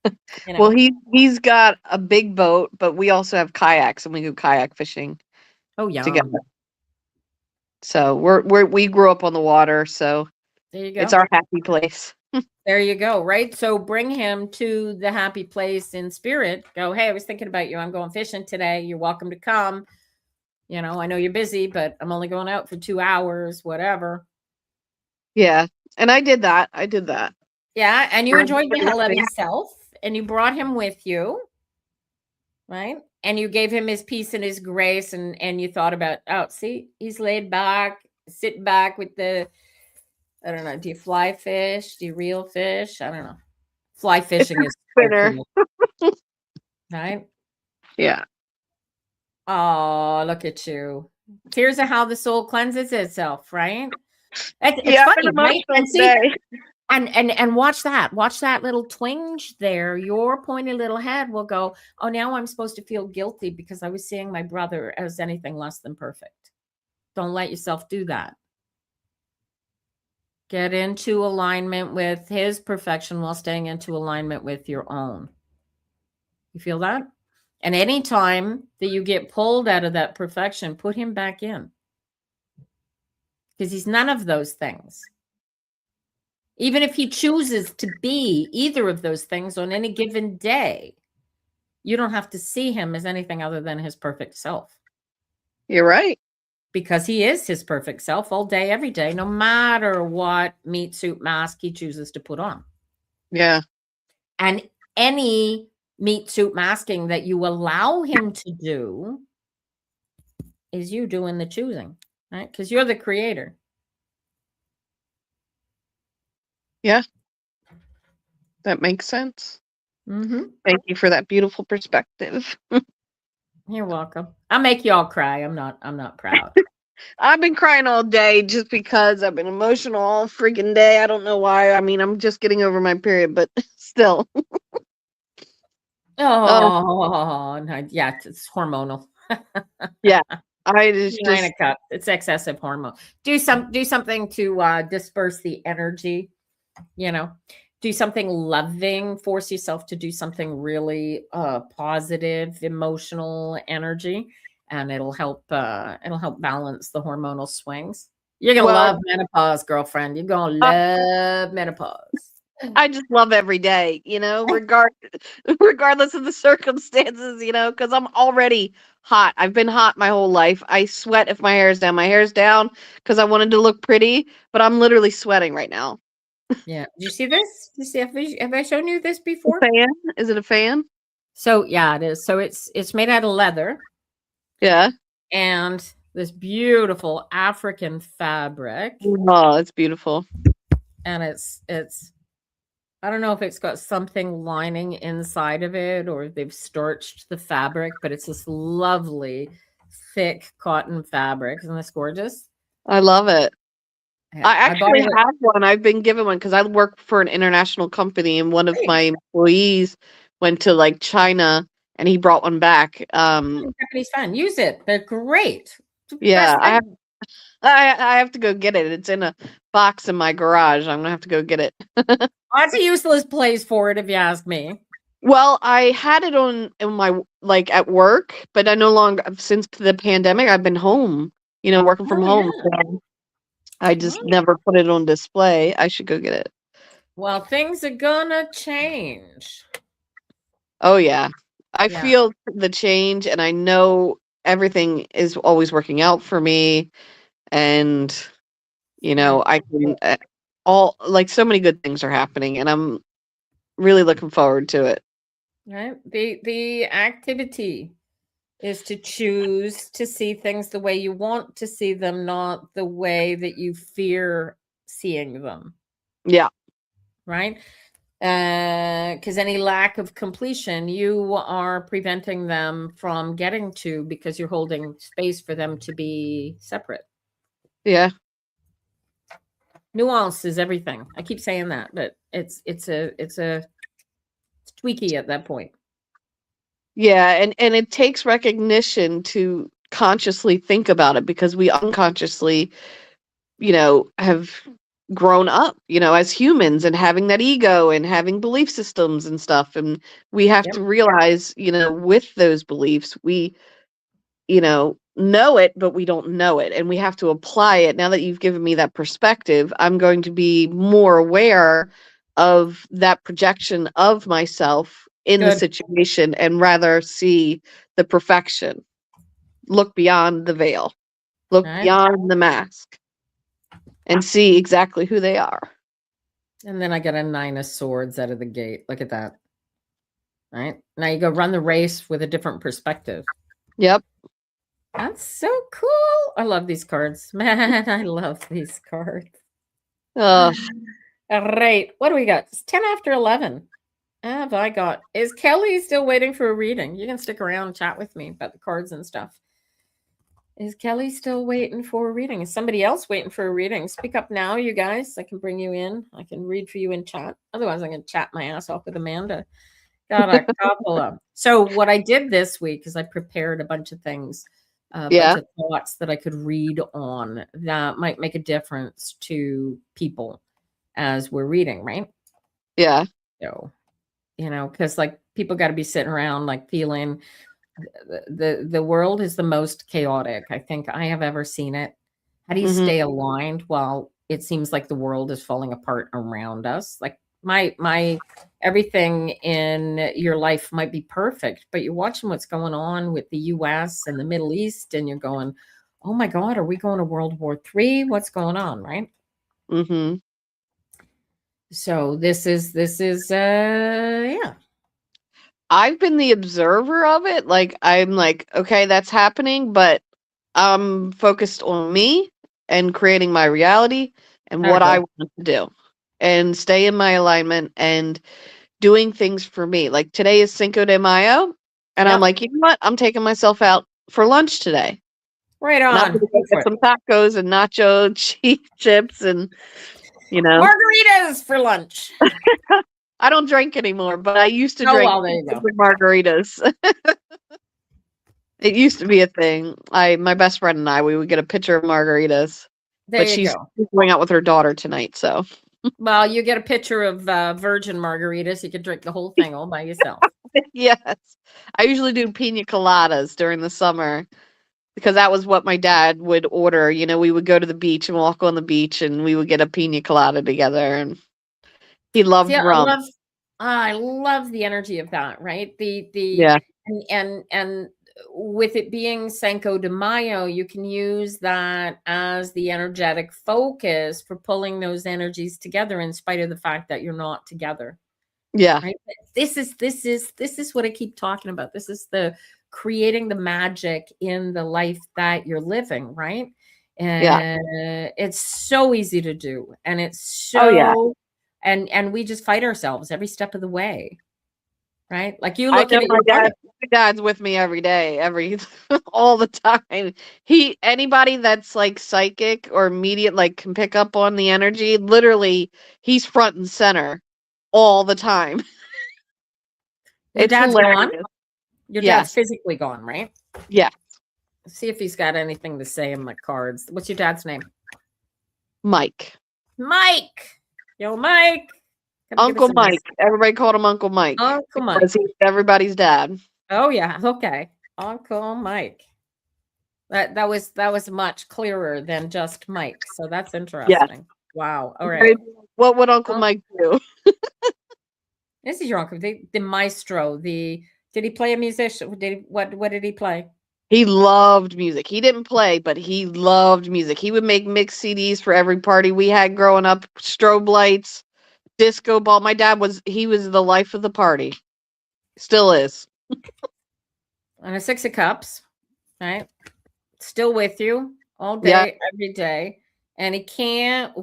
You Well, know, he's got a big boat, but we also have kayaks and we go kayak fishing oh, yeah. together. So we grew up on the water, so There you go. it's our happy place. There you go. Right. So bring him to the happy place in spirit. Go, hey, I was thinking about you. I'm going fishing today. You're welcome to come. You know, I know you're busy, but I'm only going out for 2 hours, whatever. Yeah. And I did that. I did that. Yeah. And you Yeah. enjoyed the hell out of yourself and you brought him with you. Right. And you gave him his peace and his grace. And you thought about, oh, see, he's laid back, sit back with the, I don't know. Do you fly fish? Do you reel fish? I don't know. Fly fishing is so Spinner. cool. Right. Yeah. Oh, look at you. Tears are how the soul cleanses itself, right? It's Yeah, funny, been right? emotional And see, today. and watch that. Watch that little twinge there. Your pointy little head will go, oh, now I'm supposed to feel guilty because I was seeing my brother as anything less than perfect. Don't let yourself do that. Get into alignment with his perfection while staying into alignment with your own. You feel that? And anytime that you get pulled out of that perfection, put him back in. Because he's none of those things. Even if he chooses to be either of those things on any given day, you don't have to see him as anything other than his perfect self. You're right. Because he is his perfect self all day, every day, no matter what meat suit mask he chooses to put on. Yeah. And any meat suit masking that you allow him to do is you doing the choosing, right? Because you're the creator. Yeah. That makes sense. Mm-hmm. Thank you for that beautiful perspective. You're welcome. I'll make you all cry. I'm not proud. I've been crying all day just because I've been emotional all freaking day. I don't know why. I mean, I'm just getting over my period, but still. Oh, no, yeah, it's hormonal. Yeah. I just 9 of cups. It's excessive hormone. Do something to disperse the energy, you know. Do something loving, force yourself to do something really positive, emotional energy, and it'll help balance the hormonal swings. You're gonna well, love menopause, girlfriend. You're gonna love menopause. I just love every day, regardless of the circumstances, because I'm already hot. I've been hot my whole life. I sweat if my hair is down. My hair is down because I wanted to look pretty, but I'm literally sweating right now. Yeah. Do you see this? Do you see, have I shown you this before? Fan? Is it a fan? So yeah, it is. So it's made out of leather Yeah. and this beautiful African fabric. Oh, it's beautiful. And it's I don't know if it's got something lining inside of it or they've starched the fabric, but it's this lovely, thick cotton fabric. Isn't this gorgeous? I love it. Yeah, I I bought actually it. have one. I've been given one because I work for an international company, and one of my employees went to like China, and he brought one back. Japanese fan. Use it. They're great. It's the Yeah, best thing. I have to go get it. It's in a box in my garage. I'm gonna have to go get it. That's a useless place for it, if you ask me. Well, I had it in my at work, but I no longer since the pandemic. I've been home, working from Oh, home. yeah. So I just Oh. never put it on display. I should go get it. Well, things are gonna change. Oh yeah. I Yeah. feel the change and I know everything is always working out for me and Right. I can all like so many good things are happening and I'm really looking forward to it. Right. The activity is to choose to see things the way you want to see them, not the way that you fear seeing them, Yeah. right? Because any lack of completion, you are preventing them from getting to, because you're holding space for them to be separate. Yeah. Nuance is everything. I keep saying that, but it's tweaky at that point. Yeah, and it takes recognition to consciously think about it, because we unconsciously, have grown up, as humans, and having that ego and having belief systems and stuff, and we have Yep. to realize, with those beliefs, we, know it, but we don't know it, and we have to apply it. Now that you've given me that perspective, I'm going to be more aware of that projection of myself in the Good. situation, and rather see the perfection, look beyond the veil, look Right. beyond the mask, and see exactly who they are. And then I got a 9 of swords out of the gate. Look at that. Right. Now you go run the race with a different perspective. Yep. That's so cool. I love these cards. Man, I love these cards. Ugh. All right. What do we got? It's 10 after 11. Have I got? Is Kelly still waiting for a reading? You can stick around and chat with me about the cards and stuff. Is Kelly still waiting for a reading? Is somebody else waiting for a reading? Speak up now, you guys. I can bring you in. I can read for you in chat. Otherwise, I'm going to chat my ass off with Amanda. Got a couple of. So what I did this week is I prepared a bunch of things, a bunch of thoughts that I could read on that might make a difference to people as we're reading, right? Yeah. So, because like people got to be sitting around like feeling the world is the most chaotic I think I have ever seen it. How do you stay aligned while it seems like the world is falling apart around us? Like my everything in your life might be perfect, but you're watching what's going on with the US and the Middle East, and you're going, oh my God, are we going to World War III? What's going on, right? Mm-hmm. So this is yeah. I've been the observer of it. Like, I'm like, okay, that's happening, but I'm focused on me and creating my reality and There we what I go. want to do, and stay in my alignment and doing things for me. Like, today is Cinco de Mayo, and I'm Yep. like, you know what? I'm taking myself out for lunch today. Right And I'm on. going to Go go for get it. some tacos and nacho cheese chips and, Margaritas for lunch. I don't drink anymore, but I used to Oh, drink well, there you go. margaritas. It used to be a thing. My best friend and I, we would get a pitcher of margaritas. There But you she's go. going out with her daughter tonight, so Well, you get a picture of virgin margaritas. You can drink the whole thing all by yourself. yes. I usually do pina coladas during the summer, because that was what my dad would order. We would go to the beach and walk on the beach, and we would get a pina colada together, and he loved See, rum. I love the energy of that, right? Yeah. And with it being Cinco de Mayo, you can use that as the energetic focus for pulling those energies together, in spite of the fact that you're not together. Yeah. Right? This is what I keep talking about. This is the creating the magic in the life that you're living, right? Yeah. And it's so easy to do, and it's Oh, yeah. so and we just fight ourselves every step of the way, right? Like you I looking know at your my dad's with me every day, all the time. Anybody that's like psychic or immediate, like, can pick up on the energy, literally, he's front and center all the time. Your It's dad's hilarious. gone. Your Yes. dad's physically gone, right? Yeah. See if he's got anything to say in my cards. What's your dad's name? Mike. Mike. Yo, Mike. Gotta give us Uncle a Mike. Everybody called him Uncle Mike. Uncle Mike. Because he's everybody's dad. Oh yeah, okay. Uncle Mike. That was much clearer than just Mike. So that's interesting. Wow. All right. What would Uncle Mike do? This is your uncle, the maestro. Did he play a musician? What did he play? He loved music. He didn't play, but he loved music. He would make mix CDs for every party we had growing up, strobe lights, disco ball. My dad was the life of the party. Still is. and a 6 of Cups, right? Still with you all Yeah. day, every day. And he can't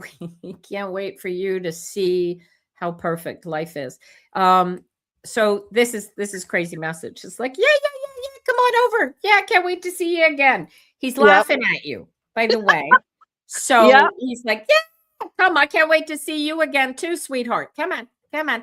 wait for you to see how perfect life is. So this is crazy message. It's like, yeah, come on over. Yeah, I can't wait to see you again. He's Yep. laughing at you, by the way. So Yep. he's like, yeah, come, I can't wait to see you again too, sweetheart. Come on.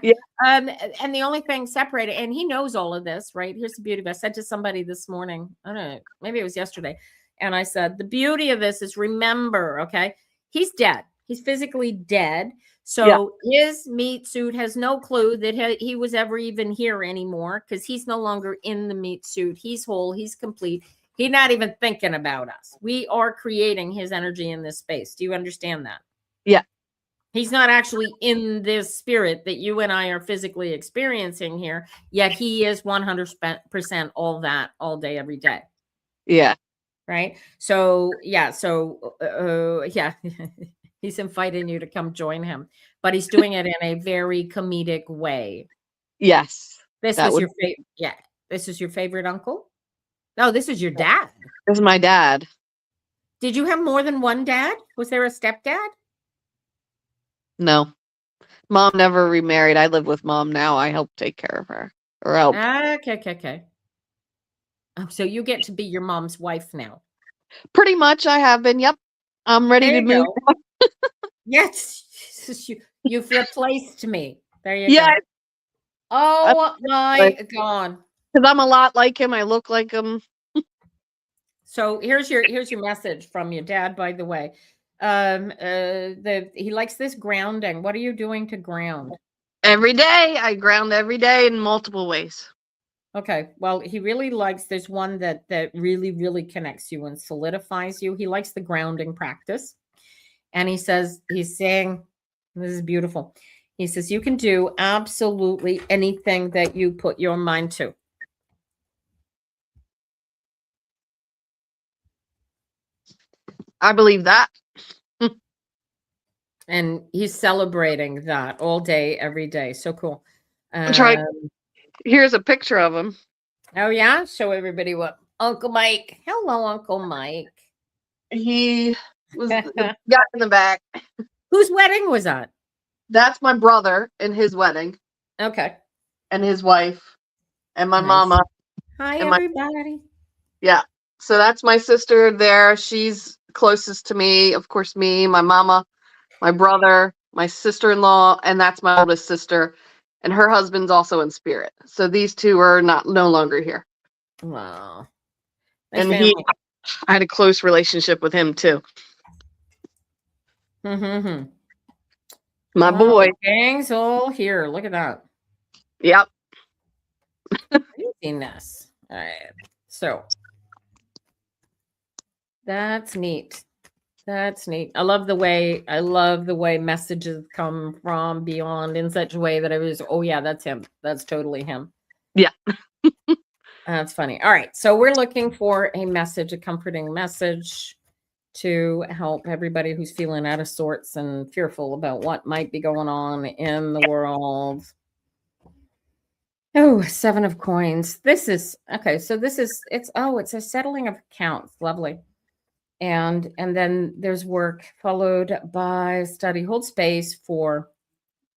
Yeah. And the only thing separated, and he knows all of this, right? Here's the beauty of it. I said to somebody this morning, I don't know, maybe it was yesterday. And I said, the beauty of this is, remember, okay, he's dead. He's physically dead. So his meat suit has no clue that he was ever even here anymore, because he's no longer in the meat suit. He's whole. He's complete. He's not even thinking about us. We are creating his energy in this space. Do you understand that? Yeah. He's not actually in this spirit that you and I are physically experiencing here, yet he is 100% all that all day, every day. Yeah. Right. So, yeah. He's inviting you to come join him, but he's doing it in a very comedic way. Yes. This That was would- your favorite. Yeah. This is your favorite uncle. No, this is your dad. This is my dad. Did you have more than one dad? Was there a stepdad? No. Mom never remarried. I live with mom now. I help take care of her. Or help. Okay. Oh, so you get to be your mom's wife now. Pretty much I have been. Yep. I'm ready There to you move. go. Yes, you've replaced me. There you Yeah. go. Oh my God. Because I'm a lot like him. I look like him. So here's your message from your dad, by the way. He likes this grounding. What are you doing to ground? Every day. I ground every day in multiple ways. Okay. Well, he really likes, there's one that really, really connects you and solidifies you. He likes the grounding practice. And he's saying, this is beautiful. He says, you can do absolutely anything that you put your mind to. I believe that. And he's celebrating that all day, every day. So cool. Here's a picture of him. Oh, yeah? Show everybody what Uncle Mike. Hello, Uncle Mike. He was the guy in the back. Whose wedding was that? That's my brother and his wedding. Okay. And his wife. And my Nice. mama. Hi, and everybody. Yeah. So that's my sister there. She's closest to me. Of course, me, my mama, my brother, my sister-in-law, and that's my oldest sister. And her husband's also in spirit. So these two are no longer here. Wow. Nice And family. I had a close relationship with him too. Mm-hmm. My boy. Gang's all here. Look at that. Yep. Craziness. All right. So that's neat. That's neat. I love the way messages come from beyond in such a way that it was, oh yeah, that's him. That's totally him. Yeah. That's funny. All right. So we're looking for a message, a comforting message to help everybody who's feeling out of sorts and fearful about what might be going on in the world. Oh, 7 of Coins. This is okay. So it's a settling of accounts. Lovely. And then there's work followed by study. Hold space for,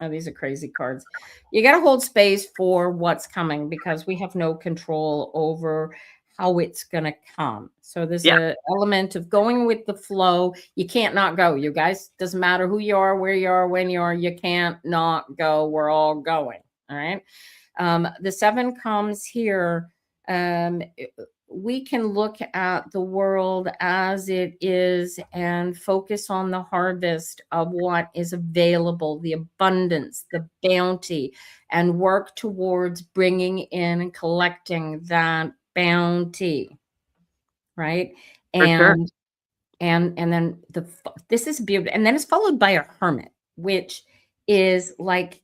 these are crazy cards. You got to hold space for what's coming, because we have no control over how it's going to come. So there's an element of going with the flow. You can't not go, you guys. Doesn't matter who you are, where you are, when you are, you can't not go. We're all going. All right. The 7 comes here. We can look at the world as it is and focus on the harvest of what is available, the abundance, the bounty, and work towards bringing in and collecting that bounty. Right. And then this is beautiful. And then it's followed by a hermit, which is like,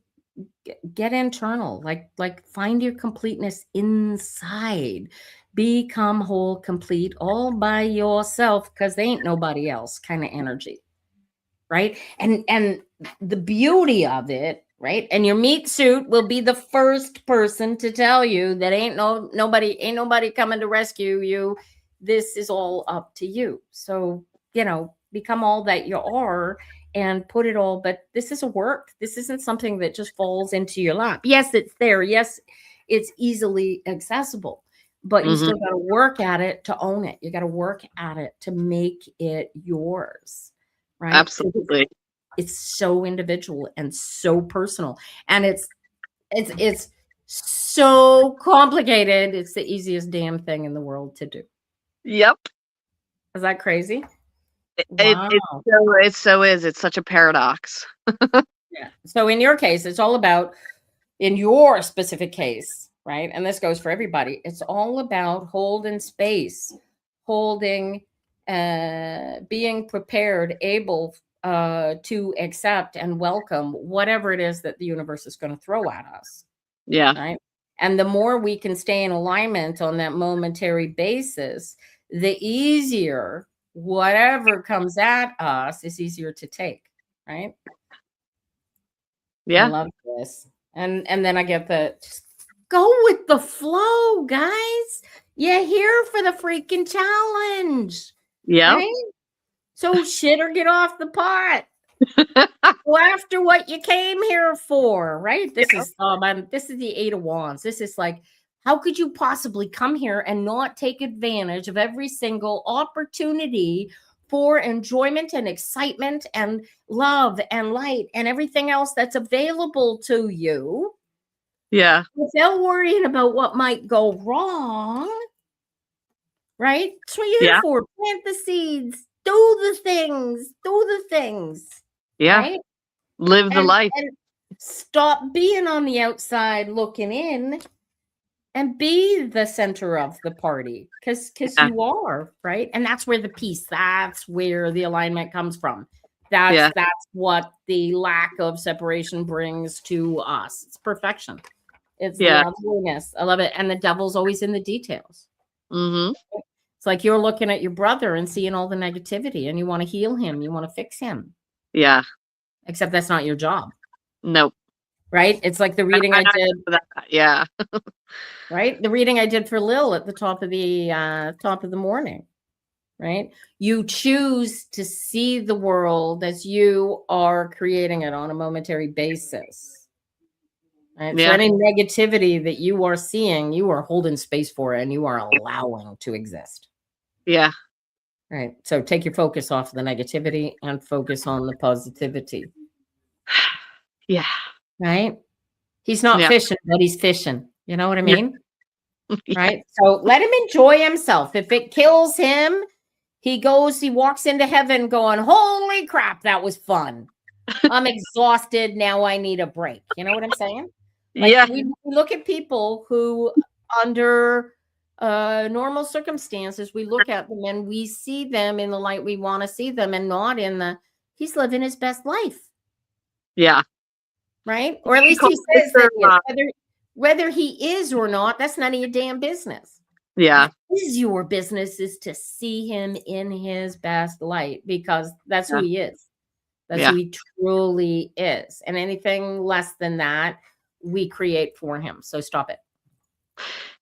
get internal, like find your completeness inside, become whole, complete, all by yourself, because they ain't nobody else kind of energy, right? And the beauty of it right? And your meat suit will be the first person to tell you that ain't nobody coming to rescue you. This is all up to you. So, become all that you are and put it all, but this is a work. This isn't something that just falls into your lap. Yes, it's there. Yes, it's easily accessible, but you Mhm. still got to work at it to own it. You got to work at it to make it yours, right? 'Cause Absolutely. it's so individual and so personal, and it's so complicated. It's the easiest damn thing in the world to do. Yep. Is that crazy? It Wow. it's such a paradox. Yeah. So in your case, it's all about, in your specific case, right? And this goes for everybody. It's all about holding space, holding, being prepared, able to accept and welcome whatever it is that the universe is going to throw at us, Yeah. right? And the more we can stay in alignment on that momentary basis, the easier whatever comes at us is easier to take, right? I Yeah. love this. And then I get the, just go with the flow, guys. You're here for the freaking challenge, Yep. right? So shit or get off the pot. Go after what you came here for, right? This Yeah. is this is the Eight of Wands. This is like, how could you possibly come here and not take advantage of every single opportunity for enjoyment and excitement and love and light and everything else that's available to you Yeah. without worrying about what might go wrong, right? That's what you're here Yeah. for. Plant the seeds, do the things, Yeah. right? Live the and life. and stop being on the outside looking in and be the center of the party, because Yeah. you are, right? And that's where the peace, that's where the alignment comes from. Yeah. That's what the lack of separation brings to us. It's perfection. It's Yeah. loveliness. I love it. And the devil's always in the details. Mhm. It's like you're looking at your brother and seeing all the negativity and you want to heal him, you want to fix him, Yeah. except that's not your job. Nope. Right? It's like the reading I know did, that. Yeah. right? The reading I did for Lil at the top of the morning, right? You choose to see the world as you are creating it on a momentary basis. Right? So Yeah. any negativity that you are seeing, you are holding space for it and you are allowing to exist. Yeah. Right? So take your focus off the negativity and focus on the positivity. Yeah. Right? He's not Yeah. fishing, but he's fishing. You know what I Yeah. mean? Yeah. Right? So let him enjoy himself. If it kills him, he walks into heaven going, holy crap, that was fun. I'm exhausted. Now I need a break. You know what I'm saying? Like Yeah. we look at people who under normal circumstances, we look at them and we see them in the light we want to see them and not in the, he's living his best life. Yeah. Right? Or at least he says that he is. Whether he is or not, that's none of your damn business. Yeah. What is your business is to see him in his best light, because that's who Yeah. he is. That's Yeah. who he truly is. And anything less than that, we create for him. So stop it.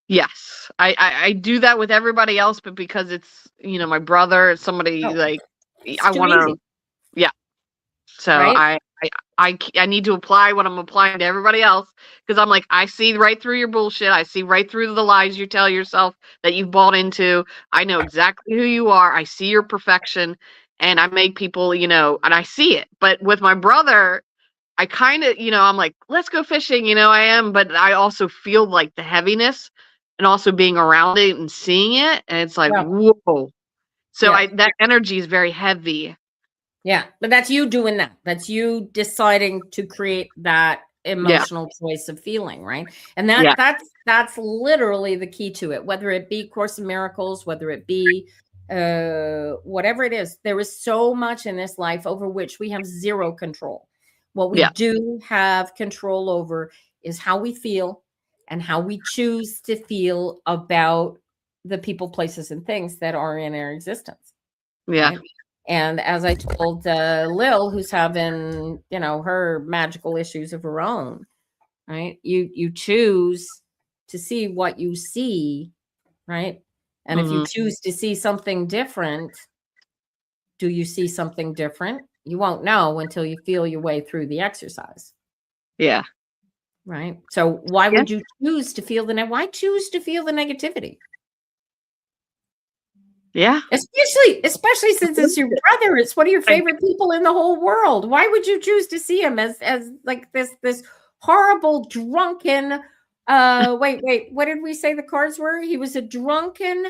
Yes. I do that with everybody else, but because it's, my brother, somebody Oh, like it's I too want to, easy, yeah. So right? I need to apply what I'm applying to everybody else, because I'm like, I see right through your bullshit. I see right through the lies you tell yourself that you've bought into. I know exactly who you are. I see your perfection, and I make people, and I see it. But with my brother, I kind of, I'm like, let's go fishing, I am, but I also feel like the heaviness and also being around it and seeing it. And it's like, Yeah. whoa. So Yeah. that energy is very heavy. Yeah. But that's you doing that. That's you deciding to create that emotional choice of feeling, right? And that's literally the key to it, whether it be Course in Miracles, whether it be whatever it is. There is so much in this life over which we have zero control. What we do have control over is how we feel and how we choose to feel about the people, places, and things that are in our existence. Yeah. Right? And as I told Lil, who's having, you know, her magical issues of her own, right? You choose to see what you see, right? And if you Mhm. choose to see something different, do you see something different? You won't know until you feel your way through the exercise, Yeah. right? So why Yeah. would you choose to feel why choose to feel the negativity? Yeah. Especially since it's your brother, it's one of your I favorite people in the whole world. Why would you choose to see him as like this horrible drunken wait, what did we say the cards were? He was a drunken,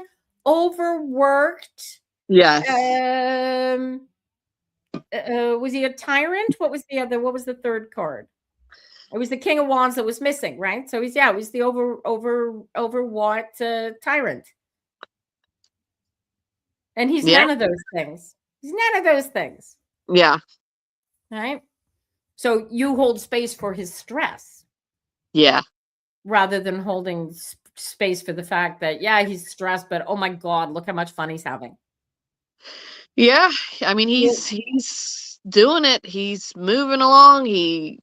overworked, Yes. was he a tyrant? What was the third card? It was the King of Wands that was missing, right? So he's the overwrought tyrant. And he's Yeah. none of those things. He's none of those things. Yeah. Right? So you hold space for his stress Yeah. rather than holding space for the fact that, yeah, he's stressed, but oh my God, look how much fun he's having. Yeah. I mean, he's doing it. He's moving along. He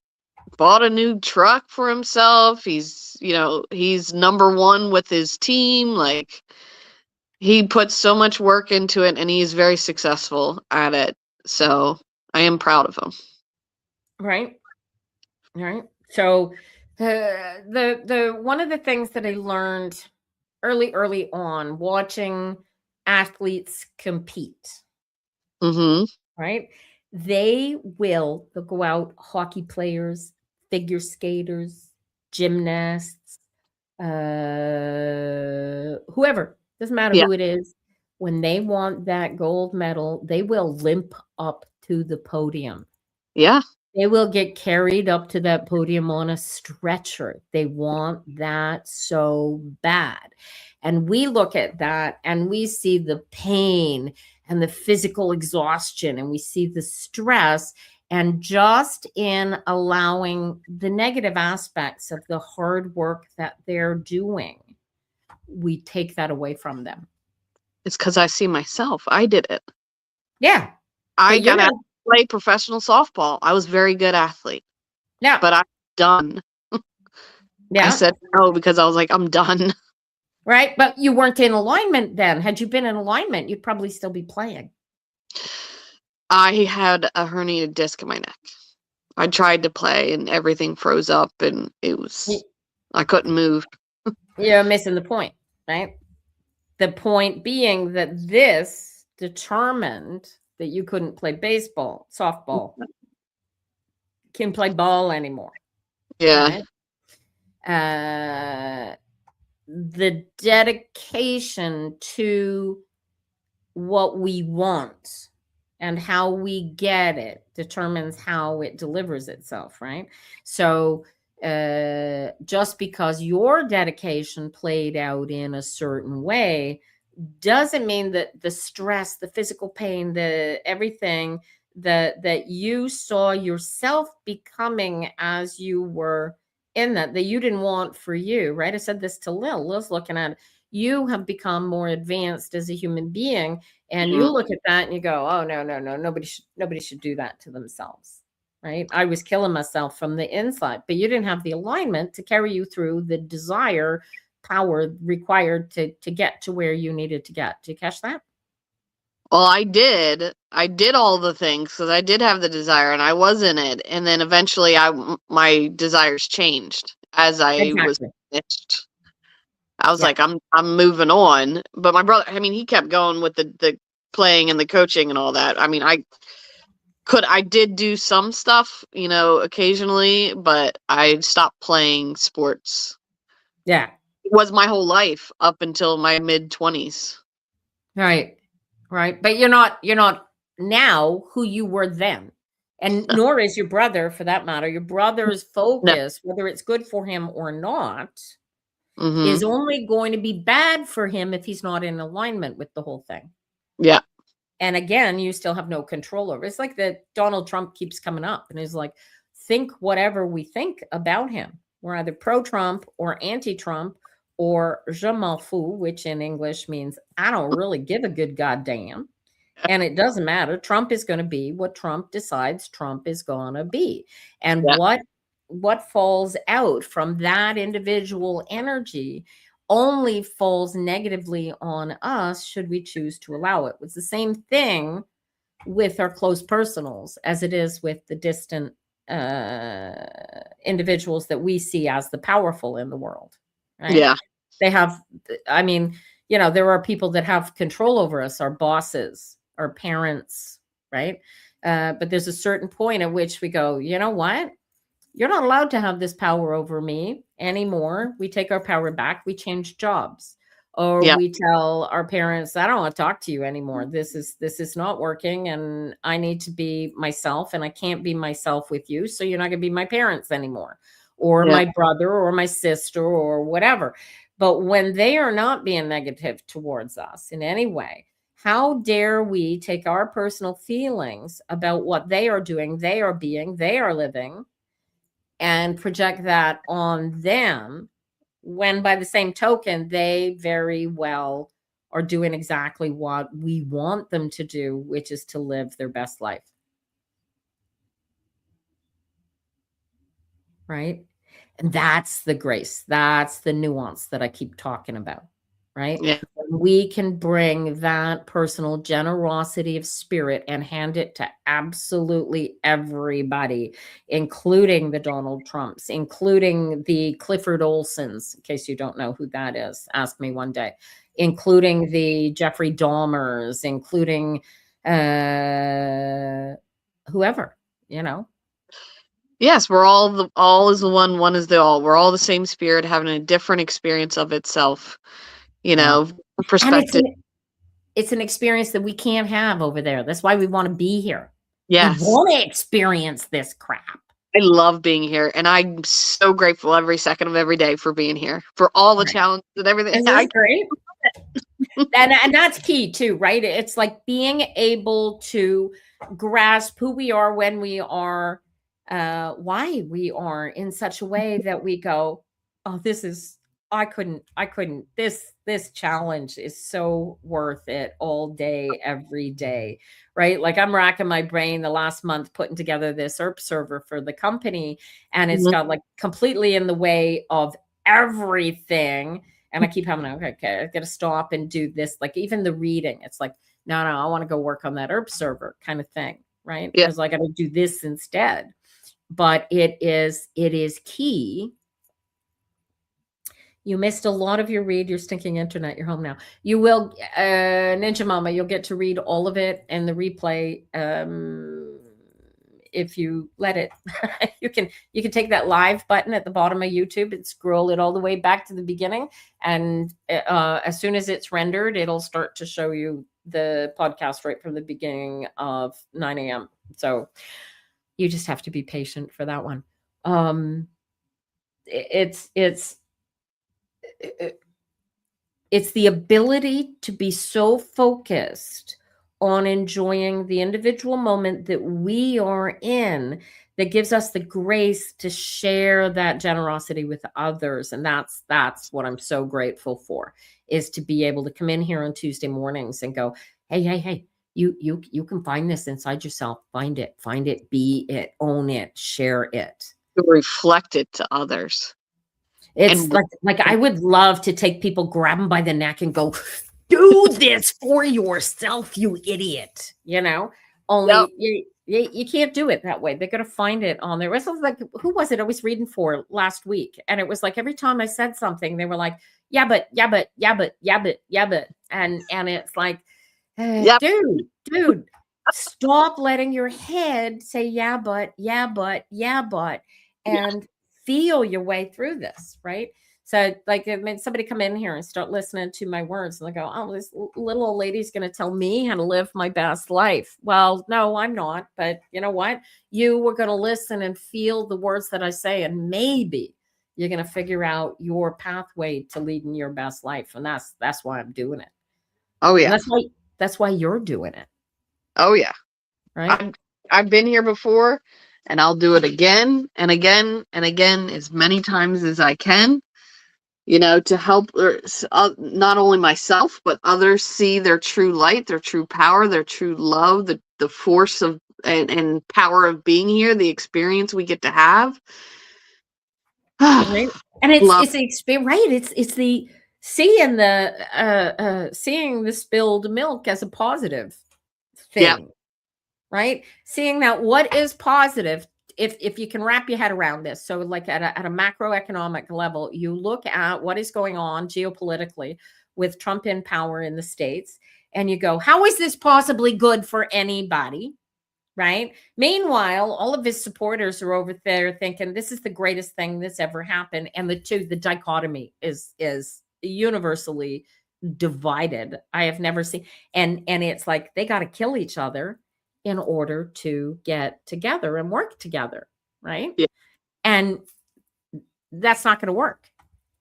bought a new truck for himself. He's, he's number one with his team. Like, he puts so much work into it and he's very successful at it. So I am proud of him. Right. Right. So the one of the things that I learned early on watching athletes compete, Mm-hmm. right? They'll go out, hockey players, figure skaters, gymnasts, whoever, doesn't matter Yeah. who it is. When they want that gold medal, they will limp up to the podium. Yeah. They will get carried up to that podium on a stretcher. They want that so bad. And we look at that and we see the pain and the physical exhaustion and we see the stress. And just in allowing the negative aspects of the hard work that they're doing, we take that away from them. It's because I see myself. I did it. Yeah. I But you're got out not, to play professional softball. I was a very good athlete, yeah. but I'm done. I Yeah. said no because I was like, I'm done. Right. But you weren't in alignment then. Had you been in alignment, you'd probably still be playing. I had a herniated disc in my neck. I tried to play and everything froze up and I couldn't move. You're missing the point, right? The point being that this determined that you couldn't play baseball, softball, can't play ball anymore. Yeah. Right? The dedication to what we want and how we get it determines how it delivers itself, right? So just because your dedication played out in a certain way doesn't mean that the stress, the physical pain, the everything that you saw yourself becoming as you were in that you didn't want for you, right? I said this to Lil's looking at it. You have become more advanced as a human being, and you look at that and you go, oh no, nobody should do that to themselves, right? I was killing myself from the inside, but you didn't have the alignment to carry you through the desire power required to get to where you needed to get. Do you catch that? Well, I did all the things because I did have the desire and I was in it. And then eventually my desires changed as I was Exactly. finished. I was Yeah. like, I'm moving on. But my brother, I mean, he kept going with the playing and the coaching and all that. I mean, I did do some stuff, occasionally, but I stopped playing sports. Yeah. It was my whole life up until my mid-20s. Right. Right. But you're not now who you were then. And nor is your brother, for that matter. Your brother's No. focus, whether it's good for him or not, Mm-hmm. is only going to be bad for him if he's not in alignment with the whole thing. Yeah. And again, you still have no control over it. It's like that Donald Trump keeps coming up and is like, think whatever we think about him. We're either pro-Trump or anti-Trump or je m'en fous, which in English means I don't really give a good goddamn. And it doesn't matter. Trump is going to be what Trump decides Trump is going to be. And Yeah. what falls out from that individual energy only falls negatively on us should we choose to allow it. It's the same thing with our close personals as it is with the distant individuals that we see as the powerful in the world, right? Yeah. They have, I mean, there are people that have control over us, our bosses, our parents, right? But there's a certain point at which we go, you know what? You're not allowed to have this power over me anymore. We take our power back. We change jobs. Or Yeah. we tell our parents, I don't want to talk to you anymore. This is not working and I need to be myself and I can't be myself with you. So you're not going to be my parents anymore or Yeah. my brother or my sister or whatever. But when they are not being negative towards us in any way, how dare we take our personal feelings about what they are doing, they are being, they are living, and project that on them when by the same token they very well are doing exactly what we want them to do, which is to live their best life, right? And that's the grace, that's the nuance that I keep talking about, right? Yeah. We can bring that personal generosity of spirit and hand it to absolutely everybody, including the Donald Trumps, including the Clifford Olsons, in case you don't know who that is, ask me one day, including the Jeffrey Dahmers, including whoever, Yes, we're all is the one is the all. We're all the same spirit having a different experience of itself, Yeah. And perspective. it's an experience that we can't have over there. That's why we want to be here. We Yes. want to experience this crap. I love being here, and I'm so grateful every second of every day for being here, for all the Right. challenges and everything. Isn't this great? and that's key too, right? It's like being able to grasp who we are, when we are, why we are in such a way that we go, oh, I couldn't, this challenge is so worth it all day, every day, right? Like I'm racking my brain the last month putting together this ERP server for the company, and it's got like completely in the way of everything. And I keep having, okay, I got to stop and do this. Like even the reading, it's like, no, I want to go work on that ERP server kind of thing, right? Yeah. Because I got to do this instead. But it is key. You missed a lot of your read, your stinking internet. You're home now. You will, Ninja Mama, you'll get to read all of it and the replay. If you let it, you can take that live button at the bottom of YouTube and scroll it all the way back to the beginning. And as soon as it's rendered, it'll start to show you the podcast right from the beginning of 9 a.m. So you just have to be patient for that one. It's the ability to be so focused on enjoying the individual moment that we are in that gives us the grace to share that generosity with others. And that's what I'm so grateful for, is to be able to come in here on Tuesday mornings and go, hey, you can find this inside yourself. Find it, be it, own it, share it. To reflect it to others. It's like I would love to take people, grab them by the neck and go, do this for yourself, you idiot. Only you can't do it that way. They're going to find it on there. It was like, who was it I was reading for last week? And it was like, every time I said something, they were like, yeah, but. And it's like, dude, stop letting your head say, yeah, but, and feel your way through this, right? So like, I mean, somebody come in here and start listening to my words and they go, oh, this little old lady's going to tell me how to live my best life. Well, no, I'm not. But you know what? You were going to listen and feel the words that I say, and maybe you're going to figure out your pathway to leading your best life. And that's why I'm doing it. Oh yeah. And that's why you're doing it. Oh yeah. Right. I've been here before, and I'll do it again and again and again, as many times as I can. to help not only myself, but others see their true light, their true power, their true love, the force of and power of being here, the experience we get to have. Right. And it's Love. it's the experience, right? It's the seeing the spilled milk as a positive Yeah. thing, right? Seeing that what is positive, if you can wrap your head around this. So like at a macroeconomic level, you look at what is going on geopolitically with Trump in power in the States, and you go, how is this possibly good for anybody? Right. Meanwhile, all of his supporters are over there thinking this is the greatest thing that's ever happened. And the dichotomy is universally divided. I have never seen, and it's like they got to kill each other in order to get together and work together. Right. Yeah. And that's not going to work.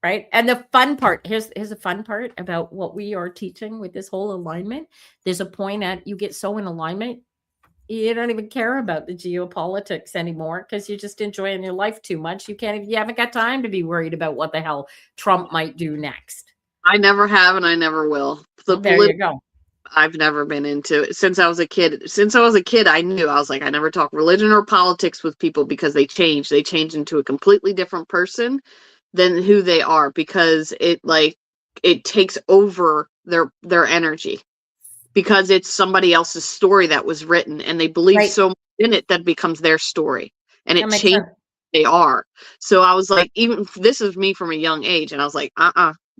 Right. And the fun part, here's a fun part about what we are teaching with this whole alignment. There's a point at you get so in alignment, you don't even care about the geopolitics anymore because you're just enjoying your life too much. You haven't got time to be worried about what the hell Trump might do next. I never have, and I never will. There you go. I've never been into it since I was a kid. Since I was a kid, I knew, I was like, I never talk religion or politics with people because they change. They change into a completely different person than who they are, because it takes over their energy, because it's somebody else's story that was written, and they believe Right. so much in it that becomes their story, and That it makes changes sense. who they are. So I was like, even this is me from a young age, and I was like,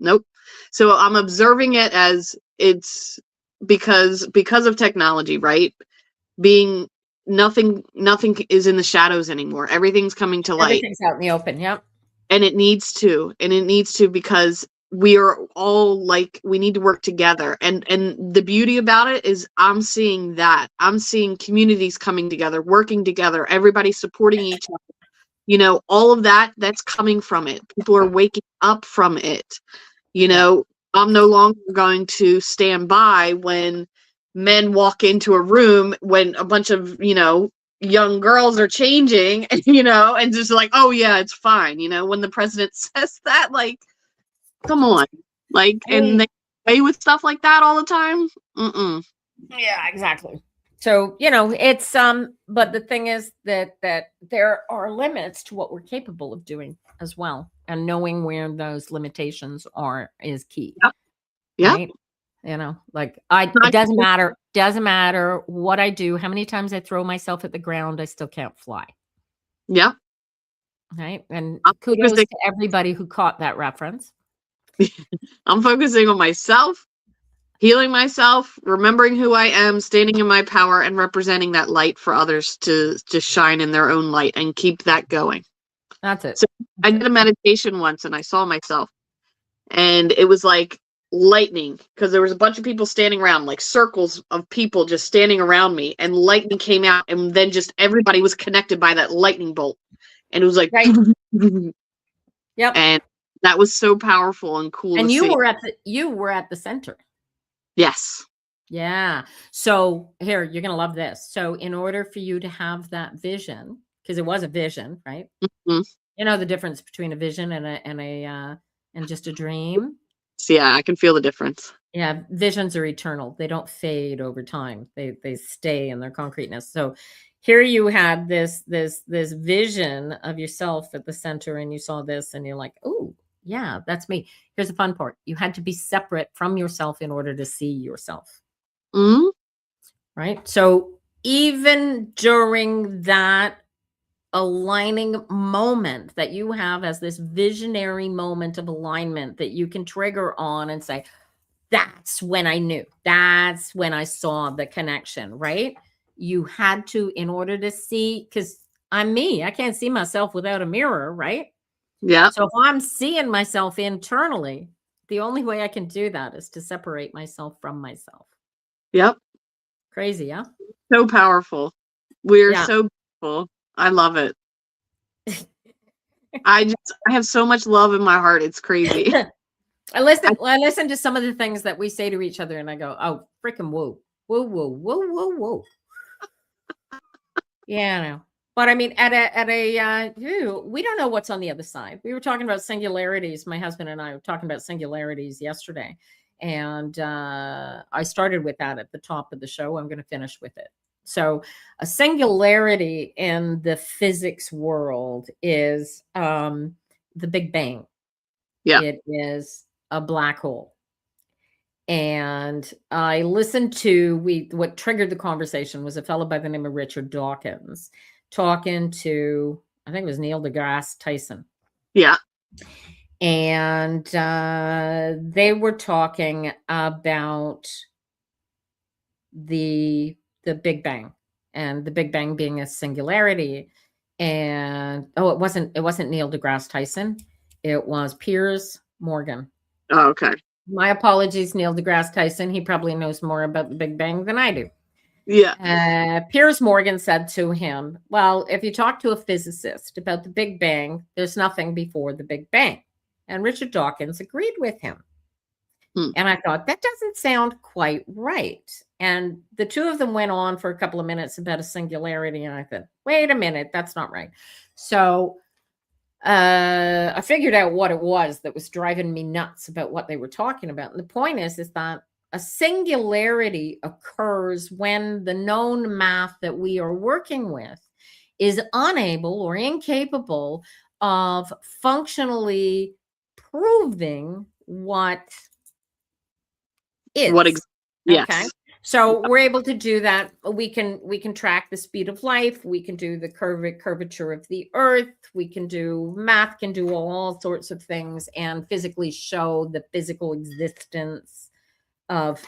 nope. So I'm observing it as it's because of technology, right? Being nothing is in the shadows anymore. Everything's coming to light. Everything's out in the open. Yep. And it needs to, because we are all like, we need to work together. And the beauty about it is I'm seeing communities coming together, working together, everybody supporting each other, all of that's coming from it. People are waking up from it. I'm no longer going to stand by when men walk into a room when a bunch of young girls are changing, and just like, oh yeah, it's fine. When the president says that, like, come on, like, and they play with stuff like that all the time. Yeah, exactly. So, it's but the thing is that there are limits to what we're capable of doing as well. And knowing where those limitations are is key. Yeah. Right? Like it doesn't matter what I do, how many times I throw myself at the ground, I still can't fly. Yeah. Right. And kudos to everybody who caught that reference. I'm focusing on myself, healing myself, remembering who I am, standing in my power, and representing that light for others to shine in their own light and keep that going. That's it. So I did a meditation once, and I saw myself, and it was like lightning, because there was a bunch of people standing around, like circles of people just standing around me, and lightning came out, and then just everybody was connected by that lightning bolt, and it was like, right. Yep. And that was so powerful and cool. And to you see. were at the center. Yes. Yeah. So here, you're going to love this. So in order for you to have that vision, because it was a vision, right? Mm-hmm. You know the difference between a vision and just a dream. So yeah, I can feel the difference. Yeah, visions are eternal. They don't fade over time. They stay in their concreteness. So here you had this vision of yourself at the center, and you saw this, and you're like, oh, yeah, that's me. Here's the fun part. You had to be separate from yourself in order to see yourself. Mm-hmm. Right? So even during that aligning moment that you have as this visionary moment of alignment that you can trigger on and say, that's when I knew, that's when I saw the connection, right? You had to, in order to see, because I'm me, I can't see myself without a mirror, right? Yeah. So if I'm seeing myself internally, the only way I can do that is to separate myself from myself. Yep. Crazy, yeah? So powerful. We're so beautiful. I love it. I have so much love in my heart. It's crazy. I listen to some of the things that we say to each other, and I go, oh, freaking whoa, whoa, whoa, whoa, whoa, whoa. Yeah, I know. But I mean, we don't know what's on the other side. We were talking about singularities. My husband and I were talking about singularities yesterday, and I started with that at the top of the show. I'm going to finish with it. So, a singularity in the physics world is the Big Bang. Yeah. It is a black hole. And I listened to what triggered the conversation was a fellow by the name of Richard Dawkins talking to, I think it was Neil deGrasse Tyson. Yeah. And they were talking about the Big Bang, and the Big Bang being a singularity. And it wasn't Neil deGrasse Tyson. It was Piers Morgan. Oh, okay. My apologies, Neil deGrasse Tyson. He probably knows more about the Big Bang than I do. Yeah. Piers Morgan said to him, well, if you talk to a physicist about the Big Bang, there's nothing before the Big Bang. And Richard Dawkins agreed with him. And I thought, that doesn't sound quite right. And the two of them went on for a couple of minutes about a singularity. And I thought, wait a minute, that's not right. So I figured out what it was that was driving me nuts about what they were talking about. And the point is that a singularity occurs when the known math that we are working with is unable or incapable of functionally proving what is. Yes. Okay. So we're able to do that. We can track the speed of light. We can do the curvature of the earth. We can do math, can do all sorts of things and physically show the physical existence of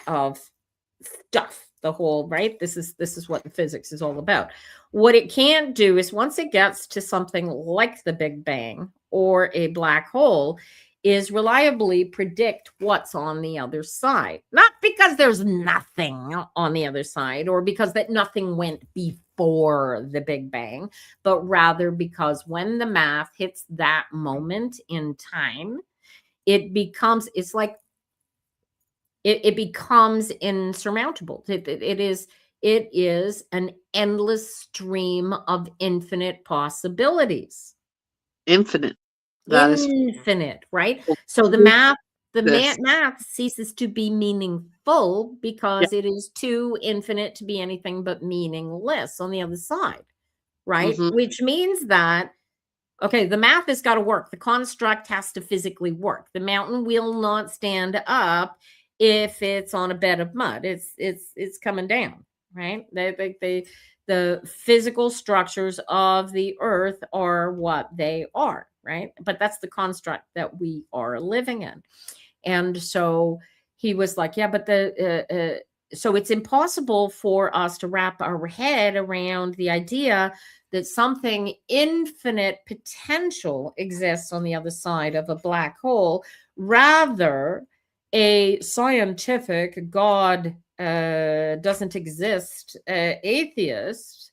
stuff, the whole, right? This is what the physics is all about. What it can't do is once it gets to something like the Big Bang or a black hole, is reliably predict what's on the other side. Not because there's nothing on the other side or because that nothing went before the Big Bang, but rather because when the math hits that moment in time, it becomes insurmountable. It is an endless stream of infinite possibilities. Infinite. That is Infinite, right? So the math ceases to be meaningful because it is too infinite to be anything but meaningless on the other side, right? Which means that, okay, the math has got to work. The construct has to physically work. The mountain will not stand up if it's on a bed of mud. It's coming down, right? The physical structures of the earth are what they are, right? But that's the construct that we are living in. And so he was like, yeah, but so it's impossible for us to wrap our head around the idea that something infinite potential exists on the other side of a black hole. Rather, a scientific God doesn't exist atheist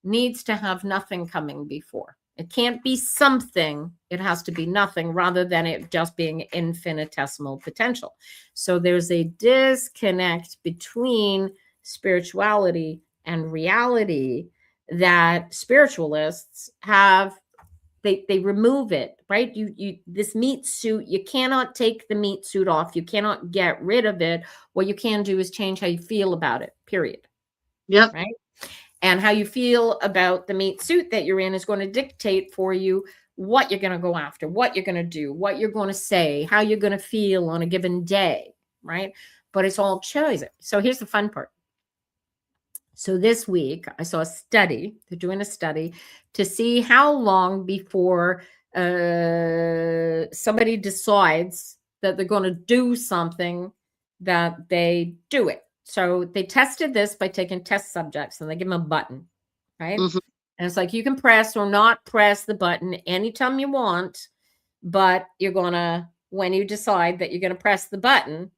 needs to have nothing coming before. It can't be something, it has to be nothing rather than it just being infinitesimal potential. So there's a disconnect between spirituality and reality that spiritualists have. They remove it, right? You this meat suit, you cannot take the meat suit off. You cannot get rid of it. What you can do is change how you feel about it, period. Yep. Right? And how you feel about the meat suit that you're in is going to dictate for you what you're going to go after, what you're going to do, what you're going to say, how you're going to feel on a given day, right? But it's all chosen. So here's the fun part. So this week, I saw a study. They're doing a study to see how long before somebody decides that they're going to do something that they do it. So they tested this by taking test subjects and they give them a button, right? And it's like you can press or not press the button anytime you want, but you're going to, when you decide that you're going to press the button,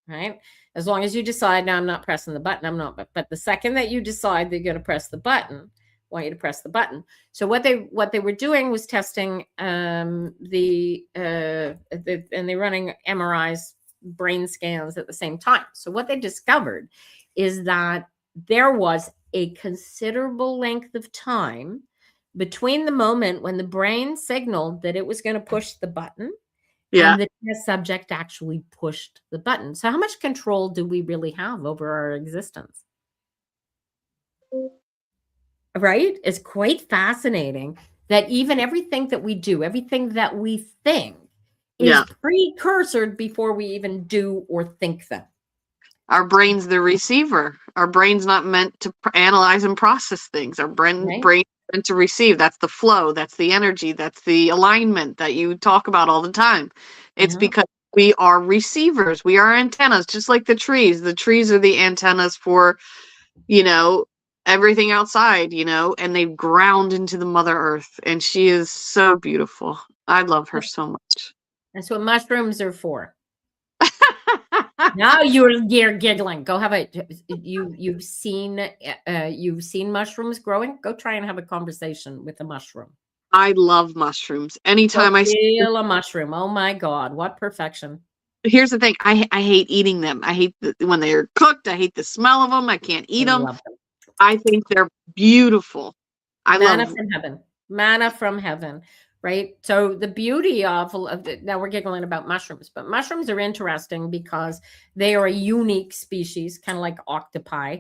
right? As long as you decide, now I'm not pressing the button, I'm not, but the second that you decide that you're going to press the button, I want you to press the button. So what they were doing was testing and they're running MRIs, brain scans at the same time. So what they discovered is that there was a considerable length of time between the moment when the brain signaled that it was going to push the button Yeah. and the test subject actually pushed the button. So how much control do we really have over our existence? Right? It's quite fascinating that even everything that we do, everything that we think is Yeah. precursored before we even do or think them. Our brain's the receiver. Our brain's not meant to analyze and process things. Our Right. brain is meant to receive. That's the flow. That's the energy. That's the alignment that you talk about all the time. It's Yeah. because we are receivers. We are antennas, just like the trees. The trees are the antennas for, you know, everything outside, you know, and they ground into the Mother Earth. And she is so beautiful. I love her so much. That's what mushrooms are for. Now you're giggling. Go have a you've seen mushrooms growing. Go try and have a conversation with a mushroom. I love mushrooms. Anytime Go I see, feel a mushroom. Oh my God, what perfection! here's the thing, I hate eating them. I hate when they're cooked. I hate the smell of them. I can't eat I them. love them. I think they're beautiful. I Manna love. from heaven. Manna from heaven. Right. So the beauty of now we're giggling about mushrooms, but mushrooms are interesting because they are a unique species, kind of like octopi.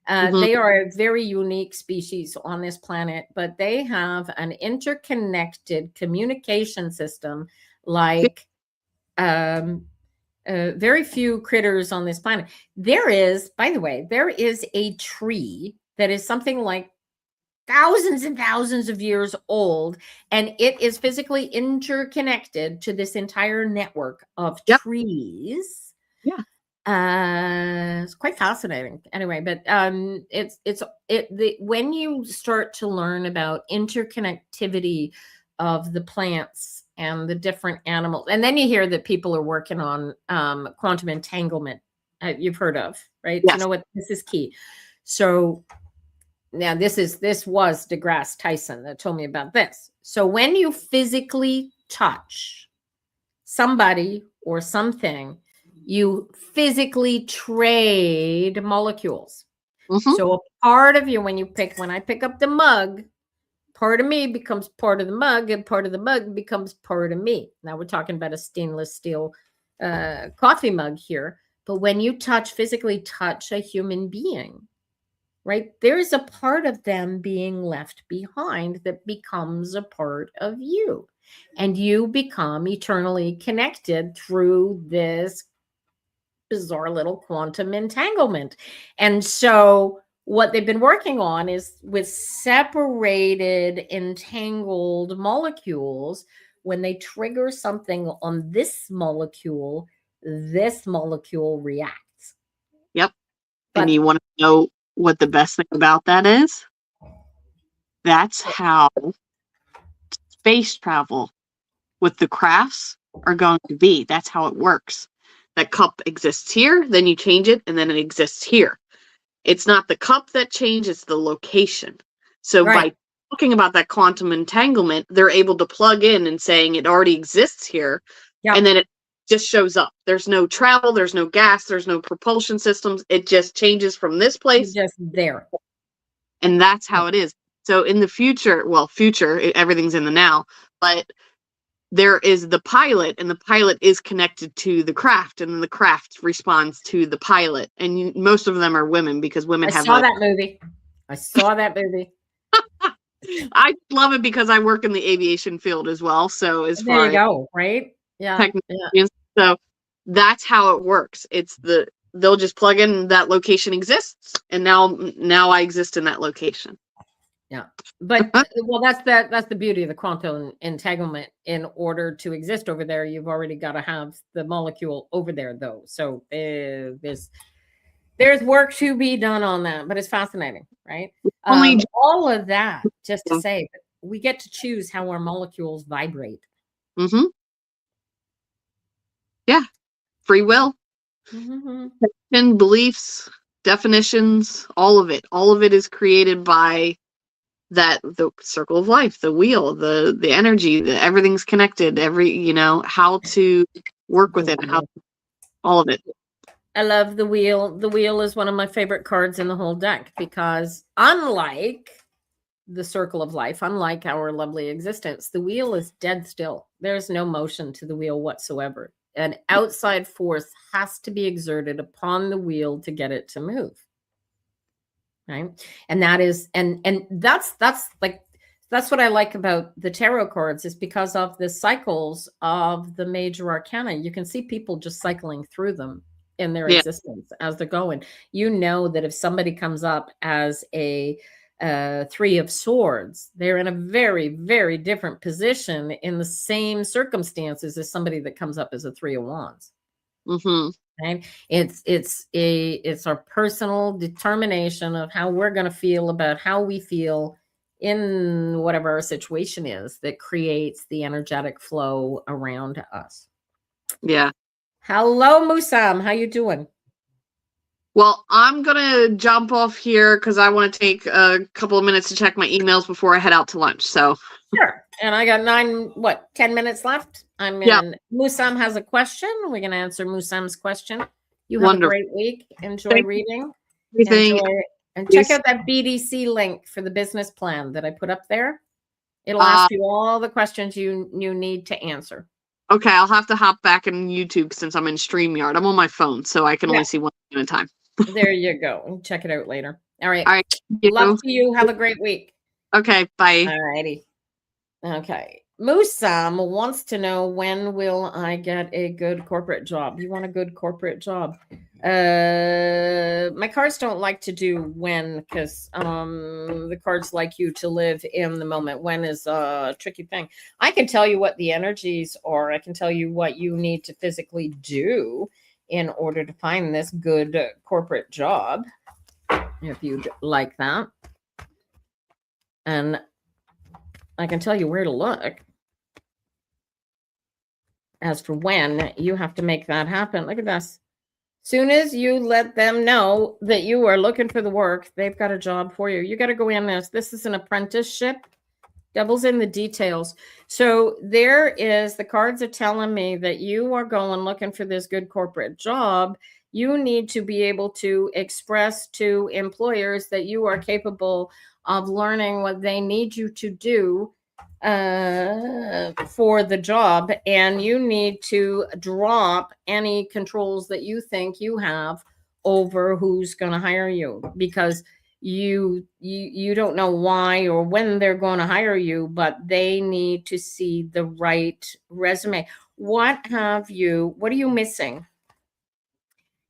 They are a very unique species on this planet, but they have an interconnected communication system like very few critters on this planet. There is, by the way, there is a tree that is something like thousands and thousands of years old, and it is physically interconnected to this entire network of Yep. trees. Yeah. It's quite fascinating. Anyway, but when you start to learn about interconnectivity of the plants and the different animals, and then you hear that people are working on quantum entanglement. You've heard of, right? Yes. You know what? This is key. So now this was DeGrasse Tyson that told me about this. So when you physically touch somebody or something, you physically trade molecules. Mhm. So a part of you, when I pick up the mug, part of me becomes part of the mug, and part of the mug becomes part of me. Now we're talking about a stainless steel coffee mug here. But when you physically touch a human being, right, there's a part of them being left behind that becomes a part of you. And you become eternally connected through this bizarre little quantum entanglement. And so what they've been working on is with separated entangled molecules. When they trigger something on this molecule reacts. Yep. But And you want to know what the best thing about that is? That's how space travel with the crafts are going to be. That's how it works. That cup exists here, then you change it, and then it exists here. It's not the cup that changes, it's the location. So right. by talking about that quantum entanglement, they're able to plug in and saying it already exists here, Yep. and then it just shows up. There's no travel, there's no gas, there's no propulsion systems. It just changes from this place. You're just there. And that's how it is. So in the future, everything's in the now, but there is the pilot, and the pilot is connected to the craft, and then the craft responds to the pilot. And most of them are women, because women I have saw that movie. I love it because I work in the aviation field as well. So as There far you go, right? Yeah. technology, so that's how it works. They'll just plug in that location exists, and now I exist in that location. Yeah. But well, that's the beauty of the quantum entanglement. In order to exist over there, you've already got to have the molecule over there, though. So there's work to be done on that, but it's fascinating, right? All of that just to say that we get to choose how our molecules vibrate. Mm-hmm. Yeah. Free will. Mm-hmm. Beliefs, definitions, all of it is created by the circle of life, the wheel, the energy, everything's connected, how to work with it, all of it. I love the wheel. The wheel is one of my favorite cards in the whole deck because unlike the circle of life, unlike our lovely existence, the wheel is dead still. There's no motion to the wheel whatsoever. An outside force has to be exerted upon the wheel to get it to move. Right. And that is, and that's like, that's what I like about the tarot cards is because of the cycles of the major arcana. You can see people just cycling through them in their Yeah. existence as they're going. You know that if somebody comes up as a Three of Swords, they're in a very, very different position in the same circumstances as somebody that comes up as a Three of Wands. Mm-hmm. Right? It's our personal determination of how we're going to feel about how we feel in whatever our situation is that creates the energetic flow around us. Yeah. Hello, Musam. How you doing? Well, I'm gonna jump off here because I want to take a couple of minutes to check my emails before I head out to lunch. So Sure. And I got 10 minutes left. I'm in. Yeah. Musam has a question. We're going to answer Musam's question. You have Wonderful. a great week. Enjoy Thank reading. everything. Enjoy. And check out that BDC link for the business plan that I put up there. It'll ask you all the questions you need to answer. Okay, I'll have to hop back in YouTube since I'm in StreamYard. I'm on my phone, so I can only see one at a time. There you go. Check it out later. All right. All right. Love to you. Have a great week. Okay, bye. All righty. Okay. Musam wants to know, when will I get a good corporate job? You want a good corporate job? My cards don't like to do when, because the cards like you to live in the moment. When is a tricky thing. I can tell you what the energies are. I can tell you what you need to physically do in order to find this good corporate job, if you'd like that. And I can tell you where to look. As for when, you have to make that happen. Look at this. Soon as you let them know that you are looking for the work, they've got a job for you. You got to go in this. This is an apprenticeship. Devil's in the details. So there is, the cards are telling me that you are going looking for this good corporate job. You need to be able to express to employers that you are capable of learning what they need you to do for the job, and you need to drop any controls that you think you have over who's going to hire you, because you don't know why or when they're going to hire you, but they need to see the right resume. What are you missing?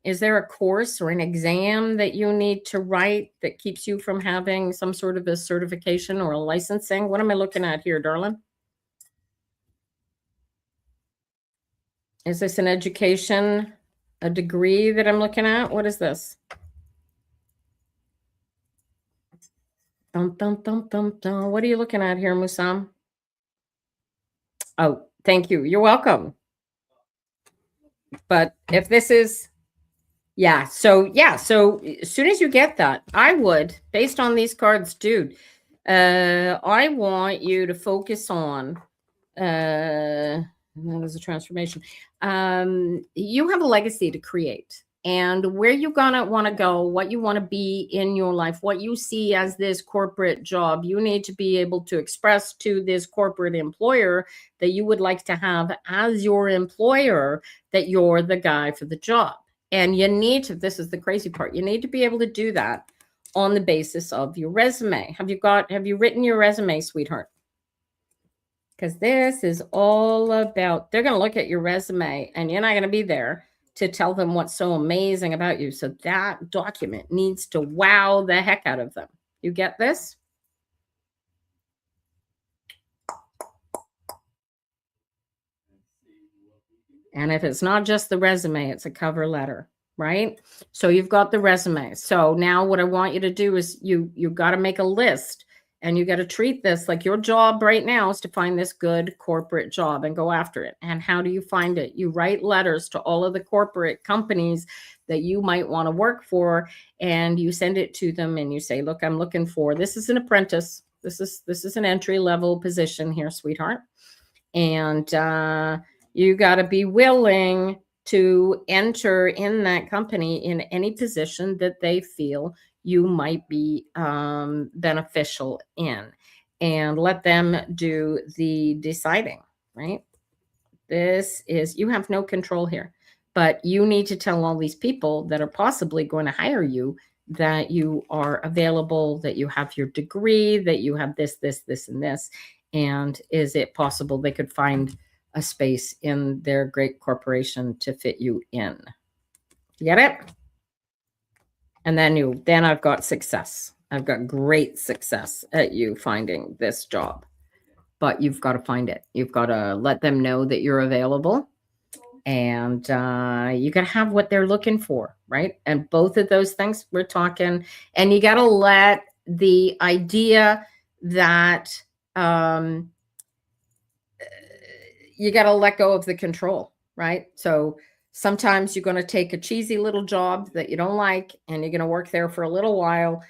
Is there a course or an exam that you need to write that keeps you from having some sort of a certification or a licensing? What am I looking at here, darling? Is this an education, a degree that I'm looking at? What is this? Dum, dum, dum, dum, dum. What are you looking at here, Musam? Oh, thank you. You're welcome. But if this is, so as soon as you get that, I would, based on these cards, dude, I want you to focus on, that is a transformation. You have a legacy to create, and where you're gonna want to go, what you want to be in your life, what you see as this corporate job, you need to be able to express to this corporate employer that you would like to have as your employer, that you're the guy for the job. And you need to, this is the crazy part, you need to be able to do that on the basis of your resume. Have you written your resume, sweetheart? Because this is all about, they're going to look at your resume and you're not going to be there to tell them what's so amazing about you. So that document needs to wow the heck out of them. You get this? And if it's not just the resume, it's a cover letter, right? So you've got the resume. So now what I want you to do is you got to make a list, and you got to treat this like your job right now is to find this good corporate job and go after it. And how do you find it? You write letters to all of the corporate companies that you might want to work for, and you send it to them and you say, look, I'm looking for, this is an apprentice. This is an entry level position here, sweetheart. And you got to be willing to enter in that company in any position that they feel you might be beneficial in, and let them do the deciding, right? This is, you have no control here, but you need to tell all these people that are possibly going to hire you that you are available, that you have your degree, that you have this, and this. And is it possible they could find a space in their great corporation to fit you in? You get it? And then I've got success. I've got great success at you finding this job. But you've got to find it. You've got to let them know that you're available, and you got to have what they're looking for, right? And both of those things we're talking, and you got to let the idea that you got to let go of the control, right? So sometimes you're going to take a cheesy little job that you don't like, and you're going to work there for a little while,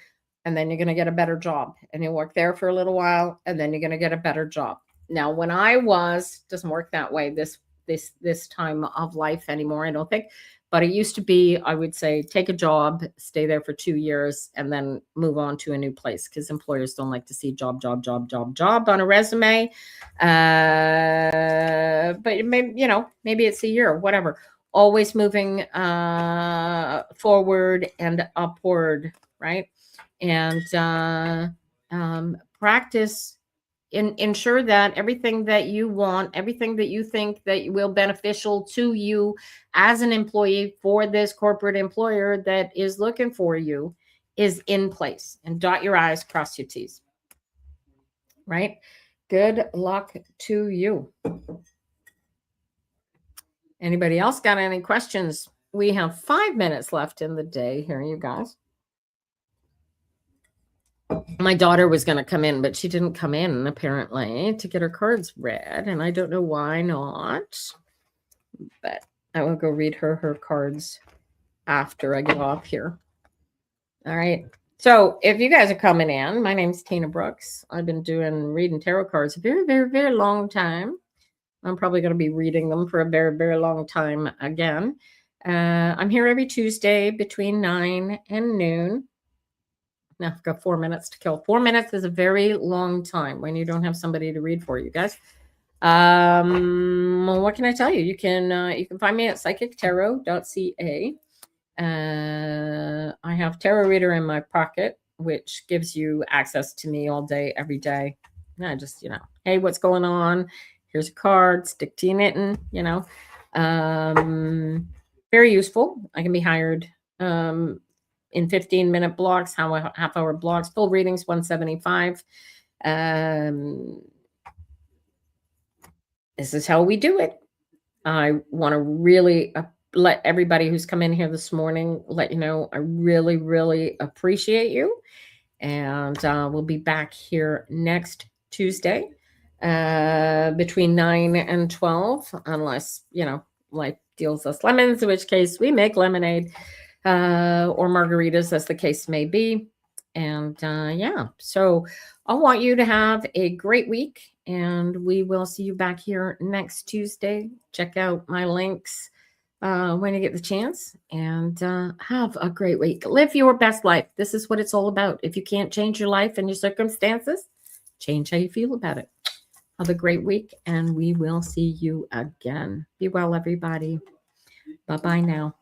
and then you're going to get a better job, and you work there for a little while, and then you're going to get a better job. Now, when I doesn't work that way this time of life anymore, I don't think, but it used to be, I would say, take a job, stay there for 2 years, and then move on to a new place, because employers don't like to see job on a resume. But maybe it's a year, whatever. Always moving forward and upward, right? And practice, ensure that everything that you want, everything that you think that will beneficial to you as an employee for this corporate employer that is looking for you is in place, and dot your I's, cross your T's, right? Good luck to you. Anybody else got any questions? We have 5 minutes left in the day here, you guys. My daughter was going to come in, but she didn't come in apparently to get her cards read, and I don't know why not. But I will go read her cards after I get off here. All right. So if you guys are coming in, my name's Tina Brooks. I've been reading tarot cards a very, very, very long time. I'm probably going to be reading them for a very, very long time again. I'm here every Tuesday between 9 and noon. Now I've got 4 minutes to kill. 4 minutes is a very long time when you don't have somebody to read for you guys. What can I tell you? You can find me at psychictarot.ca. I have Tarot Reader in my pocket, which gives you access to me all day, every day. I just, hey, what's going on? Here's a card, stick to your knitting, very useful. I can be hired in 15-minute blocks, half-hour blocks, full readings, $175. This is how we do it. I want to really let everybody who's come in here this morning, let you know I really, really appreciate you. And we'll be back here next Tuesday between 9 and 12, unless, life deals us lemons, in which case we make lemonade or margaritas, as the case may be. And so I want you to have a great week, and we will see you back here next Tuesday. Check out my links when you get the chance, and have a great week. Live your best life. This is what it's all about. If you can't change your life and your circumstances, change how you feel about it. Have a great week, and we will see you again. Be well, everybody. Bye-bye now.